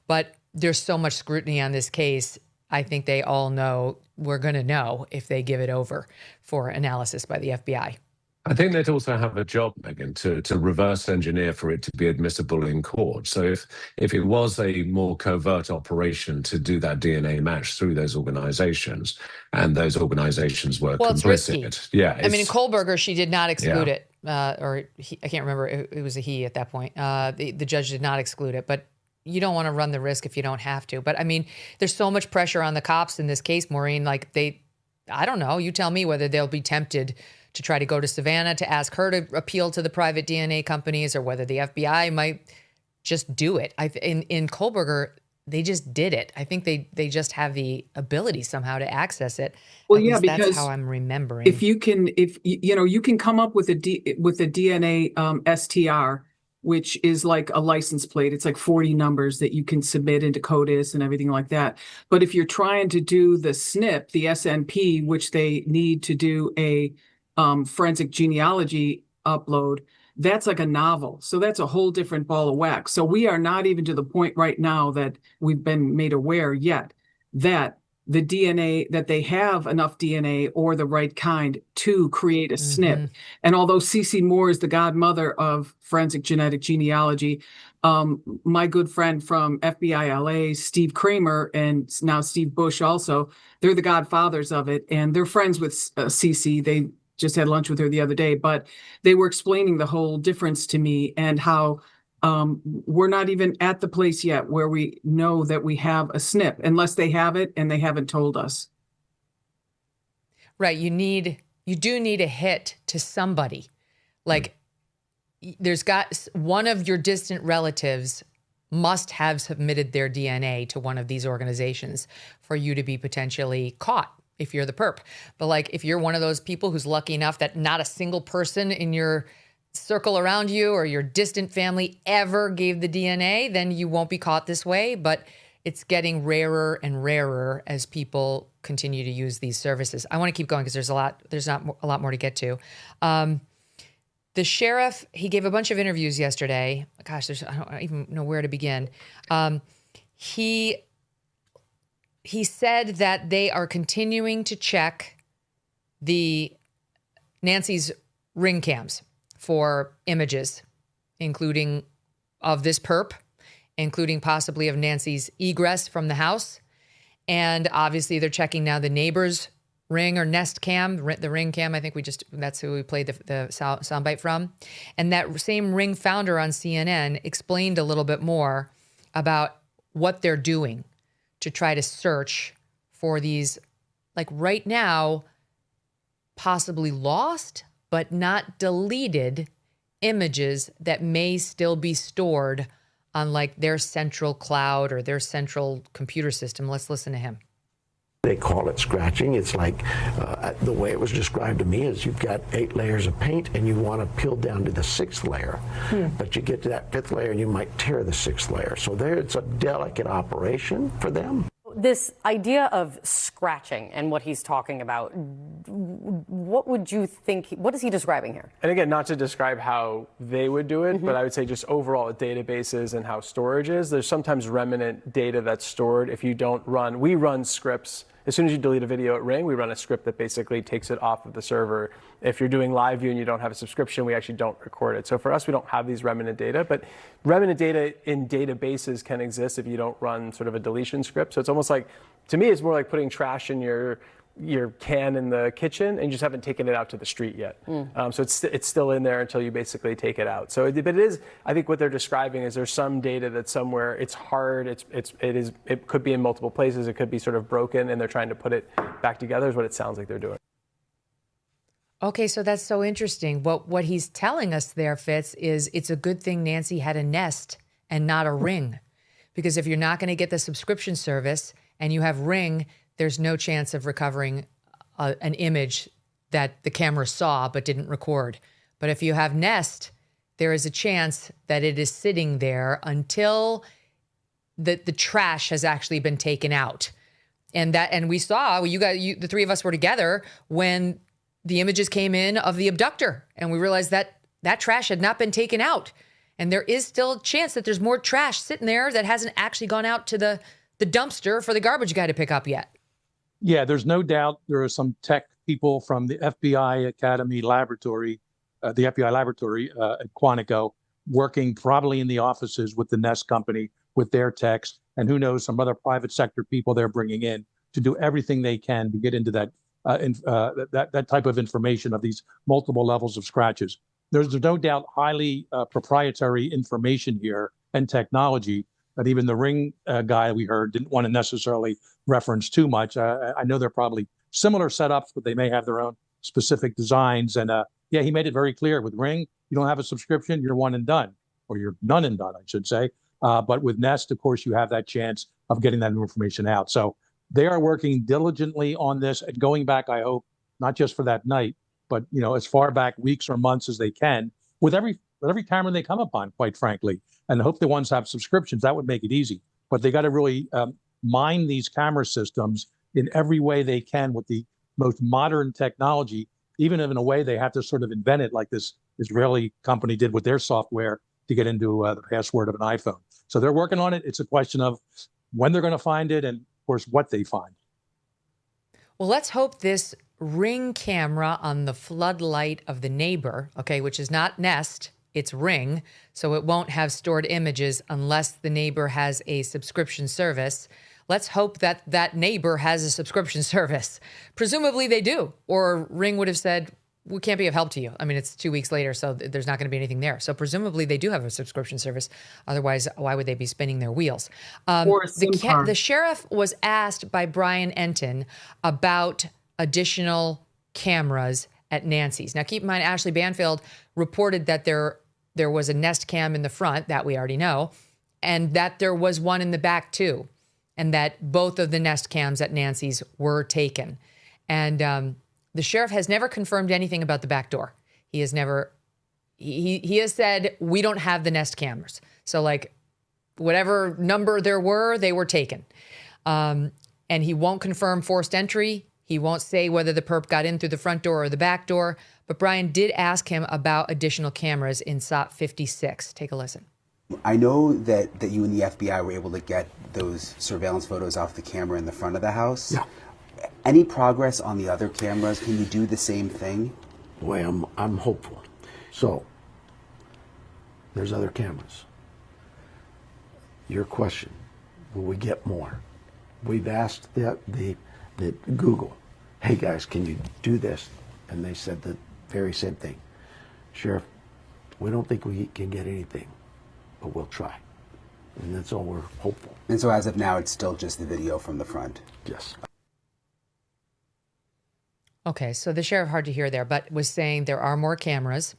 But there's so much scrutiny on this case. I think they all know we're going to know if they give it over for analysis by the FBI. I think they'd also have a job, Megyn, to reverse engineer for it to be admissible in court. So if it was a more covert operation to do that DNA match through those organizations, and those organizations were complicit. It's risky. Yeah. I mean, in Kohlberger, she did not exclude it. I can't remember. It was a he at that point. The judge did not exclude it. But you don't want to run the risk if you don't have to. But, I mean, there's so much pressure on the cops in this case, Maureen. Like, I don't know. You tell me whether they'll be tempted to try to go to Savannah to ask her to appeal to the private DNA companies, or whether the FBI might just do it. In Kohlberger, they just did it. I think they just have the ability somehow to access it. Well, yeah, because that's how I'm remembering. If you can come up with a DNA STR, which is like a license plate. It's like 40 numbers that you can submit into CODIS and everything like that. But if you're trying to do the SNP, the SNP, which they need to do a forensic genealogy upload, that's like a novel. So that's a whole different ball of wax. So we are not even to the point right now that we've been made aware yet that the DNA, that they have enough DNA or the right kind to create a SNP. And although CC Moore is the godmother of forensic genetic genealogy, my good friend from FBI LA, Steve Kramer, and now Steve Bush also, they're the godfathers of it. And they're friends with CC. They just had lunch with her the other day, but they were explaining the whole difference to me and how we're not even at the place yet where we know that we have a SNP unless they have it and they haven't told us. Right. You need you do need a hit to somebody. Like, there's got one of your distant relatives must have submitted their DNA to one of these organizations for you to be potentially caught if you're the perp. But like, if you're one of those people who's lucky enough that not a single person in your circle around you or your distant family ever gave the DNA, then you won't be caught this way. But it's getting rarer and rarer as people continue to use these services. I want to keep going because there's not a lot more to get to. The sheriff, he gave a bunch of interviews yesterday. Gosh, I don't even know where to begin. He said that they are continuing to check Nancy's ring cams for images, including of this perp, including possibly of Nancy's egress from the house. And obviously they're checking now the neighbor's ring or Nest cam, the ring cam. I think that's who we played the soundbite from. And that same ring founder on CNN explained a little bit more about what they're doing to try to search for these, like right now, possibly lost, but not deleted images that may still be stored on like their central cloud or their central computer system. Let's listen to him. They call it scratching. It's like the way it was described to me is you've got 8 layers of paint and you want to peel down to the 6th layer. But you get to that 5th layer and you might tear the 6th layer. So there, it's a delicate operation for them. This idea of scratching and what he's talking about, what would you think, what is he describing here? And again, not to describe how they would do it, but I would say just overall at databases and how storage is, there's sometimes remnant data that's stored if you don't run, we run scripts. As soon as you delete a video at Ring, we run a script that basically takes it off of the server. If you're doing live view and you don't have a subscription, we actually don't record it. So for us, we don't have these remnant data, but remnant data in databases can exist if you don't run sort of a deletion script. So it's almost like, to me, it's more like putting trash in your can in the kitchen and you just haven't taken it out to the street yet. So it's still in there until you basically take it out. So but it is, I think what they're describing is there's some data that's somewhere, it's hard, it could be in multiple places, it could be sort of broken and they're trying to put it back together is what it sounds like they're doing. Okay, so that's so interesting. What he's telling us there, Fitz, is it's a good thing Nancy had a Nest and not a Ring. Because if you're not going to get the subscription service and you have Ring, there's no chance of recovering an image that the camera saw but didn't record. But if you have Nest, there is a chance that it is sitting there until the trash has actually been taken out. And we saw, the three of us were together when the images came in of the abductor, and we realized that that trash had not been taken out. And there is still a chance that there's more trash sitting there that hasn't actually gone out to the dumpster for the garbage guy to pick up yet. Yeah, there's no doubt there are some tech people from the FBI Academy Laboratory, at Quantico, working probably in the offices with the Nest company with their techs, and who knows, some other private sector people they're bringing in to do everything they can to get into that type of information of these multiple levels of scratches. There's no doubt highly proprietary information here and technology that even the Ring guy we heard didn't want to necessarily reference too much. I know they're probably similar setups, but they may have their own specific designs. And he made it very clear with Ring, you don't have a subscription, you're one and done, or you're none and done, I should say. But with Nest, of course, you have that chance of getting that information out. So they are working diligently on this and going back, I hope, not just for that night, but as far back weeks or months as they can, with every camera they come upon, quite frankly. And I hope the ones have subscriptions. That would make it easy. But they got to really mine these camera systems in every way they can with the most modern technology, even if in a way they have to sort of invent it like this Israeli company did with their software to get into the password of an iPhone. So they're working on it. It's a question of when they're going to find it and, of course, what they find. Well, let's hope this Ring camera on the floodlight of the neighbor, okay, which is not Nest, it's Ring, so it won't have stored images unless the neighbor has a subscription service. Let's hope that that neighbor has a subscription service. Presumably they do, or Ring would have said, we can't be of help to you. I mean, it's 2 weeks later, so there's not going to be anything there. So presumably they do have a subscription service. Otherwise, why would they be spinning their wheels? The sheriff was asked by Brian Entin about additional cameras at Nancy's. Now, keep in mind, Ashley Banfield reported that there was a Nest cam in the front, that we already know, and that there was one in the back too, and that both of the Nest cams at Nancy's were taken. And the sheriff has never confirmed anything about the back door. He has never, he has said, we don't have the Nest cameras. So like whatever number there were, they were taken. And he won't confirm forced entry. He won't say whether the perp got in through the front door or the back door. But Brian did ask him about additional cameras in SOT 56. Take a listen. I know that you and the FBI were able to get those surveillance photos off the camera in the front of the house. Yeah. Any progress on the other cameras? Can you do the same thing? Boy, I'm hopeful. So, there's other cameras. Your question, will we get more? We've asked the Google, hey guys, can you do this? And they said the very same thing. Sheriff, we don't think we can get anything, but we'll try. And that's all we're hopeful. And so as of now, it's still just the video from the front? Yes. Okay, so the sheriff, hard to hear there, but was saying there are more cameras.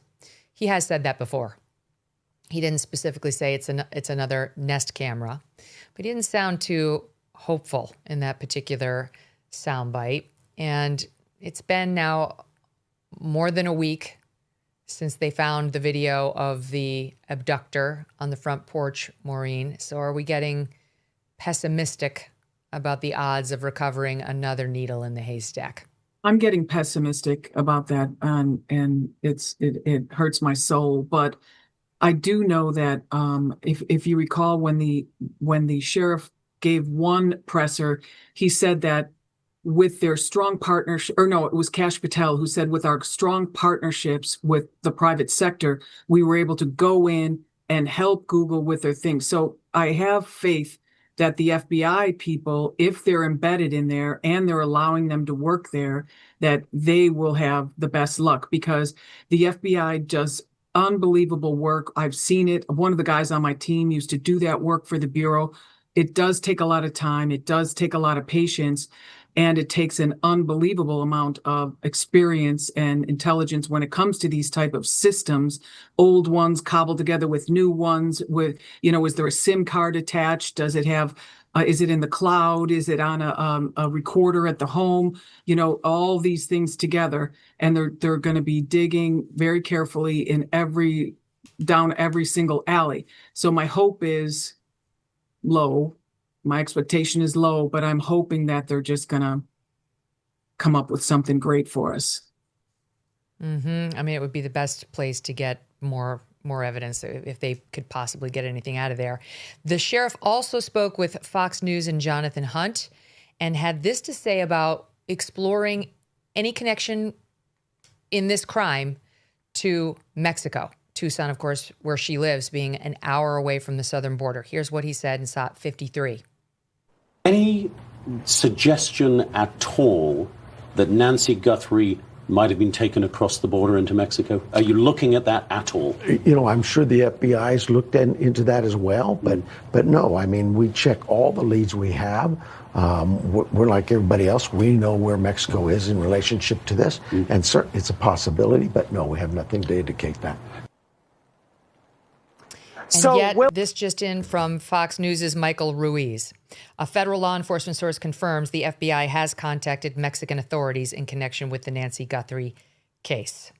He has said that before. He didn't specifically say it's another Nest camera, but he didn't sound too hopeful in that particular soundbite. And it's been now more than a week since they found the video of the abductor on the front porch, Maureen. So are we getting pessimistic about the odds of recovering another needle in the haystack? I'm getting pessimistic about that, and it hurts my soul. But I do know that if you recall, when the sheriff gave one presser, he said that with their strong partnership, or no, it was Kash Patel who said, with our strong partnerships with the private sector, we were able to go in and help Google with their things. So I have faith that the FBI people, if they're embedded in there and they're allowing them to work there, that they will have the best luck, because the FBI does unbelievable work. I've seen it. One of the guys on my team used to do that work for the Bureau. It does take a lot of time. It does take a lot of patience. And it takes an unbelievable amount of experience and intelligence when it comes to these type of systems, old ones cobbled together with new ones. With, is there a SIM card attached? Does it have, is it in the cloud? Is it on a recorder at the home? All these things together. And they're going to be digging very carefully in down every single alley. So my hope is low. My expectation is low, but I'm hoping that they're just going to come up with something great for us. Mm-hmm. I mean, it would be the best place to get more evidence if they could possibly get anything out of there. The sheriff also spoke with Fox News and Jonathan Hunt and had this to say about exploring any connection in this crime to Mexico. Tucson, of course, where she lives, being an hour away from the southern border. Here's what he said in SOT 53. Any suggestion at all that Nancy Guthrie might have been taken across the border into Mexico? Are you looking at that at all? I'm sure the FBI's looked into that as well, but no, I mean, we check all the leads we have. We're like everybody else. We know where Mexico is in relationship to this, and certainly it's a possibility, but no, we have nothing to indicate that. And yet, this just in from Fox News' Michael Ruiz. A federal law enforcement source confirms the FBI has contacted Mexican authorities in connection with the Nancy Guthrie case.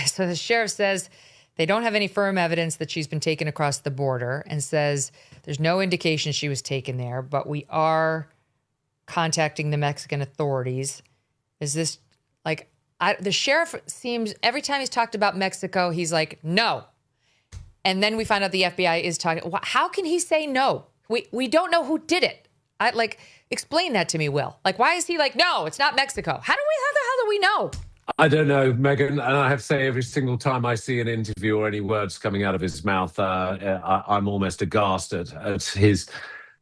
So the sheriff says they don't have any firm evidence that she's been taken across the border, and says there's no indication she was taken there, but we are contacting the Mexican authorities. Is this like, the sheriff seems, every time he's talked about Mexico, he's like, no. And then we find out the FBI is talking. How can he say no? We don't know who did it. Explain that to me, Will. Why is he like, no, it's not Mexico? How the hell do we know? I don't know, Megyn, and I have to say every single time I see an interview or any words coming out of his mouth, I'm almost aghast at his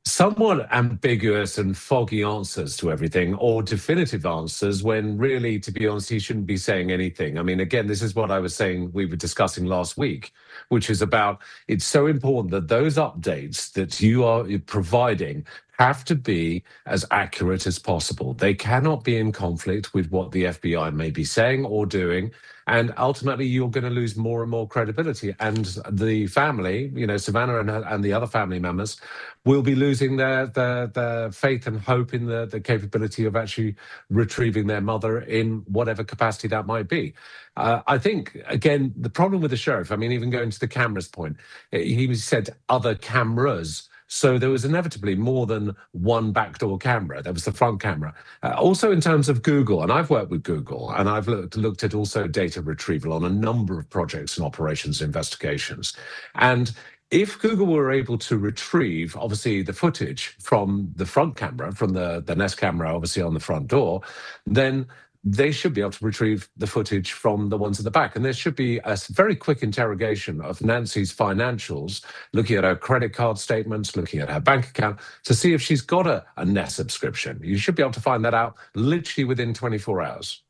somewhat ambiguous and foggy answers to everything, or definitive answers, when really, to be honest, he shouldn't be saying anything. I mean, again, this is what I was saying we were discussing last week, which is about, it's so important that those updates that you are providing have to be as accurate as possible. They cannot be in conflict with what the FBI may be saying or doing. And ultimately, you're going to lose more and more credibility. And the family, Savannah and the other family members, will be losing their faith and hope in the capability of actually retrieving their mother in whatever capacity that might be. I think, again, the problem with the sheriff, even going to the cameras point, he said other cameras. So there was inevitably more than one backdoor camera. There was the front camera. Also in terms of Google, and I've worked with Google, and I've looked at also data retrieval on a number of projects and operations investigations. And if Google were able to retrieve, obviously, the footage from the front camera, from the Nest camera, obviously, on the front door, then they should be able to retrieve the footage from the ones at the back. And there should be a very quick interrogation of Nancy's financials, looking at her credit card statements, looking at her bank account, to see if she's got a Nest subscription. You should be able to find that out literally within 24 hours.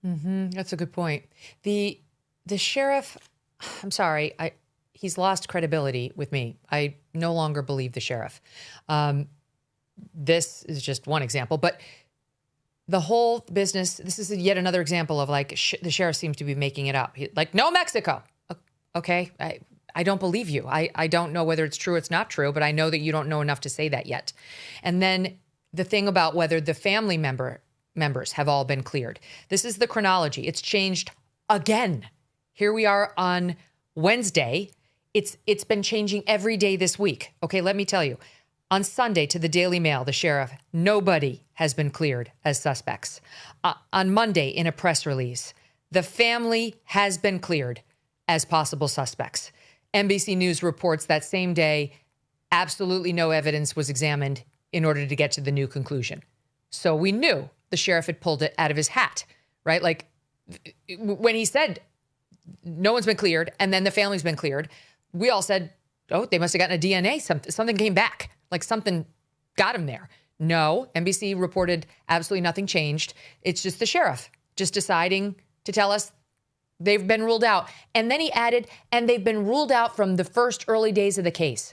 That's a good point. The sheriff, I'm sorry, he's lost credibility with me. I no longer believe the sheriff. This is just one example, but the whole business, this is yet another example of the sheriff seems to be making it up. No, Mexico. Okay, I don't believe you. I don't know whether it's true or it's not true, but I know that you don't know enough to say that yet. And then the thing about whether the family members have all been cleared. This is the chronology. It's changed again. Here we are on Wednesday. It's been changing every day this week. Okay, let me tell you. On Sunday, to the Daily Mail, the sheriff, nobody has been cleared as suspects. On Monday, in a press release, the family has been cleared as possible suspects. NBC News reports that same day, absolutely no evidence was examined in order to get to the new conclusion. So we knew the sheriff had pulled it out of his hat, right? When he said, no one's been cleared, and then the family's been cleared, we all said, oh, they must have gotten a DNA. Something came back. Something got him there. No, NBC reported absolutely nothing changed. It's just the sheriff just deciding to tell us they've been ruled out. And then he added, and they've been ruled out from the first early days of the case.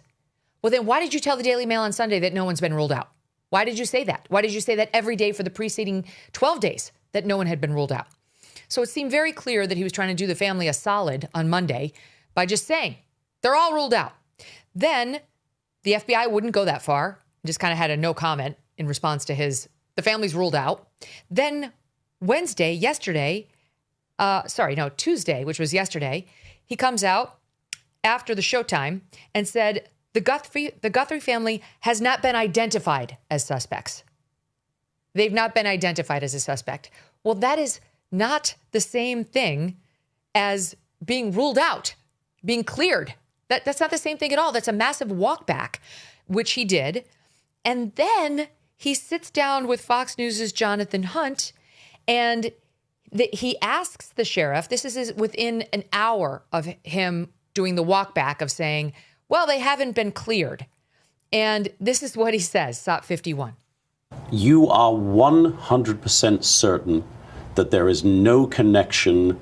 Well, then why did you tell the Daily Mail on Sunday that no one's been ruled out? Why did you say that? Why did you say that every day for the preceding 12 days that no one had been ruled out? So it seemed very clear that he was trying to do the family a solid on Monday by just saying, they're all ruled out. Then the FBI wouldn't go that far, just kind of had a no comment in response to the family's ruled out. Then Tuesday, which was yesterday, he comes out after the showtime and said the Guthrie family has not been identified as suspects. They've not been identified as a suspect. Well, that is not the same thing as being ruled out, being cleared. That's not the same thing at all. That's a massive walk back, which he did. And then he sits down with Fox News' Jonathan Hunt, and he asks the sheriff, this is within an hour of him doing the walk back of saying, well, they haven't been cleared. And this is what he says, SOT 51. You are 100% certain that there is no connection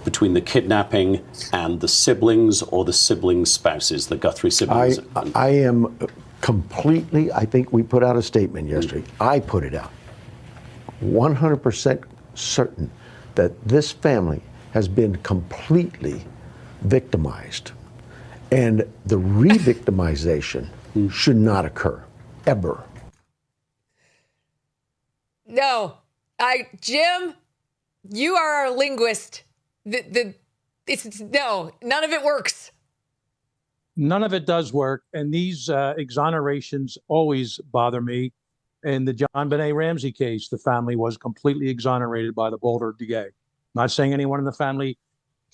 between the kidnapping and the siblings or the siblings' spouses, the Guthrie siblings? I am completely, I think we put out a statement yesterday. I put it out. 100% certain that this family has been completely victimized. And the re-victimization should not occur, ever. No, Jim, you are our linguist. No, none of it works. None of it does work. And these exonerations always bother me. In the John Benet Ramsey case, the family was completely exonerated by the Boulder DA. Not saying anyone in the family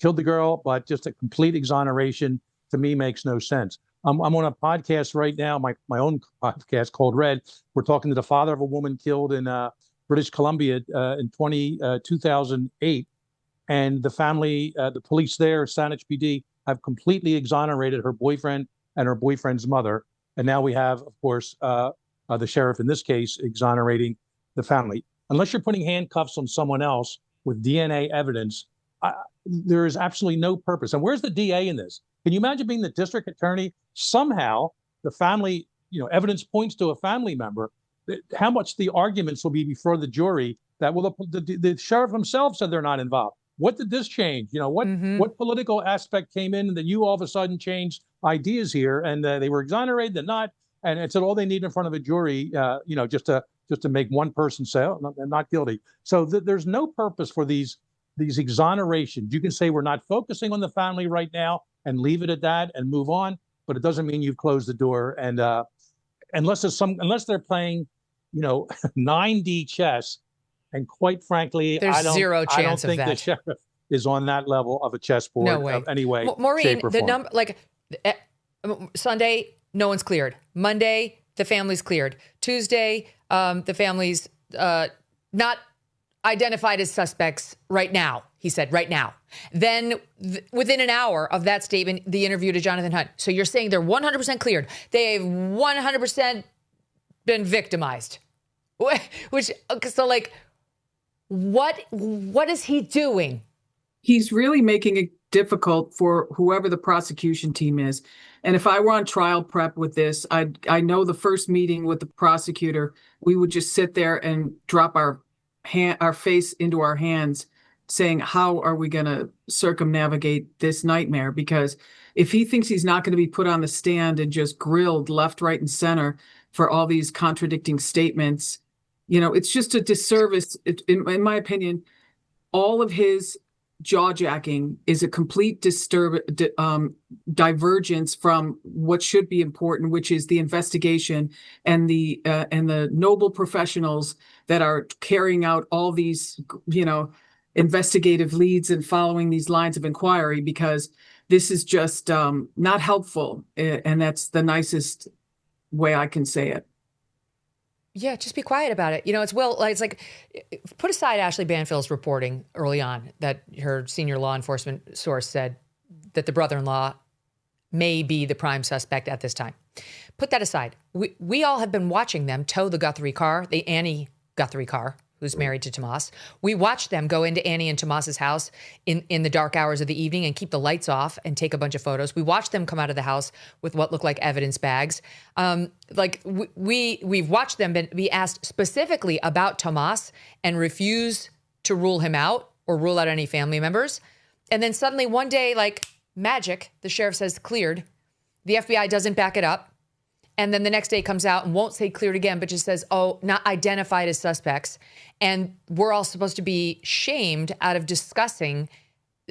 killed the girl, but just a complete exoneration to me makes no sense. I'm on a podcast right now, my own podcast called Red. We're talking to the father of a woman killed in British Columbia in 2008. And the family, the police there, Saanich PD, have completely exonerated her boyfriend and her boyfriend's mother. And now we have, of course, the sheriff in this case exonerating the family. Unless you're putting handcuffs on someone else with DNA evidence, there is absolutely no purpose. And where's the DA in this? Can you imagine being the district attorney? Somehow the family evidence points to a family member, how much the arguments will be before the jury that, well, the sheriff himself said they're not involved. What did this change? What political aspect came in that you all of a sudden changed ideas here, and they were exonerated, they're not, and it's all they need in front of a jury, just to make one person say, oh, not guilty. So there's no purpose for these exonerations. You can say we're not focusing on the family right now and leave it at that and move on, but it doesn't mean you've closed the door. And unless they're playing, 9D chess, and quite frankly, there's zero chance I don't think of that. the sheriff is on that level of a chessboard. No way. Of any way, Maureen, shape, or the form. number, Sunday, no one's cleared. Monday, the family's cleared. Tuesday, the family's not identified as suspects right now, he said, right now. Then within an hour of that statement, the interview to Jonathan Hunt. So you're saying they're 100% cleared. They've 100% been victimized. What is he doing? He's really making it difficult for whoever the prosecution team is. And if I were on trial prep with this, I know the first meeting with the prosecutor, we would just sit there and drop our face into our hands saying, how are we going to circumnavigate this nightmare? Because if he thinks he's not going to be put on the stand and just grilled left, right, and center for all these contradicting statements, it's just a disservice. In my opinion, all of his jaw-jacking is a complete divergence from what should be important, which is the investigation and the noble professionals that are carrying out all these, investigative leads and following these lines of inquiry, because this is just not helpful. And that's the nicest way I can say it. Yeah, just be quiet about it. It's like, put aside Ashley Banfield's reporting early on that her senior law enforcement source said that the brother-in-law may be the prime suspect at this time. Put that aside. We all have been watching them tow the Guthrie car, the Annie Guthrie car, who's married to Tomas. We watched them go into Annie and Tomas's house in the dark hours of the evening and keep the lights off and take a bunch of photos. We watched them come out of the house with what looked like evidence bags. We've watched them be asked specifically about Tomas and refuse to rule him out or rule out any family members. And then suddenly one day, like magic, the sheriff says cleared. The FBI doesn't back it up. And then the next day comes out and won't say cleared again, but just says, oh, not identified as suspects. And we're all supposed to be shamed out of discussing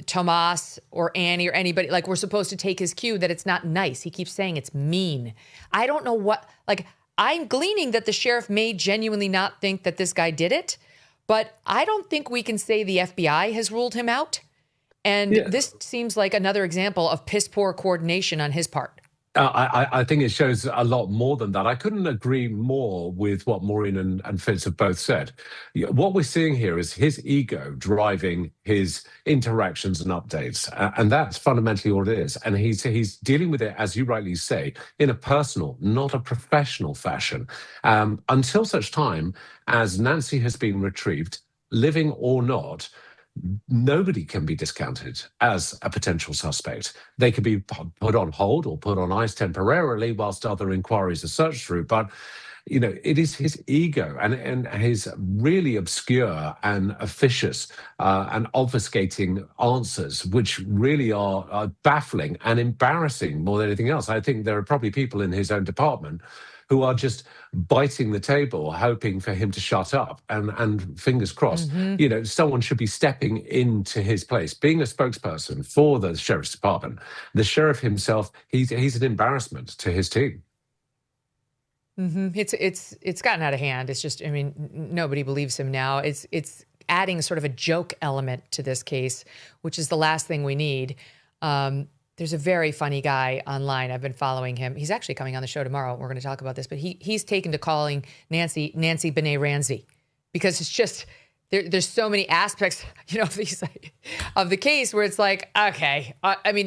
Tomas or Annie or anybody. Like, we're supposed to take his cue that it's not nice. He keeps saying it's mean. I don't know I'm gleaning that the sheriff may genuinely not think that this guy did it, but I don't think we can say the FBI has ruled him out. And this seems like another example of piss poor coordination on his part. I think it shows a lot more than that. I couldn't agree more with what Maureen and Fitz have both said. What we're seeing here is his ego driving his interactions and updates. And that's fundamentally all it is. And he's dealing with it, as you rightly say, in a personal, not a professional fashion. Until such time as Nancy has been retrieved, living or not, nobody can be discounted as a potential suspect. They can be put on hold or put on ice temporarily whilst other inquiries are searched through. But, it is his ego and his really obscure and officious and obfuscating answers, which really are baffling and embarrassing more than anything else. I think there are probably people in his own department who are just biting the table, hoping for him to shut up. And fingers crossed, someone should be stepping into his place, being a spokesperson for the sheriff's department. The sheriff himself, he's an embarrassment to his team. Mm-hmm. It's gotten out of hand. It's just, nobody believes him now. It's adding sort of a joke element to this case, which is the last thing we need. There's a very funny guy online. I've been following him. He's actually coming on the show tomorrow. We're going to talk about this, but he's taken to calling Nancy Benet Ramsey, because it's just there's so many aspects, of the case where it's like, okay,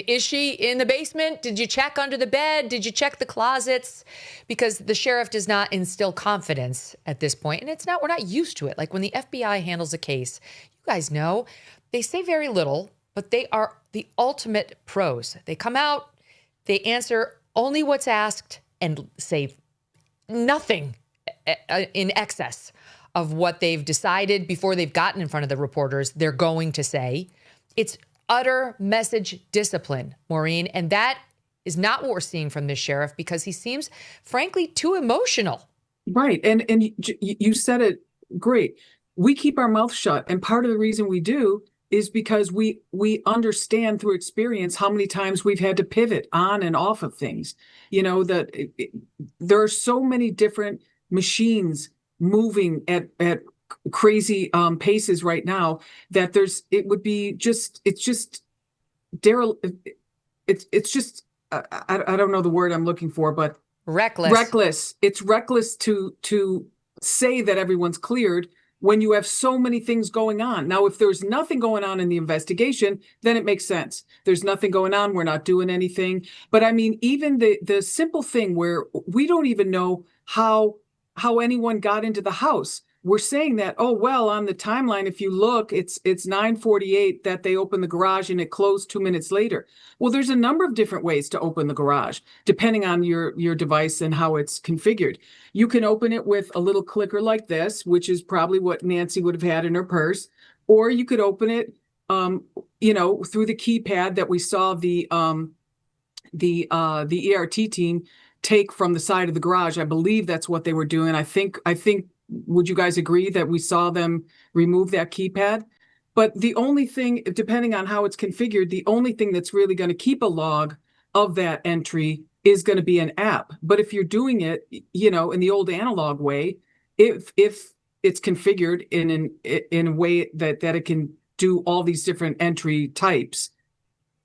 is she in the basement? Did you check under the bed? Did you check the closets? Because the sheriff does not instill confidence at this point, and we're not used to it. Like when the FBI handles a case, you guys know, they say very little, but they are the ultimate pros. They come out, they answer only what's asked, and say nothing in excess of what they've decided before they've gotten in front of the reporters they're going to say. It's utter message discipline, Maureen, and that is not what we're seeing from this sheriff because he seems, frankly, too emotional. Right. And you said it great. We keep our mouth shut. And part of the reason we do is because we understand through experience how many times we've had to pivot on and off of things. You know, that there are so many different machines moving at crazy paces right now that I don't know the word I'm looking for, but reckless. It's reckless to say that everyone's cleared when you have so many things going on. Now, if there's nothing going on in the investigation, then it makes sense. There's nothing going on. We're not doing anything. But I mean, even the simple thing where we don't even know how anyone got into the house. We're saying that, oh, well, on the timeline, if you look, it's 9:48 that they opened the garage and it closed 2 minutes later. Well, there's a number of different ways to open the garage, depending on your device and how it's configured. You can open it with a little clicker like this, which is probably what Nancy would have had in her purse, or you could open it, through the keypad that we saw the ERT team take from the side of the garage. I believe that's what they were doing. I think. Would you guys agree that we saw them remove that keypad? But the only thing, depending on how it's configured, the only thing that's really going to keep a log of that entry is going to be an app. But if you're doing it, in the old analog way, if it's configured in a way that it can do all these different entry types,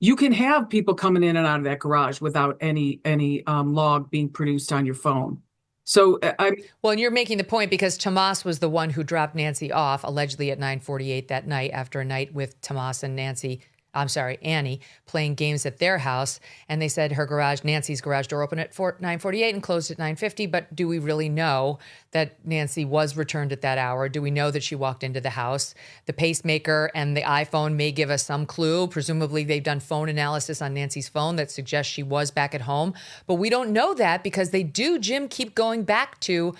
you can have people coming in and out of that garage without any log being produced on your phone. So and you're making the point because Tomas was the one who dropped Nancy off allegedly at 9:48 that night after a night with Tomas and Annie playing games at their house. And they said Nancy's garage door opened at 9:48 and closed at 9:50. But do we really know that Nancy was returned at that hour? Do we know that she walked into the house? The pacemaker and the iPhone may give us some clue. Presumably they've done phone analysis on Nancy's phone that suggests she was back at home. But we don't know that because they do, Jim, keep going back to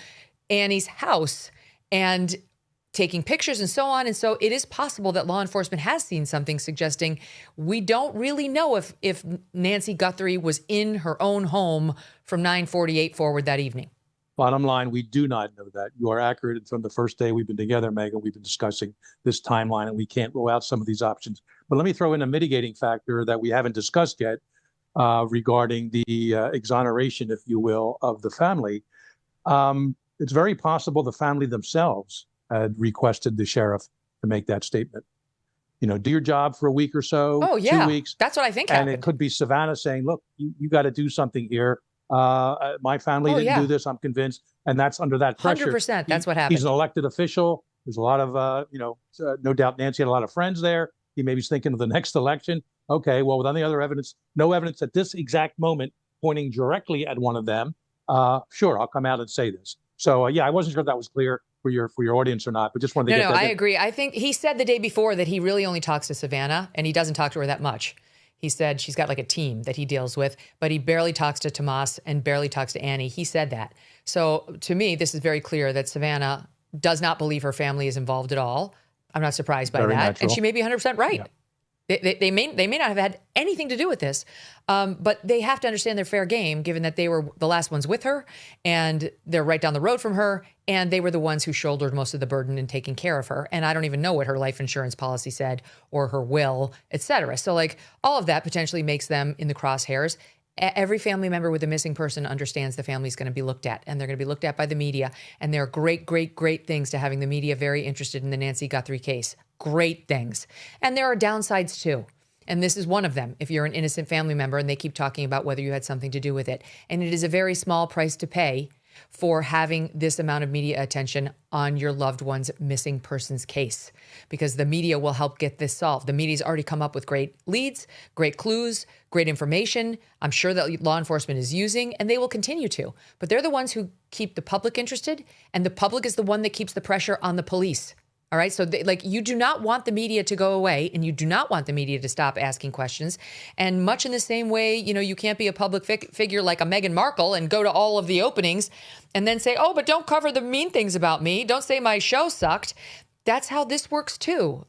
Annie's house and taking pictures and so on. And so it is possible that law enforcement has seen something suggesting we don't really know if Nancy Guthrie was in her own home from 9:48 forward that evening. Bottom line, we do not know that. You are accurate. From the first day we've been together, Megyn, we've been discussing this timeline and we can't rule out some of these options. But let me throw in a mitigating factor that we haven't discussed yet regarding the exoneration, if you will, of the family. It's very possible the family themselves had requested the sheriff to make that statement. Do your job for a week or so, Oh, yeah. 2 weeks. That's what I think And happened. it could be Savannah saying, look, you got to do something here. My family didn't do this, I'm convinced. And that's under that pressure. 100%, that's what happened. He's an elected official. There's a lot of, no doubt Nancy had a lot of friends there. He maybe is thinking of the next election. Okay, well, with any other evidence, no evidence at this exact moment pointing directly at one of them. Sure, I'll come out and say this. So, I wasn't sure if that was clear for your audience or not, but just wanted to get that. I agree. I think he said the day before that he really only talks to Savannah and he doesn't talk to her that much. He said she's got like a team that he deals with, but he barely talks to Tomas and barely talks to Annie. He said that. So to me, this is very clear that Savannah does not believe her family is involved at all. I'm not surprised by Very that. natural. And she may be 100% right. Yeah. They may not have had anything to do with this, but they have to understand their fair game, given that they were the last ones with her, and they're right down the road from her, and they were the ones who shouldered most of the burden in taking care of her. And I don't even know what her life insurance policy said or her will, et cetera. So all of that potentially makes them in the crosshairs. Every family member with a missing person understands the family's going to be looked at, and they're going to be looked at by the media. And there are great, great, great things to having the media very interested in the Nancy Guthrie case. Great things. And there are downsides too. And this is one of them. If you're an innocent family member and they keep talking about whether you had something to do with it. And it is a very small price to pay for having this amount of media attention on your loved one's missing persons case, because the media will help get this solved. The media's already come up with great leads, great clues, great information. I'm sure that law enforcement is using, and they will continue to. But they're the ones who keep the public interested, and the public is the one that keeps the pressure on the police. All right. So you do not want the media to go away, and you do not want the media to stop asking questions. And much in the same way, you can't be a public figure like a Meghan Markle and go to all of the openings and then say, oh, but don't cover the mean things about me. Don't say my show sucked. That's how this works too.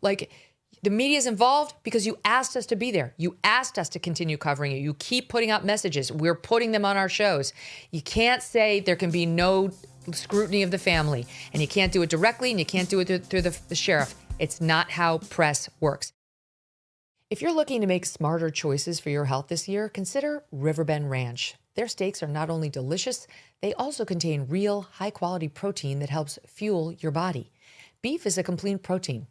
The media is involved because you asked us to be there. You asked us to continue covering it. You keep putting out messages. We're putting them on our shows. You can't say there can be no scrutiny of the family, and you can't do it directly, and you can't do it through the sheriff. It's not how press works. If you're looking to make smarter choices for your health this year, consider Riverbend Ranch. Their steaks are not only delicious, they also contain real, high-quality protein that helps fuel your body. Beef is a complete protein,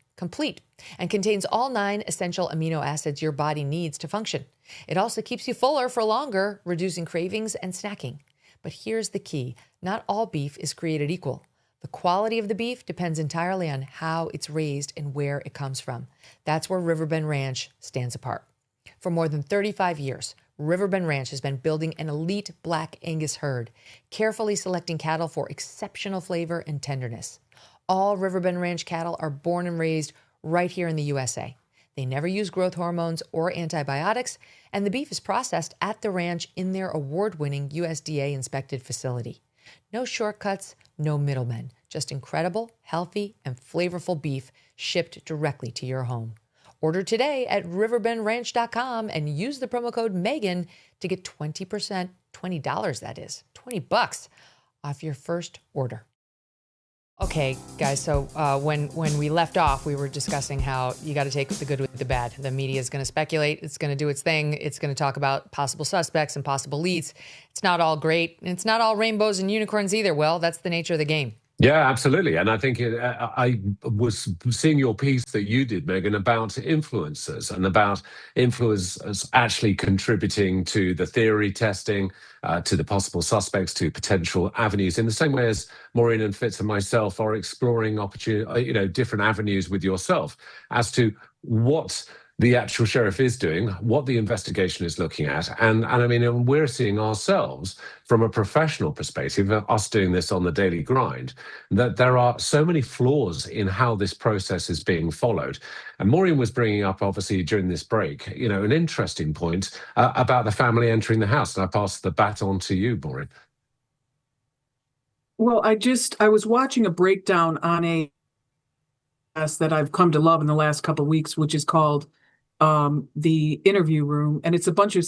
and contains all 9 essential amino acids your body needs to function. It also keeps you fuller for longer, reducing cravings and snacking. But here's the key. Not all beef is created equal. The quality of the beef depends entirely on how it's raised and where it comes from. That's where Riverbend Ranch stands apart. For more than 35 years, Riverbend Ranch has been building an elite Black Angus herd, carefully selecting cattle for exceptional flavor and tenderness. All Riverbend Ranch cattle are born and raised right here in the USA. They never use growth hormones or antibiotics, and the beef is processed at the ranch in their award-winning USDA-inspected facility. No shortcuts, no middlemen, just incredible, healthy, and flavorful beef shipped directly to your home. Order today at riverbendranch.com and use the promo code Megyn to get 20%, $20 that is, $20 off your first order. Okay, guys, so when we left off, we were discussing how you got to take the good with the bad. The media is going to speculate. It's going to do its thing. It's going to talk about possible suspects and possible leads. It's not all great. And it's not all rainbows and unicorns either. Well, that's the nature of the game. Yeah, absolutely. And I think I was seeing your piece that you did, Megyn, about influencers and about influencers actually contributing to the theory testing, to the possible suspects, to potential avenues, in the same way as Maureen and Fitz and myself are exploring different avenues with yourself as to what the actual sheriff is doing, what the investigation is looking at. And I mean, we're seeing ourselves from a professional perspective, us doing this on the daily grind, that there are so many flaws in how this process is being followed. And Maureen was bringing up, obviously, during this break, an interesting point about the family entering the house. And I pass the baton to you, Maureen. Well, I was watching a breakdown on a that I've come to love in the last couple of weeks, which is called The Interview Room. And it's a bunch of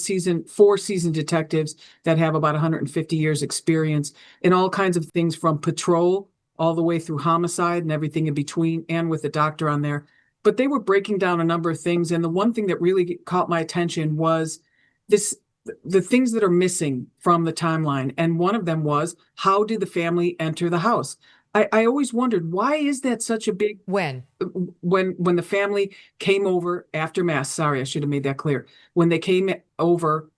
four seasoned detectives that have about 150 years experience in all kinds of things, from patrol all the way through homicide and everything in between, and with the doctor on there. But they were breaking down a number of things. And the one thing that really caught my attention was the things that are missing from the timeline. And one of them was, how did the family enter the house? I always wondered, why is that such a big... When the family came over after Mass, sorry, I should have made that clear. When they came over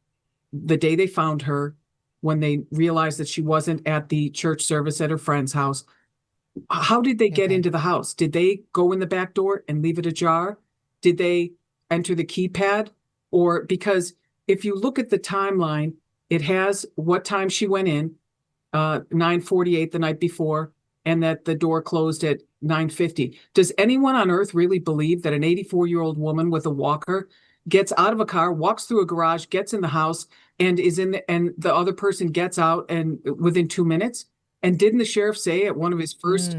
the day they found her, when they realized that she wasn't at the church service at her friend's house, how did they get into the house? Did they go in the back door and leave it ajar? Did they enter the keypad? Or, because if you look at the timeline, it has what time she went in, 9:48 the night before, and that the door closed at 9:50. Does anyone on earth really believe that an 84-year-old woman with a walker gets out of a car, walks through a garage, gets in the house, and and the other person gets out and within 2 minutes? And didn't the sheriff say at one of his first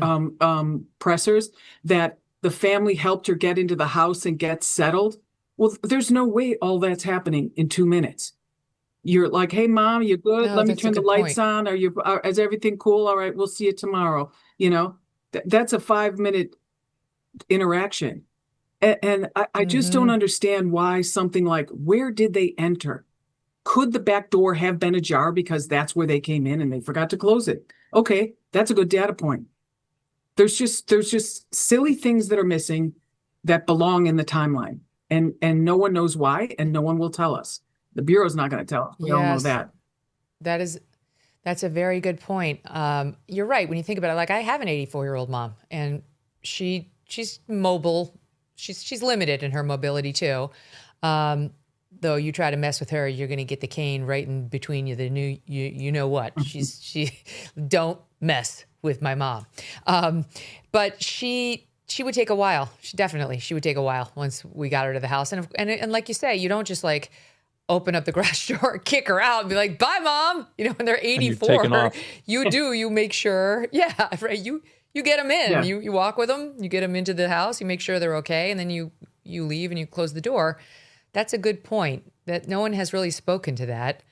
pressers that the family helped her get into the house and get settled? Well, there's no way all that's happening in 2 minutes. You're like, hey, Mom, you good? No, Let me that's a turn the good lights point. on. Is everything cool? All right, we'll see you tomorrow. That's a 5-minute interaction. And I just don't understand why something like, where did they enter? Could the back door have been ajar because that's where they came in and they forgot to close it? Okay, that's a good data point. There's just silly things that are missing that belong in the timeline. And no one knows why, and no one will tell us. The Bureau's not going to tell us. We all know that. That's a very good point. You're right. When you think about it, like, I have an 84-year-old mom, and she's mobile. She's limited in her mobility too. Though you try to mess with her, you're going to get the cane right in between you. The new, you know what? She don't mess with my mom. But she She would take a while. She would take a while once we got her to the house. And like you say, you don't just like open up the garage door, kick her out and be like, bye, Mom. You know, when they're 84, you make sure. Yeah, right. You get them in. Yeah. You walk with them. You get them into the house. You make sure they're okay. And then you leave and you close the door. That's a good point that no one has really spoken to that.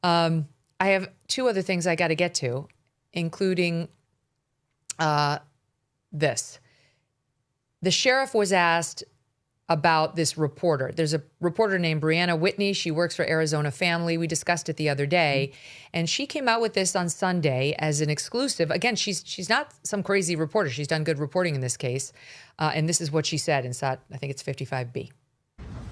I have two other things I got to get to, including this. The sheriff was asked about this reporter. There's a reporter named Brianna Whitney. She works for Arizona Family. We discussed it the other day. And she came out with this on Sunday as an exclusive. Again, she's not some crazy reporter. She's done good reporting in this case. And this is what she said in SOT, I think it's 55B.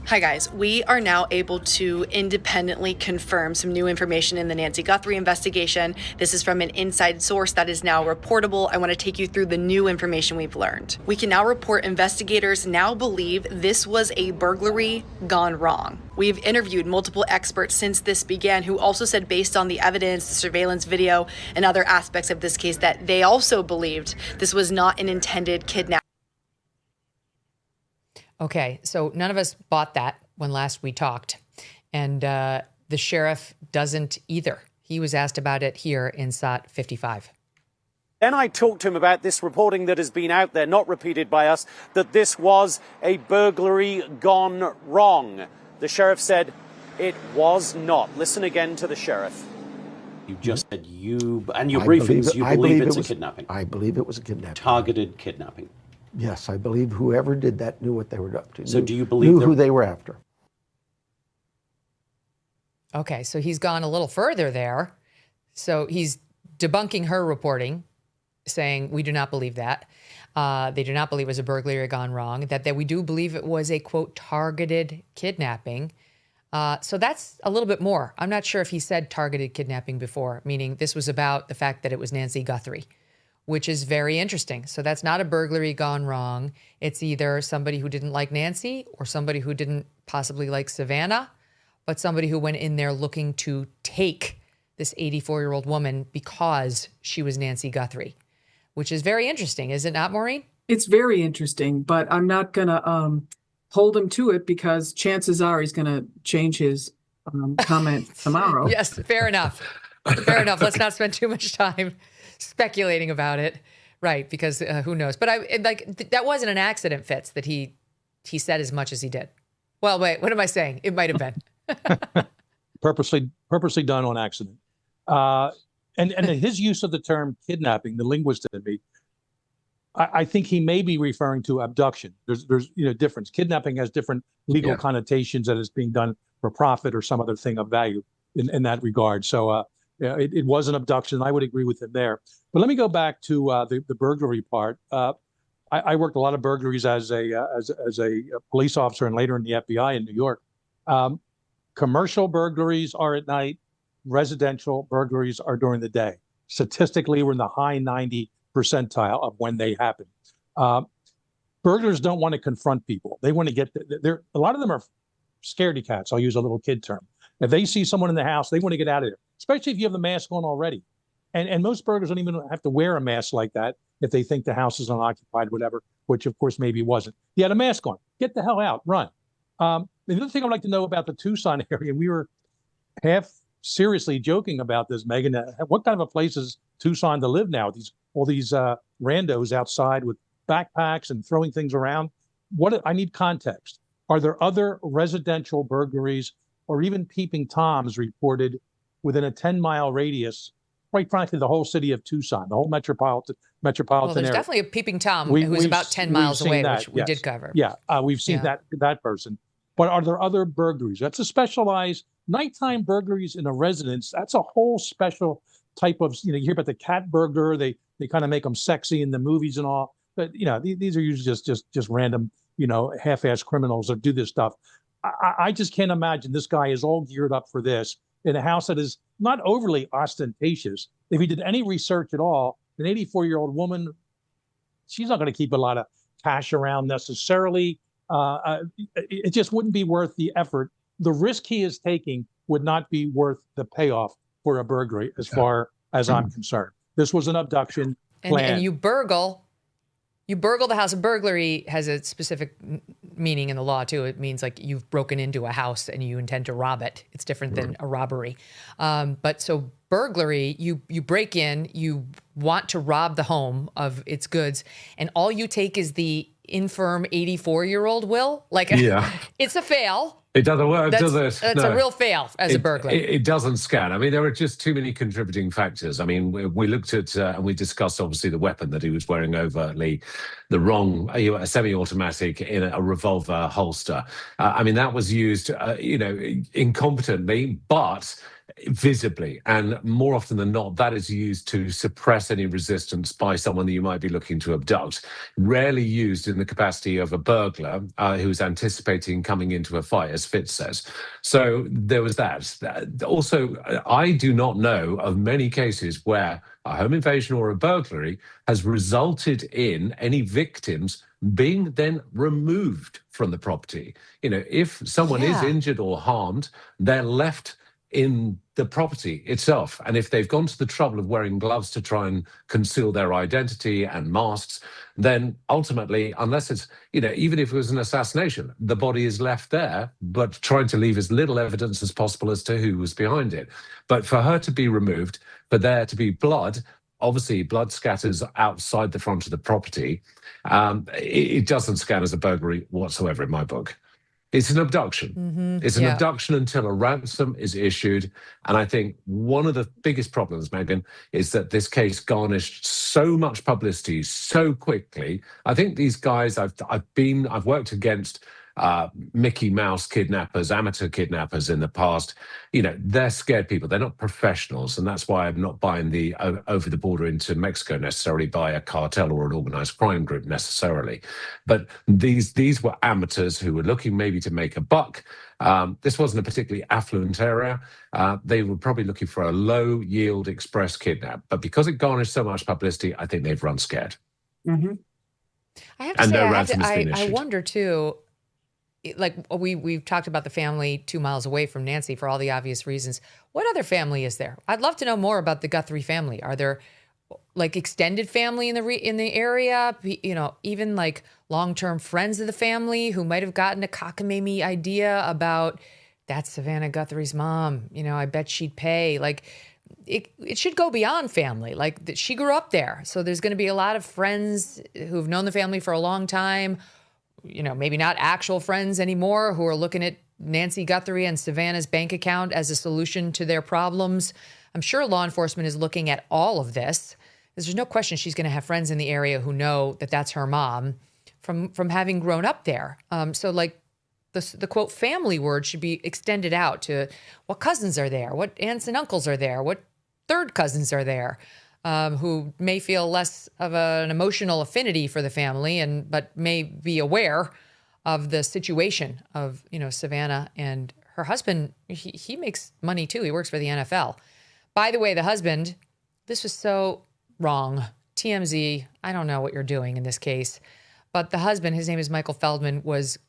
Hi guys, we are now able to independently confirm some new information in the Nancy Guthrie investigation. This is from an inside source that is now reportable. I want to take you through the new information we've learned. We can now report investigators now believe this was a burglary gone wrong. We've interviewed multiple experts since this began who also said based on the evidence, the surveillance video, and other aspects of this case that they also believed this was not an intended kidnapping. Okay, so none of us bought that when last we talked. And the sheriff doesn't either. He was asked about it here in SOT 55. Then I talked to him about this reporting that has been out there, not repeated by us, that this was a burglary gone wrong. The sheriff said it was not. Listen again to the sheriff. You just said you believe it's a kidnapping. I believe it was a kidnapping. Targeted kidnapping. Yes, I believe whoever did that knew what they were up to. So do you believe knew who they were after? Okay, so he's gone a little further there. So he's debunking her reporting, saying we do not believe that. They do not believe it was a burglary gone wrong, that we do believe it was a, quote, targeted kidnapping. So that's a little bit more. I'm not sure if he said targeted kidnapping before, meaning this was about the fact that it was Nancy Guthrie, which is very interesting. So that's not a burglary gone wrong. It's either somebody who didn't like Nancy or somebody who didn't possibly like Savannah, but somebody who went in there looking to take this 84-year-old woman because she was Nancy Guthrie, which is very interesting. Is it not, Maureen? It's very interesting, but I'm not going to hold him to it because chances are he's going to change his comment tomorrow. Yes, fair enough. Fair enough. Let's not spend too much time speculating about it, right? Because who knows? But that wasn't an accident, Fitz, that he said as much as he did. Well, wait, what am I saying? It might have been purposely done on accident. And his use of the term kidnapping, the linguist in me, I think he may be referring to abduction. There's difference. Kidnapping has different legal connotations that it's being done for profit or some other thing of value in that regard. So. It was an abduction. I would agree with him there. But let me go back to the burglary part. I worked a lot of burglaries as a police officer and later in the FBI in New York. Commercial burglaries are at night. Residential burglaries are during the day. Statistically, we're in the high 90 percentile of when they happen. Burglars don't want to confront people. They want to get a lot of them are scaredy cats. I'll use a little kid term. If they see someone in the house, they want to get out of there, especially if you have the mask on already. And most burglars don't even have to wear a mask like that if they think the house is unoccupied, whatever, which of course maybe wasn't. He had a mask on. Get the hell out. Run. The other thing I'd like to know about the Tucson area, we were half seriously joking about this, Megyn. What kind of a place is Tucson to live now? All these randos outside with backpacks and throwing things around. I need context. Are there other residential burglaries or even peeping Toms reported within a 10-mile radius, quite frankly, the whole city of Tucson, the whole metropolitan well, there's area? Definitely a peeping Tom who's about 10 miles away, which we did cover. Yeah, we've seen that person. But are there other burglaries? That's a specialized nighttime burglaries in a residence. That's a whole special type of, you hear about the cat burglar. They kind of make them sexy in the movies and all. But, these are usually just random, half-ass criminals that do this stuff. I just can't imagine this guy is all geared up for this in a house that is not overly ostentatious. If he did any research at all, an 84-year-old woman, she's not going to keep a lot of cash around necessarily. It just wouldn't be worth the effort. The risk he is taking would not be worth the payoff for a burglary, as far as I'm concerned. This was an abduction plan. And you burgle You burgle the house. A burglary has a specific meaning in the law too. It means like you've broken into a house and you intend to rob it. It's different than a robbery. But so burglary, you break in, you want to rob the home of its goods, and all you take is the infirm 84-year-old Will. Like, it's a fail. It doesn't work, does it? That's a real fail as a burglar. It doesn't scan. I mean, there are just too many contributing factors. I mean, we looked at and we discussed, obviously, the weapon that he was wearing overtly, the wrong a semi-automatic in a revolver holster. I mean, that was used, incompetently, but visibly, and more often than not, that is used to suppress any resistance by someone that you might be looking to abduct. Rarely used in the capacity of a burglar who's anticipating coming into a fight, as Fitz says. So there was that. Also, I do not know of many cases where a home invasion or a burglary has resulted in any victims being then removed from the property. If someone is injured or harmed, they're left in the property itself. And if they've gone to the trouble of wearing gloves to try and conceal their identity and masks, then ultimately, unless it's, even if it was an assassination, the body is left there, but trying to leave as little evidence as possible as to who was behind it. But for her to be removed, for there to be blood, obviously blood scatters outside the front of the property. It doesn't scan as a burglary whatsoever in my book. It's an abduction. It's an abduction until a ransom is issued. And I think one of the biggest problems, Megyn, is that this case garnished so much publicity so quickly. I think these guys, I've worked against Mickey Mouse kidnappers, amateur kidnappers in the past. They're scared people. They're not professionals. And that's why I'm not buying the over the border into Mexico necessarily by a cartel or an organized crime group necessarily. But these were amateurs who were looking maybe to make a buck. This wasn't a particularly affluent area. They were probably looking for a low yield express kidnap. But because it garnished so much publicity, I think they've run scared. I have to say, I wonder too, like we've talked about the family 2 miles away from Nancy for all the obvious reasons. What other family is there? I'd love to know more about the Guthrie family. Are there like extended family in the area? Even like long-term friends of the family who might have gotten a cockamamie idea about that's Savannah Guthrie's mom. I bet she'd pay. Like it should go beyond family. Like she grew up there, so there's going to be a lot of friends who've known the family for a long time. Maybe not actual friends anymore who are looking at Nancy Guthrie and Savannah's bank account as a solution to their problems. I'm sure law enforcement is looking at all of this. There's no question she's going to have friends in the area who know that that's her mom from having grown up there. So like the quote family word should be extended out to what cousins are there, what aunts and uncles are there, what third cousins are there. Who may feel less of an emotional affinity for the family, but may be aware of the situation of Savannah and her husband. He makes money too. He works for the NFL. By the way, the husband, this was so wrong. TMZ, I don't know what you're doing in this case, but the husband, his name is Michael Feldman, was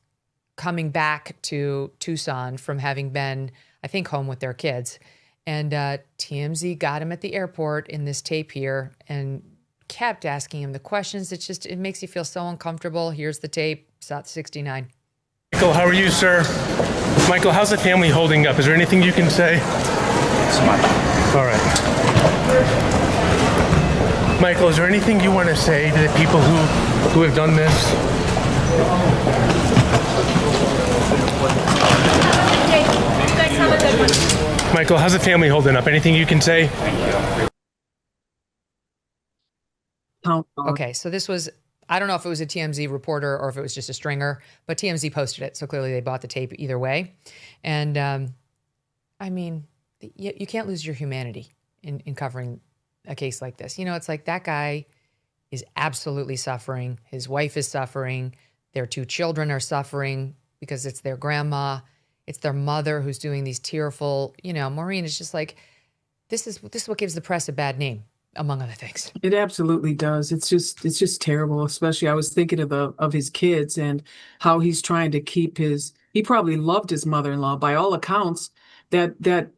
coming back to Tucson from having been, I think, home with their kids. And TMZ got him at the airport in this tape here and kept asking him the questions. It makes you feel so uncomfortable. Here's the tape, SOT 69. Michael, how are you, sir? Michael, how's the family holding up? Is there anything you can say? All right. Michael, is there anything you want to say to the people who have done this? You guys have a good one. Michael, how's the family holding up? Anything you can say? Okay, so this was, I don't know if it was a TMZ reporter or if it was just a stringer, but TMZ posted it. So clearly they bought the tape either way. And I mean, you can't lose your humanity in covering a case like this. It's like that guy is absolutely suffering. His wife is suffering. Their 2 children are suffering because it's their grandma. It's their mother who's doing these tearful, Maureen is just like, this is what gives the press a bad name, among other things. It absolutely does. It's just terrible. Especially I was thinking of his kids and how he's trying to keep he probably loved his mother-in-law by all accounts. That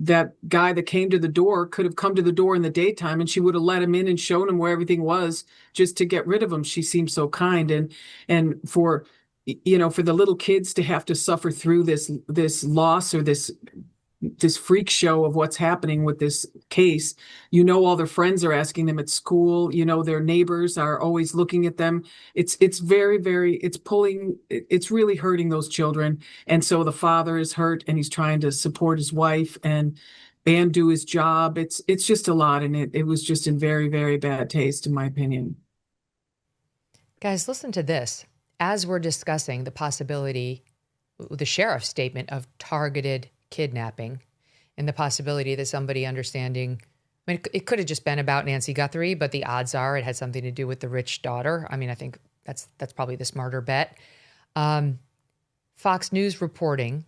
that guy that came to the door could have come to the door in the daytime, and she would have let him in and shown him where everything was just to get rid of him. She seemed so kind. And for, for the little kids to have to suffer through this loss or this freak show of what's happening with this case, all their friends are asking them at school, their neighbors are always looking at them. It's very, very, it's really hurting those children. And so the father is hurt, and he's trying to support his wife and do his job. It's just a lot. And it was just in very, very bad taste, in my opinion. Guys, listen to this. As we're discussing the possibility, the sheriff's statement of targeted kidnapping and the possibility that somebody understanding, I mean, it could have just been about Nancy Guthrie, but the odds are it had something to do with the rich daughter. I mean, I think that's probably the smarter bet. Fox News reporting,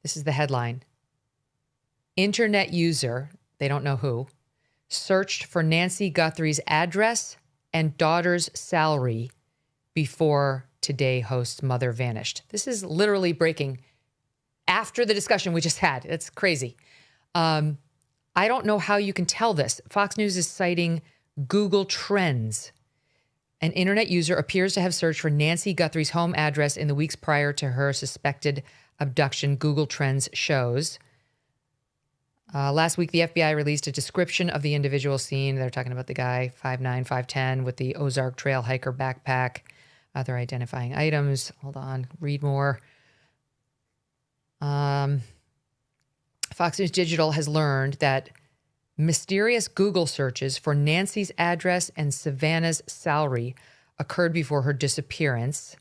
this is the headline: internet user, they don't know who, searched for Nancy Guthrie's address and daughter's salary before Today host's mother vanished. This is literally breaking after the discussion we just had. It's crazy. I don't know how you can tell this. Fox News is citing Google Trends. An internet user appears to have searched for Nancy Guthrie's home address in the weeks prior to her suspected abduction, Google Trends shows. Last week, the FBI released a description of the individual seen. They're talking about the guy, 5'9", 5'10", with the Ozark Trail hiker backpack. Other identifying items. Hold on, read more. Fox News Digital has learned that mysterious Google searches for Nancy's address and Savannah's salary occurred before her disappearance.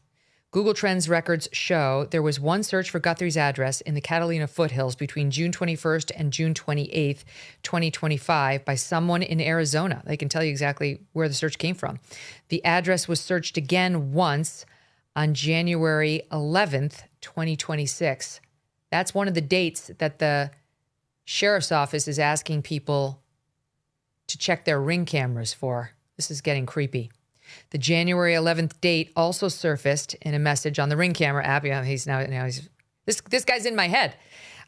Google Trends records show there was one search for Guthrie's address in the Catalina foothills between June 21st and June 28th, 2025 by someone in Arizona. They can tell you exactly where the search came from. The address was searched again once on January 11th, 2026. That's one of the dates that the sheriff's office is asking people to check their Ring cameras for. This is getting creepy. The January 11th date also surfaced in a message on the Ring camera app. Yeah, he's this guy's in my head.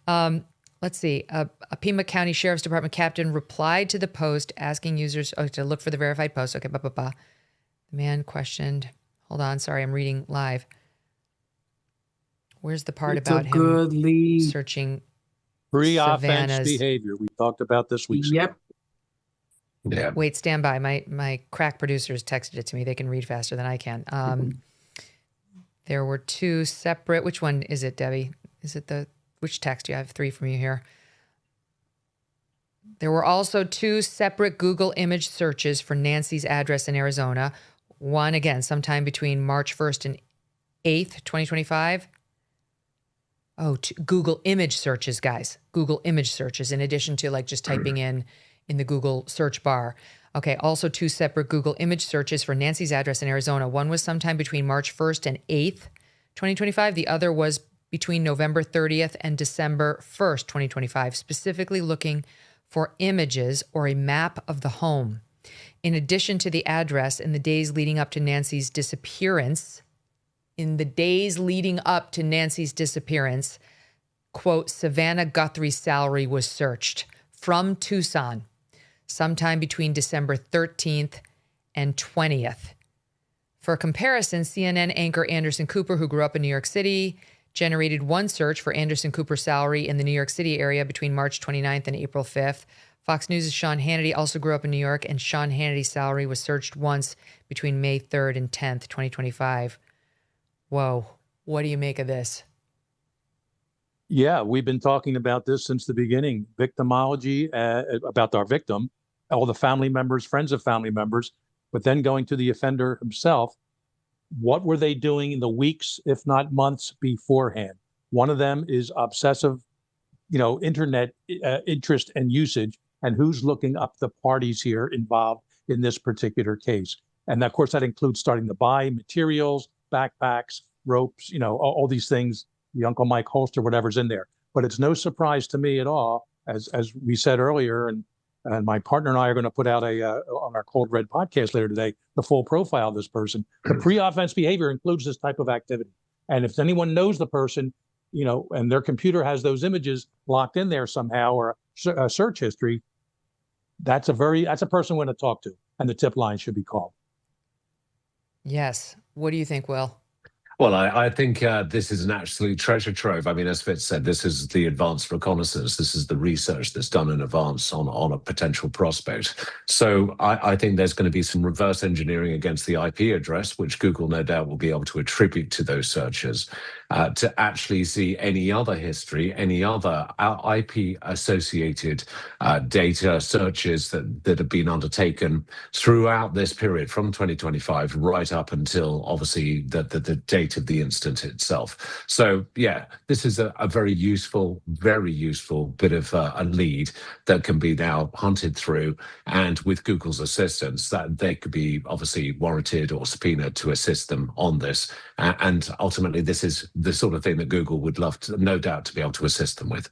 Let's see. A Pima County Sheriff's Department captain replied to the post asking users to look for the verified post. Okay, The man questioned. Hold on, sorry, I'm reading live. Where's the part about him searching pre-offense behavior? We talked about this week. Yep. Yeah. Wait, stand by. My crack producers texted it to me. They can read faster than I can. There were two separate. Which one is it, Debbie? Is it which text? You have three from you here. There were also two separate Google image searches for Nancy's address in Arizona. One, again, sometime between March 1st and 8th, 2025. Oh, Google image searches, guys. Google image searches, in addition to just typing in the Google search bar. Okay, also two separate Google image searches for Nancy's address in Arizona. One was sometime between March 1st and 8th, 2025. The other was between November 30th and December 1st, 2025, specifically looking for images or a map of the home. In addition to the address, in the days leading up to Nancy's disappearance, quote, Savannah Guthrie's salary was searched from Tucson sometime between December 13th and 20th. For comparison, CNN anchor Anderson Cooper, who grew up in New York City, generated one search for Anderson Cooper's salary in the New York City area between March 29th and April 5th. Fox News' Sean Hannity also grew up in New York, and Sean Hannity's salary was searched once between May 3rd and 10th, 2025. Whoa. What do you make of this? Yeah, we've been talking about this since the beginning. Victimology, about our victim, all the family members, friends of family members, but then going to the offender himself. What were they doing in the weeks, if not months, beforehand? One of them is obsessive, internet interest and usage, and who's looking up the parties here involved in this particular case. And of course, that includes starting to buy materials, backpacks, ropes, all these things, the Uncle Mike holster, whatever's in there. But it's no surprise to me at all, as we said earlier, and my partner and I are going to put out on our Cold Red podcast later today, the full profile of this person. The pre-offense behavior includes this type of activity. And if anyone knows the person, and their computer has those images locked in there somehow, or a search history, that's a person we're going to talk to, and the tip line should be called. Yes. What do you think, Will? Well, I think this is an absolute treasure trove. I mean, as Fitz said, this is the advanced reconnaissance. This is the research that's done in advance on a potential prospect. So I think there's going to be some reverse engineering against the IP address, which Google no doubt will be able to attribute to those searches, to actually see any other history, any other IP-associated data searches that have been undertaken throughout this period from 2025 right up until, obviously, the date of the incident itself. So yeah, this is a very useful bit of a lead that can be now hunted through, and with Google's assistance, that they could be obviously warranted or subpoenaed to assist them on this. And ultimately, this is the sort of thing that Google would love to, no doubt, to be able to assist them with.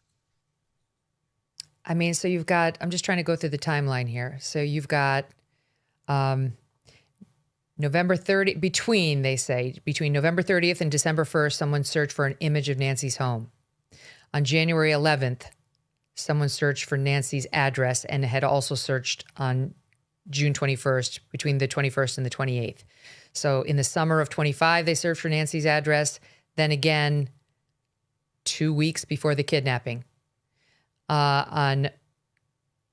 I mean, so you've got, I'm just trying to go through the timeline here. So you've got November 30, between November 30th and December 1st, someone searched for an image of Nancy's home. On January 11th, someone searched for Nancy's address and had also searched on June 21st, between the 21st and the 28th. So in the summer of 25, they searched for Nancy's address. Then again, 2 weeks before the kidnapping. On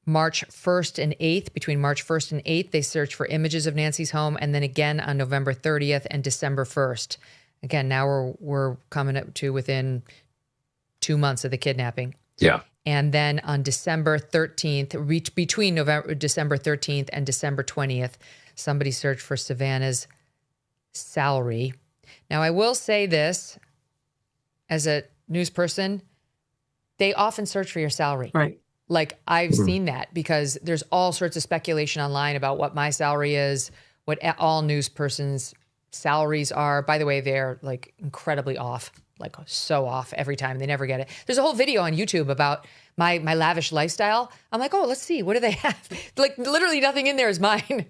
March 1st and 8th, between March 1st and 8th, they searched for images of Nancy's home. And then again on November 30th and December 1st. Again, now we're coming up to within 2 months of the kidnapping. Yeah. And then on December 13th, between December 13th and December 20th, somebody searched for Savannah's salary. Now, I will say this, as a news person, they often search for your salary. Right. Like, I've seen that, because there's all sorts of speculation online about what my salary is, what all news persons' salaries are. By the way, they're like incredibly off, like so off every time. They never get it. There's a whole video on YouTube about my lavish lifestyle. I'm like, oh, let's see. What do they have? Like, literally nothing in there is mine.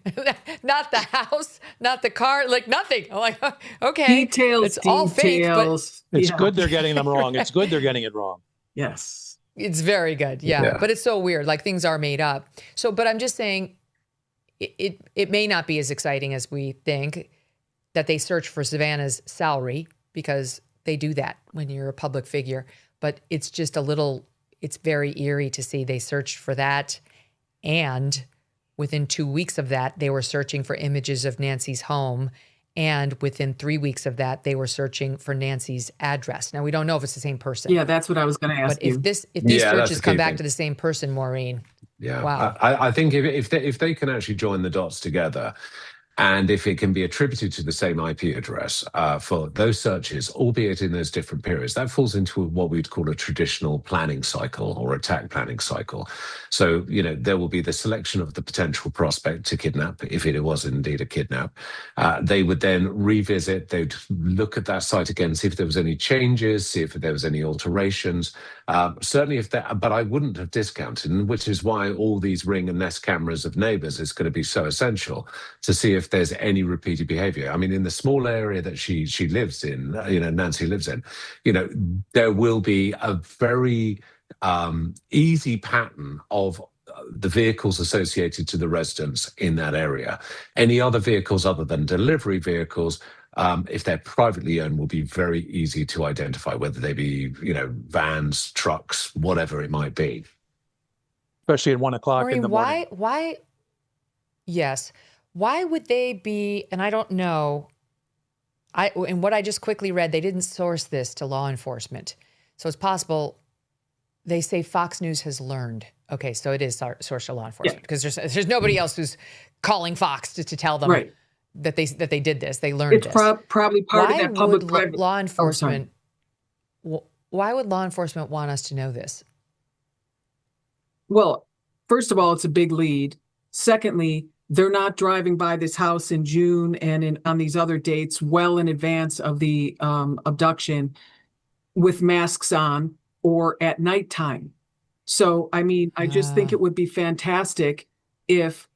Not the house, not the car, like nothing. I'm like, okay. It's all fake, but it's good they're getting them wrong. It's good they're getting it wrong. Yes. It's very good. Yeah. But it's so weird. Like, things are made up. So, but I'm just saying it may not be as exciting as we think that they search for Savannah's salary, because they do that when you're a public figure. But it's just it's very eerie to see they searched for that. And within 2 weeks of that, they were searching for images of Nancy's home. And within 3 weeks of that, they were searching for Nancy's address. Now, we don't know if it's the same person. Yeah, that's what I was going to ask you. But if these searches come back to the same person, Maureen, yeah, wow. I think if they can actually join the dots together, and if it can be attributed to the same IP address for those searches, albeit in those different periods, that falls into what we'd call a traditional planning cycle or attack planning cycle. So, there will be the selection of the potential prospect to kidnap, if it was indeed a kidnap. They would then revisit, they'd look at that site again, see if there was any changes, see if there was any alterations. Certainly but I wouldn't have discounted, which is why all these Ring and Nest cameras of neighbors is going to be so essential, to see if there's any repeated behavior. I mean, in the small area that she lives in, Nancy lives in, there will be a very easy pattern of the vehicles associated to the residents in that area. Any other vehicles other than delivery vehicles, if they're privately owned, will be very easy to identify, whether they be, vans, trucks, whatever it might be. Especially at 1 o'clock in the morning. Why? Yes. Why would they be, and I don't know, in what I just quickly read, they didn't source this to law enforcement. So it's possible, they say Fox News has learned. Okay, so it is sourced to law enforcement, because there's nobody else who's calling Fox to tell them that they did this. They learned this. It's probably part of that public-private. Law enforcement, why would law enforcement want us to know this? Well, first of all, it's a big lead. Secondly, they're not driving by this house in June and on these other dates well in advance of the abduction with masks on or at nighttime. So, I mean, I just think it would be fantastic if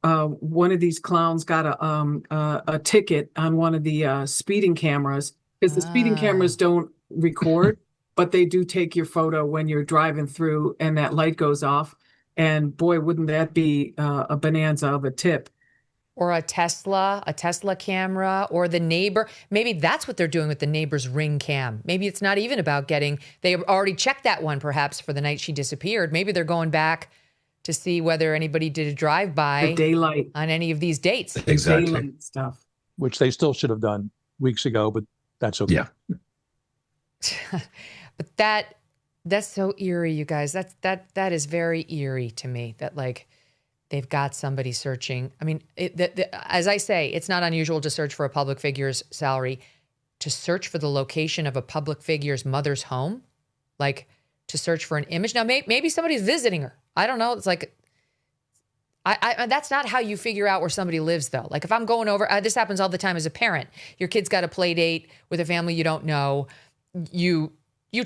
one of these clowns got a ticket on one of the speeding cameras, because the speeding cameras don't record. but they do take your photo when you're driving through and that light goes off. And boy, wouldn't that be a bonanza of a tip. Or a Tesla camera, or the neighbor. Maybe that's what they're doing with the neighbor's Ring cam. Maybe it's not even about they already checked that one perhaps for the night she disappeared. Maybe they're going back to see whether anybody did a drive-by the daylight on any of these dates. Exactly. Daylight stuff. Which they still should have done weeks ago, but that's okay. Yeah. But that's so eerie, you guys. That is very eerie to me, that like they've got somebody searching. I mean, as I say, it's not unusual to search for a public figure's salary. To search for the location of a public figure's mother's home, like to search for an image. Now, maybe somebody's visiting her. I don't know. It's like, that's not how you figure out where somebody lives, though. Like if I'm going over, this happens all the time as a parent. Your kid's got a play date with a family you don't know. You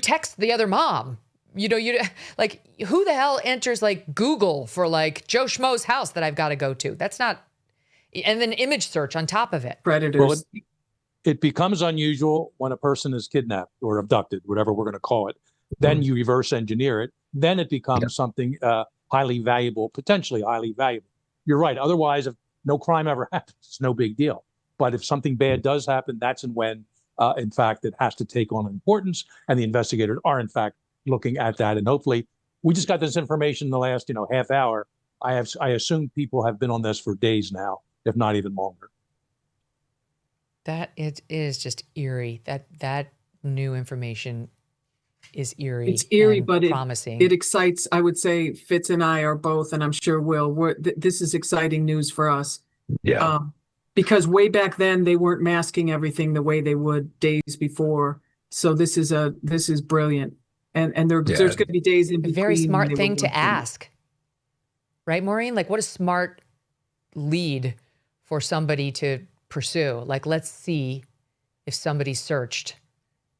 text the other mom. You like, who the hell enters like Google for like Joe Schmo's house that I've got to go to? That's not, and then image search on top of it. Predators. Well, it becomes unusual when a person is kidnapped or abducted, whatever we're going to call it. Then you reverse engineer it. Then it becomes something highly valuable, potentially highly valuable. You're right. Otherwise, if no crime ever happens, it's no big deal. But if something bad does happen, that's when, in fact, it has to take on importance. And the investigators are, in fact, looking at that. And hopefully, we just got this information in the last, half hour. I assume people have been on this for days now, if not even longer. That it is just eerie. That new information is eerie. It's eerie, and but promising. It excites. I would say Fitz and I are both, and I'm sure Will. This is exciting news for us. Yeah. Because way back then they weren't masking everything the way they would days before. So this is brilliant. And there's going to be days in between. A very smart thing to ask, right, Maureen? Like, what a smart lead for somebody to pursue. Like, let's see if somebody searched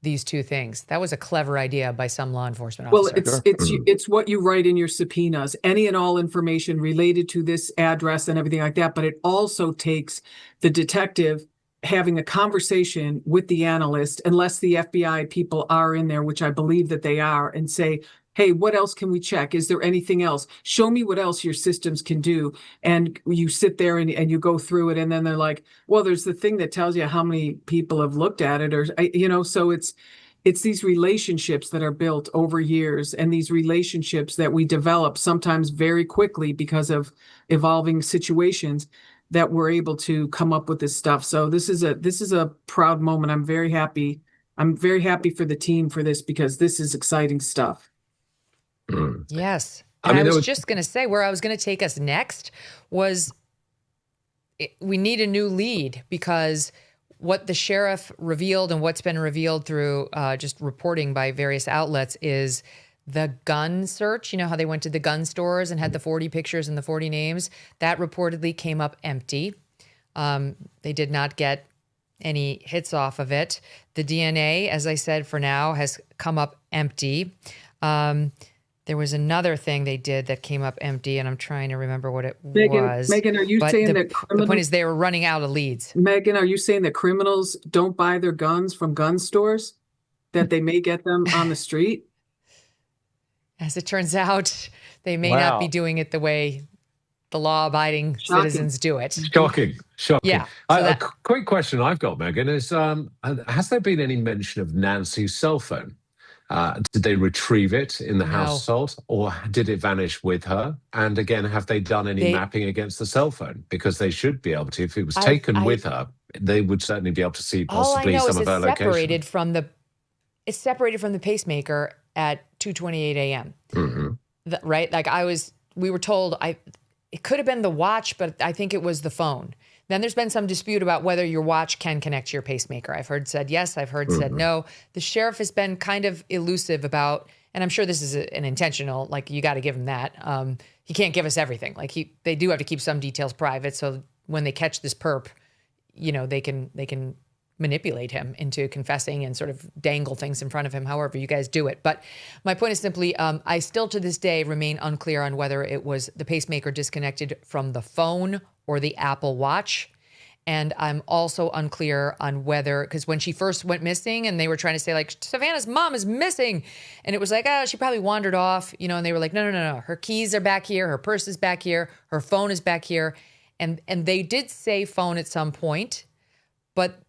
these two things. That was a clever idea by some law enforcement officer. Well, it's what you write in your subpoenas, any and all information related to this address and everything like that. But it also takes the detective having a conversation with the analyst, unless the FBI people are in there, which I believe that they are, and say, hey, what else can we check? Is there anything else? Show me what else your systems can do. And you sit there and you go through it. And then they're like, well, there's the thing that tells you how many people have looked at it, or, so it's these relationships that are built over years, and these relationships that we develop sometimes very quickly because of evolving situations, that we're able to come up with this stuff. So this is a proud moment. I'm very happy. I'm very happy for the team for this, because this is exciting stuff. Yes. And I was just going to say, where I was going to take us next was we need a new lead, because what the sheriff revealed and what's been revealed through just reporting by various outlets is the gun search. You know how they went to the gun stores and had the 40 pictures and the 40 names? That reportedly came up empty. They did not get any hits off of it. The DNA, as I said, for now has come up empty. There was another thing they did that came up empty, and I'm trying to remember what it was. Megyn, are you saying that the point is they were running out of leads? Megyn, are you saying that criminals don't buy their guns from gun stores, that they may get them on the street? As it turns out, they may not be doing it the way the law-abiding citizens do it. Shocking. Yeah. A quick question I've got, Megyn, is has there been any mention of Nancy's cell phone? Did they retrieve it in the household, or did it vanish with her? And again, have they done any mapping against the cell phone? Because they should be able to. If it was taken with her, they would certainly be able to see possibly some of her location. It's separated from the pacemaker at 2:28 a.m. Mm-hmm. Right? Like we were told it could have been the watch, but I think it was the phone. Then there's been some dispute about whether your watch can connect to your pacemaker. I've heard said yes, I've heard said no. The sheriff has been kind of elusive about, and I'm sure this is an intentional, like you got to give him that. He can't give us everything. Like they do have to keep some details private. So when they catch this perp, they can manipulate him into confessing and sort of dangle things in front of him, however you guys do it. But my point is simply, I still to this day remain unclear on whether it was the pacemaker disconnected from the phone or the Apple Watch. And I'm also unclear on whether, because when she first went missing and they were trying to say like, Savannah's mom is missing. And it was like, oh, she probably wandered off, you know, and they were like, no. Her keys are back here. Her purse is back here. Her phone is back here. And they did say phone at some point, but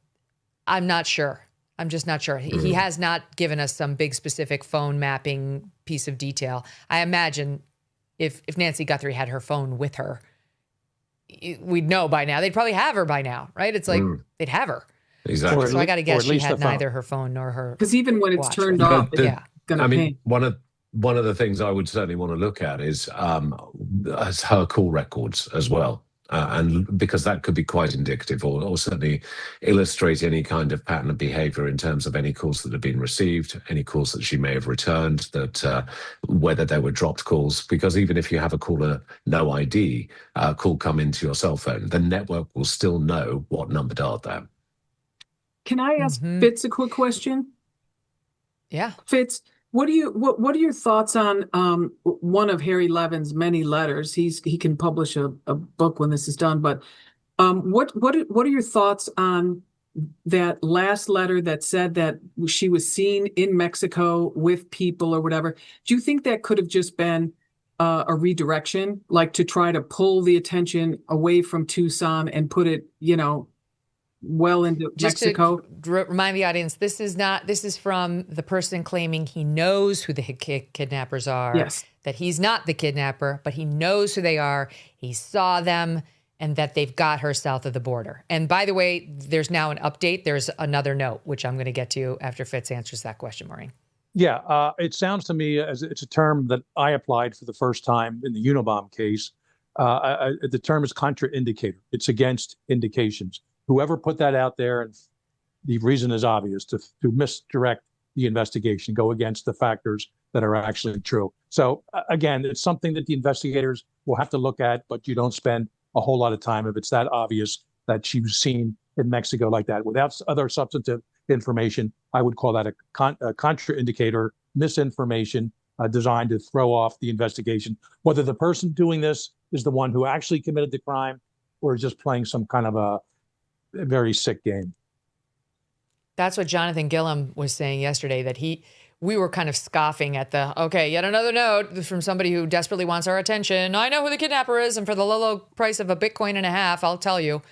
I'm not sure. I'm just not sure. He has not given us some big specific phone mapping piece of detail. I imagine if Nancy Guthrie had her phone with her, we'd know by now. They'd probably have her by now, right? It's like they'd have her. Exactly. So I got to guess she had neither her phone nor her. Because even when it's watch turned with her. off, it's gonna ping. one of the things I would certainly want to look at is her call records as well. And because that could be quite indicative or certainly illustrate any kind of pattern of behavior in terms of any calls that have been received, any calls that she may have returned, that whether they were dropped calls, because even if you have a caller no ID call come into your cell phone, the network will still know what number dialed that. Can I ask Fitz a quick question? Yeah. Fitz, what are your thoughts on one of Harry Levin's many letters? He can publish a book when this is done, but what are your thoughts on that last letter that said that she was seen in Mexico with people or whatever? Do you think that could have just been a redirection, like to try to pull the attention away from Tucson and put it, well into Just Mexico? to remind the audience, this is from the person claiming he knows who the kidnappers are. Yes. That he's not the kidnapper, but he knows who they are. He saw them and that they've got her south of the border. And by the way, there's now an update. There's another note, which I'm going to get to after Fitz answers that question, Maureen. Yeah, it sounds to me as it's a term that I applied for the first time in the Unabomb case. The term is contraindicator. It's against indications. Whoever put that out there, and the reason is obvious, to misdirect the investigation, go against the factors that are actually true. So again, it's something that the investigators will have to look at, but you don't spend a whole lot of time if it's that obvious that she was seen in Mexico like that. Without other substantive information, I would call that a contraindicator, misinformation designed to throw off the investigation. Whether the person doing this is the one who actually committed the crime or is just playing some kind of a very sick game. That's what Jonathan Gilliam was saying yesterday, that we were kind of scoffing at yet another note from somebody who desperately wants our attention. I know who the kidnapper is, and for the low price of a Bitcoin and a half, I'll tell you.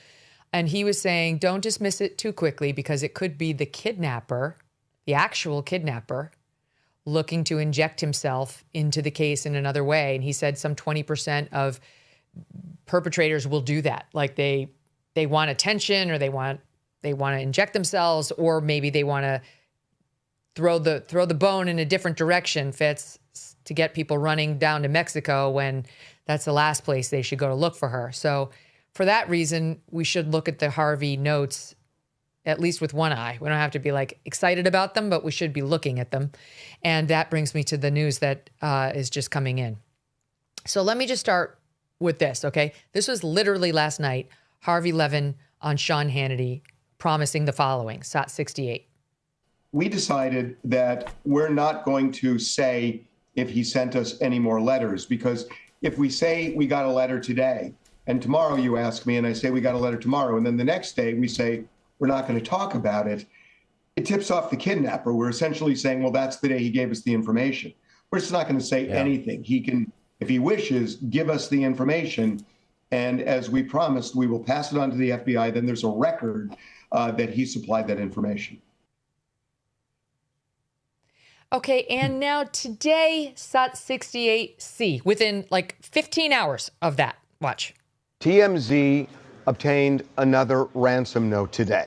And he was saying, don't dismiss it too quickly, because it could be the kidnapper, the actual kidnapper, looking to inject himself into the case in another way. And he said some 20% of perpetrators will do that. Like they want attention, or they want to inject themselves, or maybe they want to throw the bone in a different direction, Fitz, to get people running down to Mexico when that's the last place they should go to look for her. So for that reason, we should look at the Harvey notes at least with one eye. We don't have to be like excited about them, but we should be looking at them. And that brings me to the news that is just coming in. So let me just start with this, okay? This was literally last night. Harvey Levin on Sean Hannity promising the following, SOT 68. We decided that we're not going to say if he sent us any more letters, because if we say we got a letter today and tomorrow you ask me and I say we got a letter tomorrow, and then the next day we say we're not going to talk about it, it tips off the kidnapper. We're essentially saying, well, that's the day he gave us the information. We're just not going to say anything. He can, if he wishes, give us the information. And as we promised, we will pass it on to the FBI. Then there's a record that he supplied that information. Okay, and now today, SOT 68C, within like 15 hours of that. Watch. TMZ obtained another ransom note today.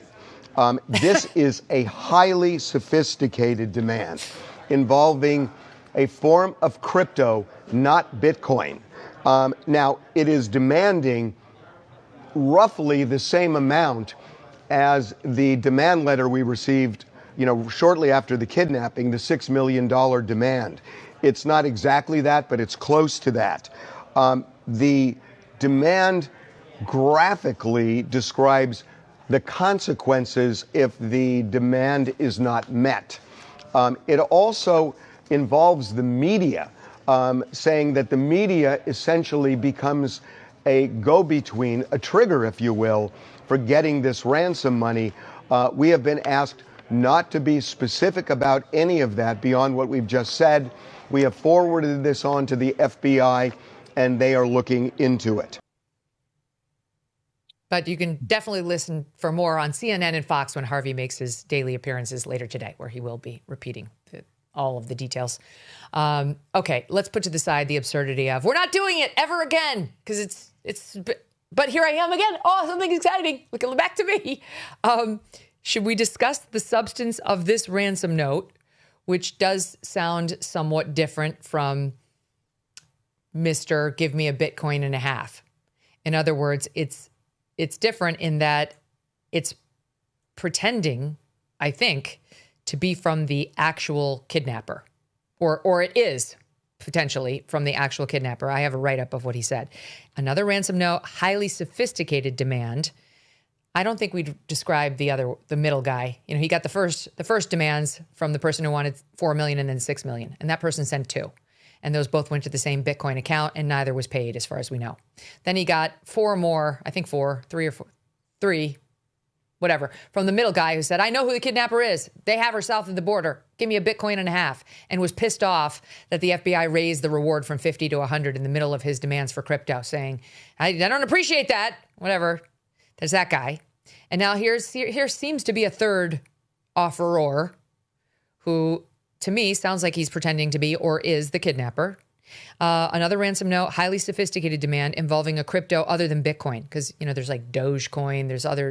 This is a highly sophisticated demand involving a form of crypto, not Bitcoin. Now, it is demanding roughly the same amount as the demand letter we received, shortly after the kidnapping, the $6 million demand. It's not exactly that, but it's close to that. The demand graphically describes the consequences if the demand is not met. It also involves the media, saying that the media essentially becomes a go-between, a trigger, if you will, for getting this ransom money. We have been asked not to be specific about any of that beyond what we've just said. We have forwarded this on to the FBI, and they are looking into it. But you can definitely listen for more on CNN and Fox when Harvey makes his daily appearances later today, where he will be repeating all of the details. Okay, let's put to the side the absurdity of we're not doing it ever again because but here I am again. Oh, something exciting. Look back to me. Should we discuss the substance of this ransom note, which does sound somewhat different from Mr. Give me a Bitcoin and a half? In other words, it's different in that it's pretending, I think, to be from the actual kidnapper, or it is potentially from the actual kidnapper. I have a write-up of what he said. Another ransom note, highly sophisticated demand. I don't think we'd describe the middle guy. You know, he got the first demands from the person who wanted 4 million and then 6 million, and that person sent 2. And those both went to the same Bitcoin account, and neither was paid as far as we know. Then he got 4 more, I think 3, whatever, from the middle guy who said, I know who the kidnapper is. They have her south of the border. Give me a Bitcoin and a half. And was pissed off that the FBI raised the reward from 50 to 100 in the middle of his demands for crypto, saying, I don't appreciate that. Whatever. There's that guy. And now here seems to be a third offeror who, to me, sounds like he's pretending to be or is the kidnapper. Another ransom note, highly sophisticated demand involving a crypto other than Bitcoin. Because, you know, there's like Dogecoin,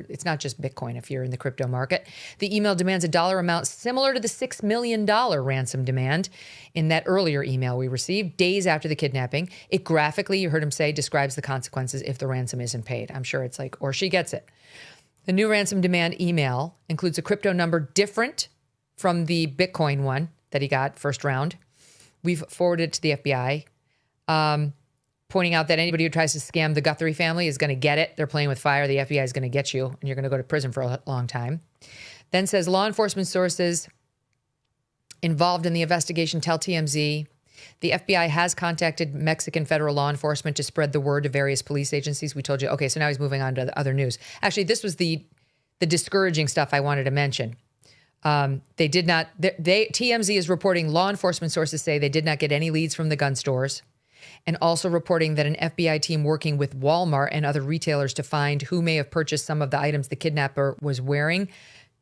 it's not just Bitcoin if you're in the crypto market. The email demands a dollar amount similar to the $6 million ransom demand in that earlier email we received days after the kidnapping. It graphically, you heard him say, describes the consequences if the ransom isn't paid. I'm sure it's like, or she gets it. The new ransom demand email includes a crypto number different from the Bitcoin one that he got first round. We've forwarded it to the FBI, pointing out that anybody who tries to scam the Guthrie family is going to get it. They're playing with fire. The FBI is going to get you, and you're going to go to prison for a long time. Then says law enforcement sources involved in the investigation tell TMZ the FBI has contacted Mexican federal law enforcement to spread the word to various police agencies. We told you. Okay, so now he's moving on to the other news. Actually, this was the discouraging stuff I wanted to mention. They did not, TMZ is reporting law enforcement sources say they did not get any leads from the gun stores, and also reporting that an FBI team working with Walmart and other retailers to find who may have purchased some of the items the kidnapper was wearing.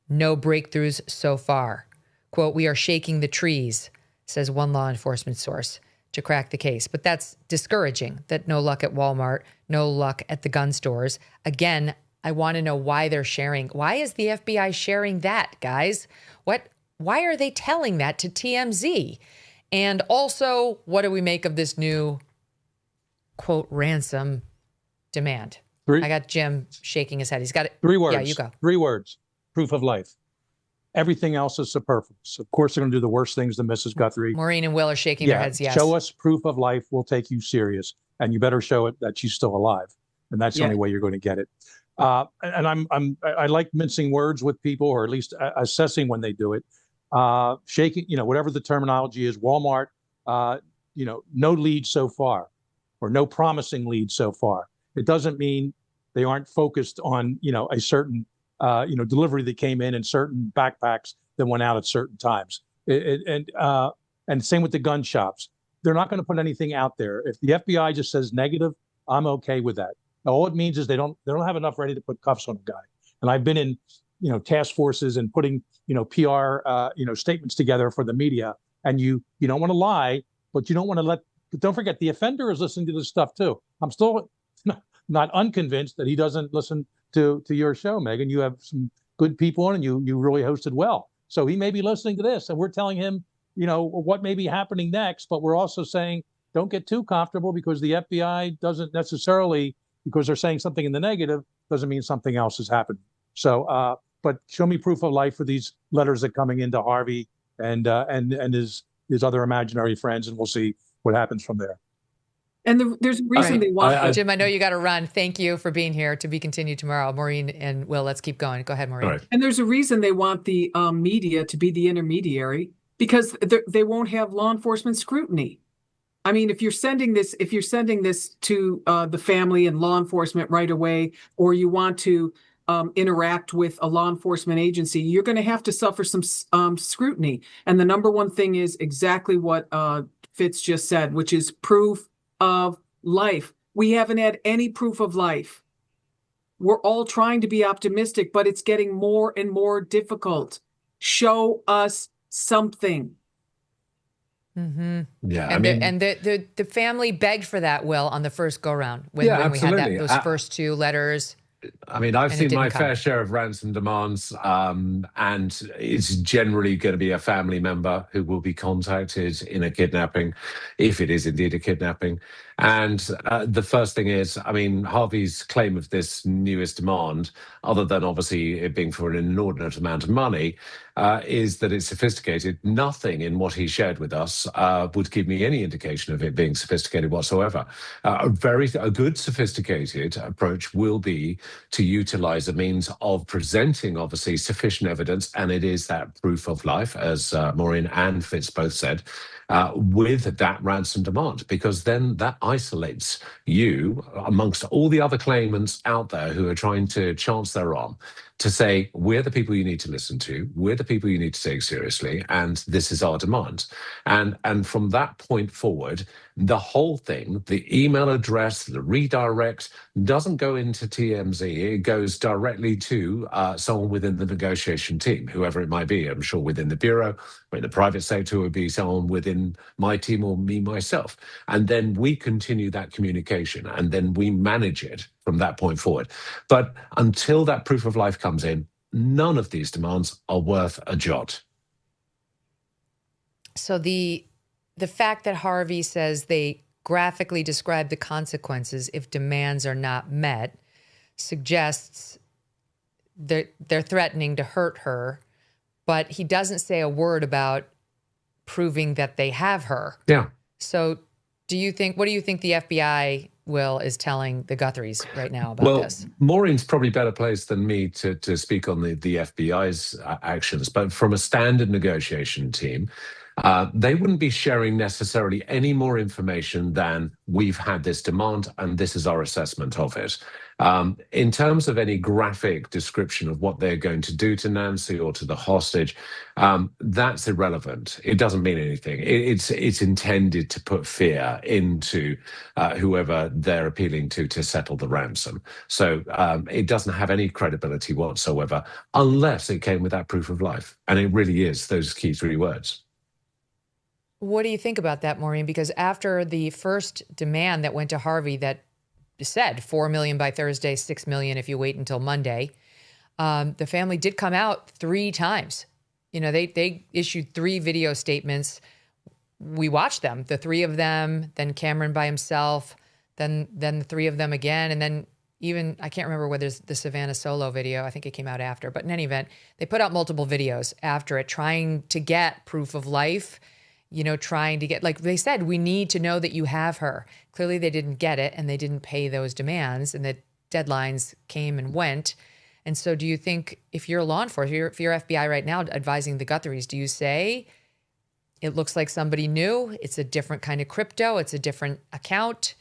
No breakthroughs so far. Quote, we are shaking the trees, says one law enforcement source, to crack the case. But that's discouraging that no luck at Walmart, no luck at the gun stores. Again, I want to know why they're sharing. Why is the FBI sharing that, guys? Why are they telling that to TMZ? And also, what do we make of this new, quote, ransom demand? I got Jim shaking his head. He's got it. 3 words. Yeah, you go. 3 words. Proof of life. Everything else is superfluous. Of course, they're going to do the worst things to Mrs. Guthrie. Maureen and Will are shaking their heads, yes. Show us proof of life. We'll take you serious. And you better show it that she's still alive. And that's the only way you're going to get it. And I like mincing words with people, or at least assessing when they do it. Shaking, whatever the terminology is, Walmart, no leads so far, or no promising leads so far. It doesn't mean they aren't focused on, a certain, delivery that came in and certain backpacks that went out at certain times. And same with the gun shops. They're not going to put anything out there. If the FBI just says negative, I'm okay with that. All it means is they don't have enough ready to put cuffs on a guy. And I've been in, task forces and putting, PR, statements together for the media. And you don't want to lie, but you don't want to don't forget the offender is listening to this stuff too. I'm still not unconvinced that he doesn't listen to your show, Megyn. You have some good people on, and you really hosted well. So he may be listening to this, and we're telling him, what may be happening next, but we're also saying, don't get too comfortable, because the FBI doesn't necessarily, because they're saying something in the negative, doesn't mean something else is happening. So, but show me proof of life for these letters that are coming into Harvey and his other imaginary friends, and we'll see what happens from there. And there's a reason they want. Jim, I know you got to run. Thank you for being here. To be continued tomorrow. Maureen and Will, let's keep going. Go ahead, Maureen. Right. And there's a reason they want the media to be the intermediary, because they won't have law enforcement scrutiny. I mean, if you're sending this to the family and law enforcement right away, or you want to interact with a law enforcement agency, you're going to have to suffer some scrutiny. And the number one thing is exactly what Fitz just said, which is proof of life. We haven't had any proof of life. We're all trying to be optimistic, but it's getting more and more difficult. Show us something. Mm-hmm. Yeah, and the family begged for that, Will, on the first go round when we had those first two letters. I mean, I've seen my fair share of ransom demands, and it's generally going to be a family member who will be contacted in a kidnapping, if it is indeed a kidnapping. And the first thing is, I mean, Harvey's claim of this newest demand, other than obviously it being for an inordinate amount of money, is that it's sophisticated. Nothing in what he shared with us would give me any indication of it being sophisticated whatsoever. A good sophisticated approach will be to utilize a means of presenting, obviously, sufficient evidence, and it is that proof of life, as Maureen and Fitz both said, with that ransom demand, because then that isolates you amongst all the other claimants out there who are trying to chance their arm to say, we're the people you need to listen to, we're the people you need to take seriously, and this is our demand. And from that point forward, the whole thing, the email address, the redirect, doesn't go into TMZ. It goes directly to someone within the negotiation team, whoever it might be. I'm sure within the Bureau or in the private sector, it would be someone within my team or me, myself. And then we continue that communication, and then we manage it from that point forward. But until that proof of life comes in, none of these demands are worth a jot. So the fact that Harvey says they graphically describe the consequences if demands are not met suggests that they're threatening to hurt her, but he doesn't say a word about proving that they have her. Yeah. So what do you think the FBI, Will, is telling the Guthries right now about this? Maureen's probably better placed than me to speak on the FBI's actions, but from a standard negotiation team, they wouldn't be sharing necessarily any more information than we've had this demand and this is our assessment of it. In terms of any graphic description of what they're going to do to Nancy or to the hostage, that's irrelevant. It doesn't mean anything. It's intended to put fear into whoever they're appealing to settle the ransom. So it doesn't have any credibility whatsoever unless it came with that proof of life. And it really is those key three words. What do you think about that, Maureen? Because after the first demand that went to Harvey that said $4 million by Thursday, $6 million if you wait until Monday, the family did come out 3 times. You know, they issued 3 video statements. We watched them, the 3 of them, then Cameron by himself, then the 3 of them again, and then even, I can't remember whether it's the Savannah solo video. I think it came out after. But in any event, they put out multiple videos after it, trying to get proof of life, you know, trying to get, like they said, we need to know that you have her. Clearly they didn't get it, and they didn't pay those demands, and the deadlines came and went. And so do you think, if you're law enforcement, if you're FBI right now advising the Guthries, do you say, it looks like somebody new, it's a different kind of crypto, it's a different account,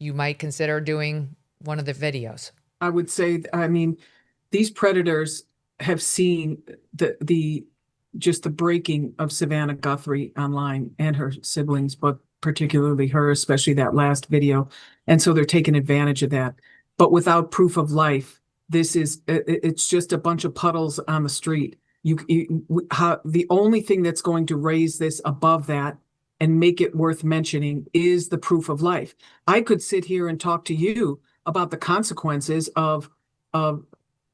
you might consider doing one of the videos? I would say, I mean, these predators have seen the breaking of Savannah Guthrie online and her siblings, but particularly her, especially that last video. And so they're taking advantage of that. But without proof of life, it's just a bunch of puddles on the street. The only thing that's going to raise this above that and make it worth mentioning is the proof of life. I could sit here and talk to you about the consequences of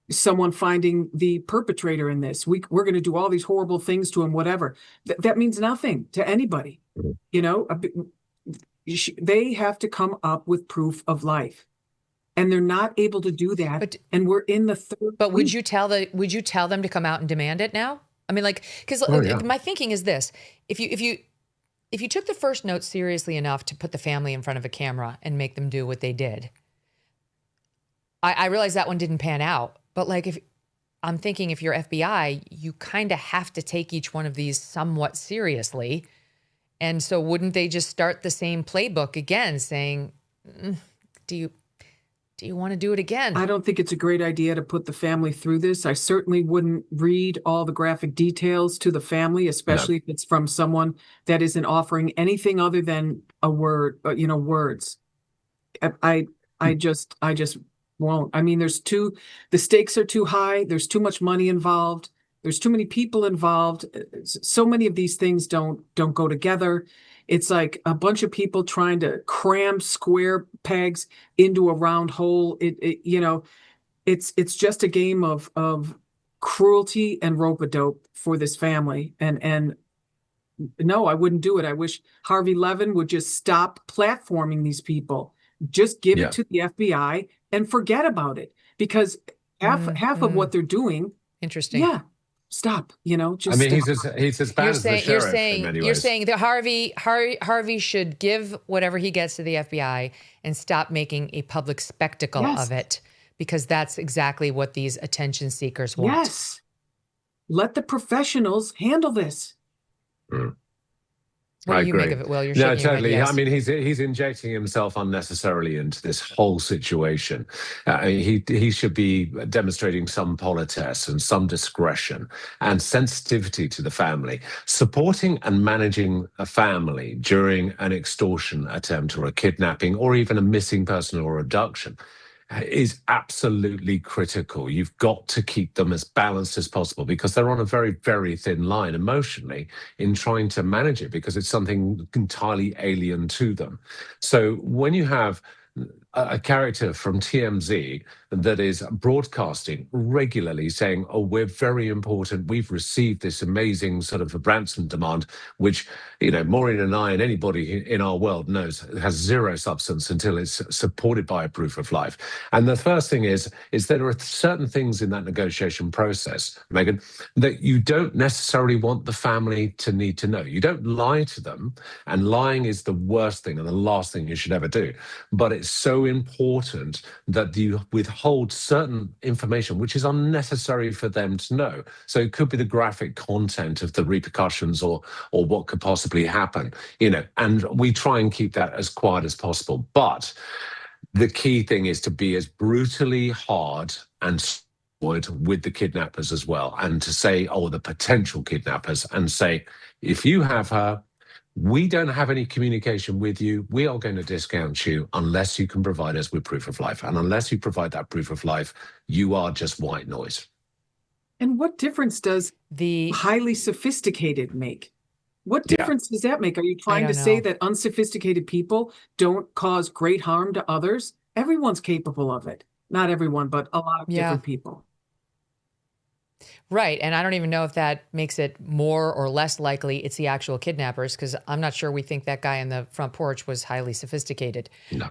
someone finding the perpetrator in this. We're going to do all these horrible things to him, whatever. That means nothing to anybody. You know, they have to come up with proof of life, and they're not able to do that. And we're in the 3rd. But would you tell them to come out and demand it now? I mean, like, because my thinking is this: if you took the first note seriously enough to put the family in front of a camera and make them do what they did, I realize that one didn't pan out. But like, if I'm thinking, if you're FBI, you kind of have to take each one of these somewhat seriously. And so wouldn't they just start the same playbook again, saying, do do you want to do it again? I don't think it's a great idea to put the family through this. I certainly wouldn't read all the graphic details to the family, especially if it's from someone that isn't offering anything other than a word, words. I just won't. I mean, the stakes are too high. There's too much money involved. There's too many people involved. So many of these things don't go together. It's like a bunch of people trying to cram square pegs into a round hole. It's just a game of cruelty and rope-a-dope for this family. And no, I wouldn't do it. I wish Harvey Levin would just stop platforming these people. Just give it to the FBI and forget about it, because half of what they're doing. Interesting. Yeah. Stop. Just. I mean, stop. he's as bad as the sheriff in many ways. You're saying that Harvey should give whatever he gets to the FBI and stop making a public spectacle of it, because that's exactly what these attention seekers want. Yes. Let the professionals handle this. What do you make of it, Will? You're no, shaking your head, totally. yes. I mean, he's injecting himself unnecessarily into this whole situation. He should be demonstrating some politesse and some discretion and sensitivity to the family. Supporting and managing a family during an extortion attempt or a kidnapping or even a missing person or abduction is absolutely critical. You've got to keep them as balanced as possible, because they're on a very, very thin line emotionally in trying to manage it, because it's something entirely alien to them. So when you have a character from TMZ that is broadcasting regularly saying, oh, we're very important, we've received this amazing sort of a ransom demand, which, Maureen and I and anybody in our world knows has zero substance until it's supported by a proof of life. And the first thing is that there are certain things in that negotiation process, Megyn, that you don't necessarily want the family to need to know. You don't lie to them, and lying is the worst thing and the last thing you should ever do. But it's so important that you withhold certain information which is unnecessary for them to know. So it could be the graphic content of the repercussions or what could possibly happen, and we try and keep that as quiet as possible. But the key thing is to be as brutally hard and with the kidnappers as well, and to say, the potential kidnappers, and say, if you have her, we don't have any communication with you. We are going to discount you unless you can provide us with proof of life. And unless you provide that proof of life, you are just white noise. And what difference does the highly sophisticated make? What difference does that make? Are you trying to say that unsophisticated people don't cause great harm to others? Everyone's capable of it. Not everyone, but a lot of different people. Right. And I don't even know if that makes it more or less likely it's the actual kidnappers, because I'm not sure we think that guy in the front porch was highly sophisticated. No.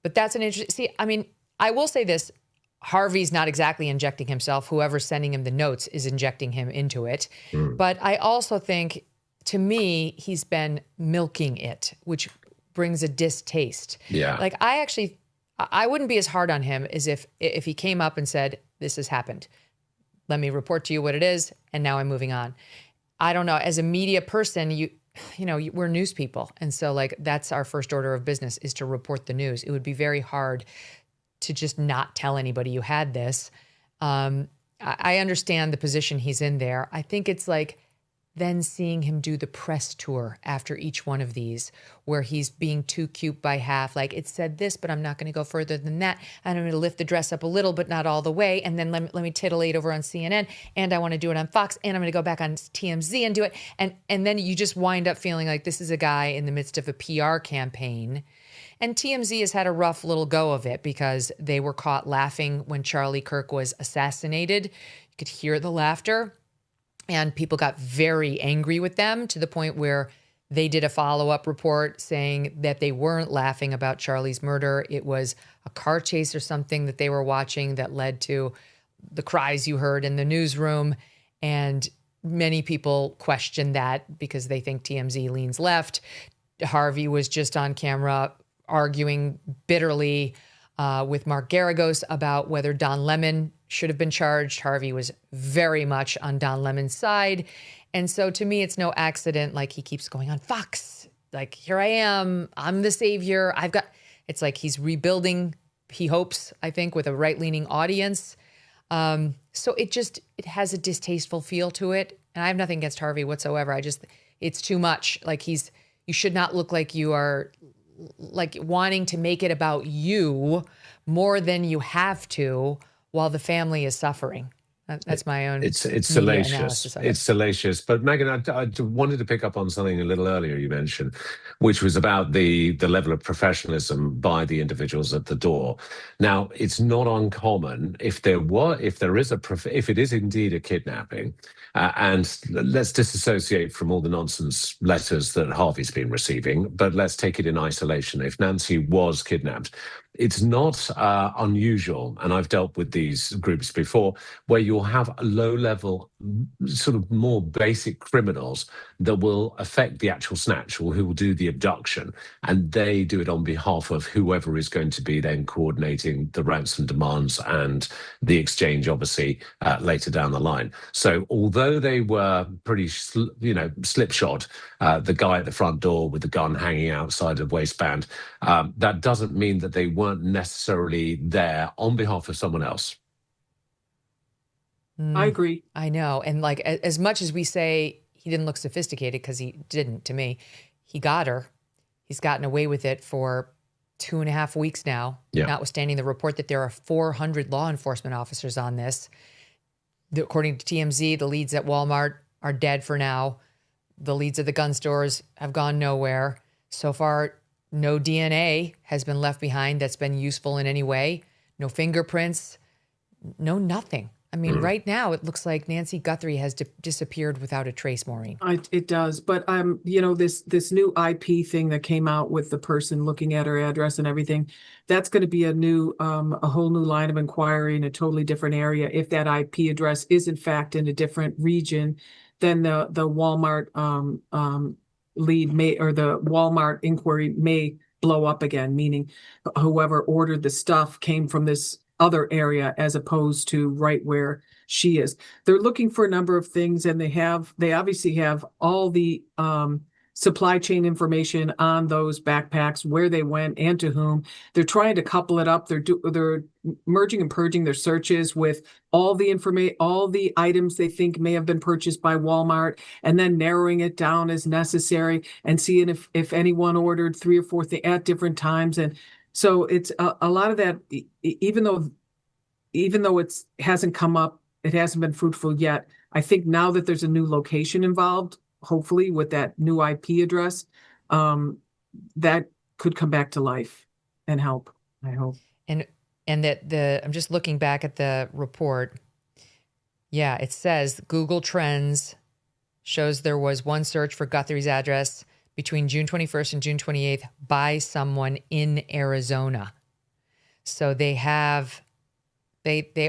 But that's an interesting... See, I mean, I will say this. Harvey's not exactly injecting himself. Whoever's sending him the notes is injecting him into it. But I also think, to me, he's been milking it, which brings a distaste. Yeah. Like, I wouldn't be as hard on him as if he came up and said, this has happened. Let me report to you what it is, and now I'm moving on. I don't know. As a media person, we're news people. And so, that's our first order of business, is to report the news. It would be very hard to just not tell anybody you had this. I understand the position he's in there. I think it's like then seeing him do the press tour after each one of these, where he's being too cute by half. Like, it said this, but I'm not going to go further than that. And I'm going to lift the dress up a little, but not all the way. And then let me titillate over on CNN. And I want to do it on Fox. And I'm going to go back on TMZ and do it. And then you just wind up feeling like this is a guy in the midst of a PR campaign. And TMZ has had a rough little go of it, because they were caught laughing when Charlie Kirk was assassinated. You could hear the laughter. And people got very angry with them, to the point where they did a follow-up report saying that they weren't laughing about Charlie's murder. It was a car chase or something that they were watching that led to the cries you heard in the newsroom. And many people questioned that because they think TMZ leans left. Harvey was just on camera arguing bitterly with Mark Garagos about whether Don Lemon should have been charged. Harvey was very much on Don Lemon's side. And so to me, it's no accident. Like, he keeps going on Fox. Like, here I am. I'm the savior. It's like he's rebuilding he hopes, I think, with a right-leaning audience. So it has a distasteful feel to it. And I have nothing against Harvey whatsoever. It's too much. Like you should not look like you are like wanting to make it about you more than you have to while the family is suffering. That's my own. It's media salacious. analysis of it. It's salacious. But Megyn, I wanted to pick up on something a little earlier you mentioned, which was about the level of professionalism by the individuals at the door. Now, it's not uncommon if it is indeed a kidnapping, and let's disassociate from all the nonsense letters that Harvey's been receiving, but let's take it in isolation. If Nancy was kidnapped, it's not unusual, and I've dealt with these groups before, where you'll have low-level, sort of more basic criminals that will affect the actual snatch or who will do the abduction, and they do it on behalf of whoever is going to be then coordinating the ransom demands and the exchange, obviously, later down the line. So although they were pretty, slipshod, the guy at the front door with the gun hanging outside the waistband, that doesn't mean that they weren't necessarily there on behalf of someone else. I agree. I know. And like, as much as we say he didn't look sophisticated, because he didn't to me, he got her. He's gotten away with it for 2.5 weeks now, notwithstanding the report that there are 400 law enforcement officers on this. According to TMZ, the leads at Walmart are dead for now. The leads at the gun stores have gone nowhere. So far, no DNA has been left behind that's been useful in any way. No fingerprints, no nothing. I mean, right now it looks like Nancy Guthrie has disappeared without a trace, Maureen. It does, but this new IP thing that came out with the person looking at her address and everything, that's going to be a whole new line of inquiry in a totally different area. If that IP address is in fact in a different region, then the Walmart lead may, or the Walmart inquiry may blow up again, meaning whoever ordered the stuff came from this other area as opposed to right where she is. They're looking for a number of things, and they obviously have all the supply chain information on those backpacks, where they went and to whom. They're trying to couple it up. They're merging and purging their searches with all the information, all the items they think may have been purchased by Walmart, and then narrowing it down as necessary and seeing if anyone ordered 3 or 4 things at different times. And so it's a lot of that, even though it hasn't come up, it hasn't been fruitful yet. I think now that there's a new location involved, hopefully with that new IP address, that could come back to life and help, I hope. And that I'm just looking back at the report. Yeah, it says Google Trends shows there was one search for Guthrie's address between June 21st and June 28th by someone in Arizona. So they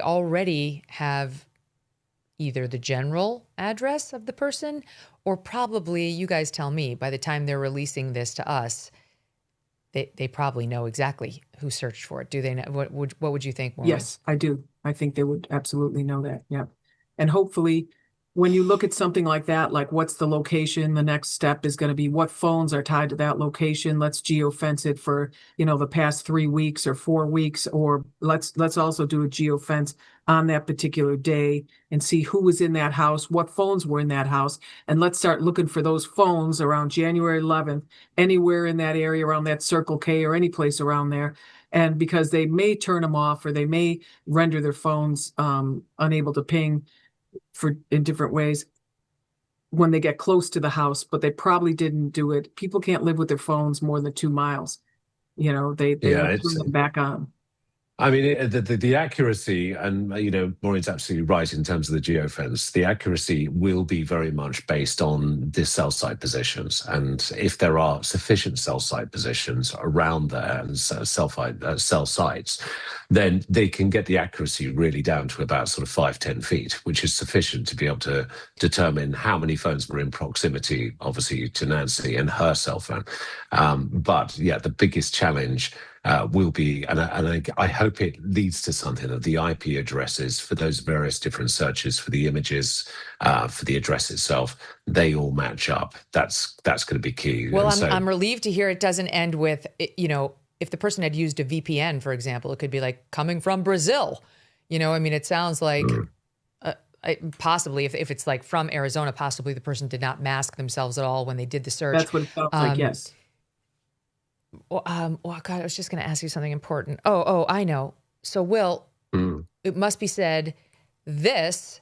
already have either the general address of the person, or probably, you guys tell me, by the time they're releasing this to us, they probably know exactly who searched for it. Do they know? What would you think, Maureen? Yes, I do. I think they would absolutely know that. Yeah. And hopefully, when you look at something like that, like what's the location, the next step is going to be what phones are tied to that location. Let's geofence it for, the past 3 weeks or 4 weeks, or let's also do a geofence on that particular day and see who was in that house, what phones were in that house. And let's start looking for those phones around January 11th, anywhere in that area around that Circle K or any place around there. And because they may turn them off, or they may render their phones unable to ping in different ways when they get close to the house, but they probably didn't do it. People can't live with their phones more than 2 miles. They turn them back on. I mean, the accuracy, and, Maureen's absolutely right in terms of the geofence, the accuracy will be very much based on the cell site positions. And if there are sufficient cell site positions around there and cell sites, then they can get the accuracy really down to about sort of 5-10 feet, which is sufficient to be able to determine how many phones were in proximity, obviously, to Nancy and her cell phone. But yeah, the biggest challenge will be, and I hope it leads to something, of the IP addresses for those various different searches, for the images, for the address itself, they all match up. That's going to be key. Well, I'm relieved to hear it doesn't end with, if the person had used a VPN, for example, it could be like coming from Brazil. You know, I mean, it sounds like possibly if it's like from Arizona, possibly the person did not mask themselves at all when they did the search. That's what it sounds like, yes. Well, God, I was just going to ask you something important. Oh, I know. So, Will, it must be said, this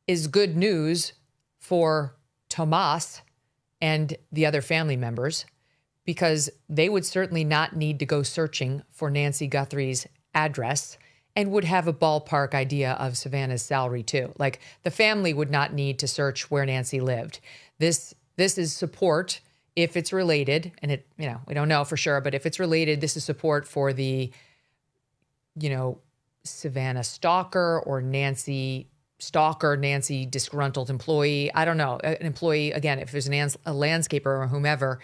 is good news for Tomas and the other family members, because they would certainly not need to go searching for Nancy Guthrie's address and would have a ballpark idea of Savannah's salary too. Like, the family would not need to search where Nancy lived. This is support if it's related, and it, you know, we don't know for sure, but if it's related, this is support for the, you know, Savannah stalker or Nancy stalker, Nancy disgruntled employee. I don't know, an employee, again, if there's a landscaper or whomever,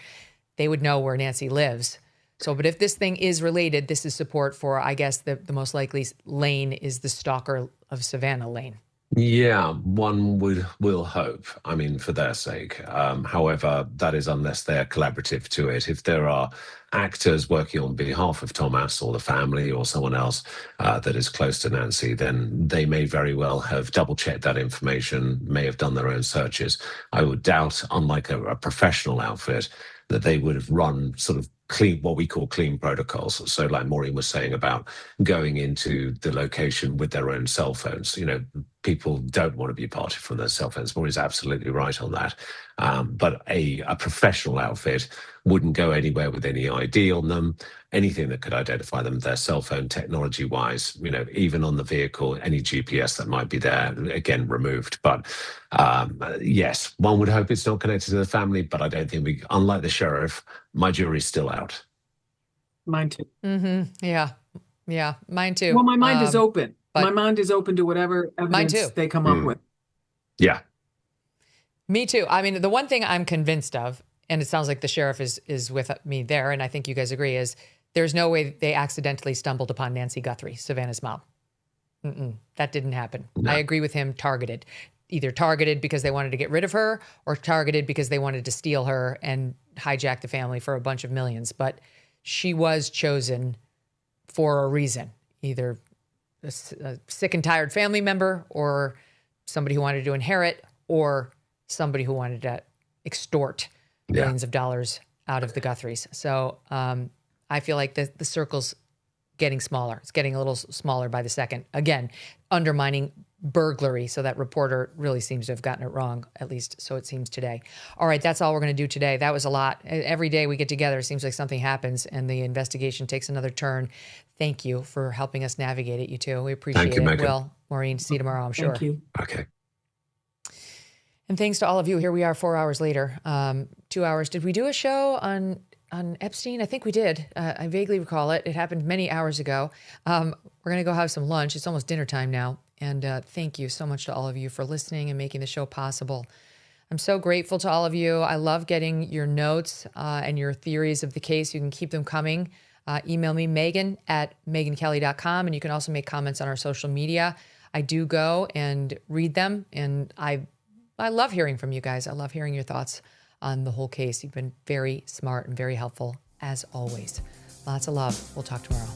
they would know where Nancy lives. So, but if this thing is related, this is support for, I guess, the most likely lane is the stalker of Savannah lane. Yeah, one will hope, I mean, for their sake. However, that is unless they're collaborative to it. If there are actors working on behalf of Thomas or the family or someone else that is close to Nancy, then they may very well have double-checked that information, may have done their own searches. I would doubt, unlike a professional outfit, that they would have run sort of clean, what we call clean protocols. So like Maureen was saying about going into the location with their own cell phones, you know, people don't want to be parted from their cell phones. Maureen's absolutely right on that. But a professional outfit wouldn't go anywhere with any ID on them, anything that could identify them, their cell phone technology-wise, you know, even on the vehicle, any GPS that might be there, again, removed. But yes, one would hope it's not connected to the family, but I don't think unlike the sheriff, my jury's still out. Mine too. Mm-hmm. Yeah, mine too. Well, my mind is open. but My mind is open to whatever evidence they come up with. Yeah. Me too. I mean, the one thing I'm convinced of, and it sounds like the sheriff is with me there, and I think you guys agree, is there's no way they accidentally stumbled upon Nancy Guthrie, Savannah's mom. That didn't happen. No. I agree with him, targeted. Either targeted because they wanted to get rid of her, or targeted because they wanted to steal her and hijack the family for a bunch of millions. But she was chosen for a reason, either a sick and tired family member, or somebody who wanted to inherit, or somebody who wanted to extort millions of dollars out of the Guthries. So I feel like the circle's getting smaller. It's getting a little smaller by the second. Again, undermining burglary. So that reporter really seems to have gotten it wrong, at least so it seems today. All right, that's all we're going to do today. That was a lot. Every day we get together, it seems like something happens and the investigation takes another turn. Thank you for helping us navigate it, you two. We appreciate it. Megyn. Will, Maureen, see you tomorrow, I'm sure. Thank you. Okay. And thanks to all of you. Here we are 4 hours later. 2 hours. Did we do a show on Epstein? I think we did. I vaguely recall it. It happened many hours ago. We're going to go have some lunch. It's almost dinner time now. And thank you so much to all of you for listening and making the show possible. I'm so grateful to all of you. I love getting your notes and your theories of the case. You can keep them coming. Email me, Megyn at megynkelly.com. And you can also make comments on our social media. I do go and read them. And I love hearing from you guys. I love hearing your thoughts on the whole case. You've been very smart and very helpful, as always. Lots of love. We'll talk tomorrow.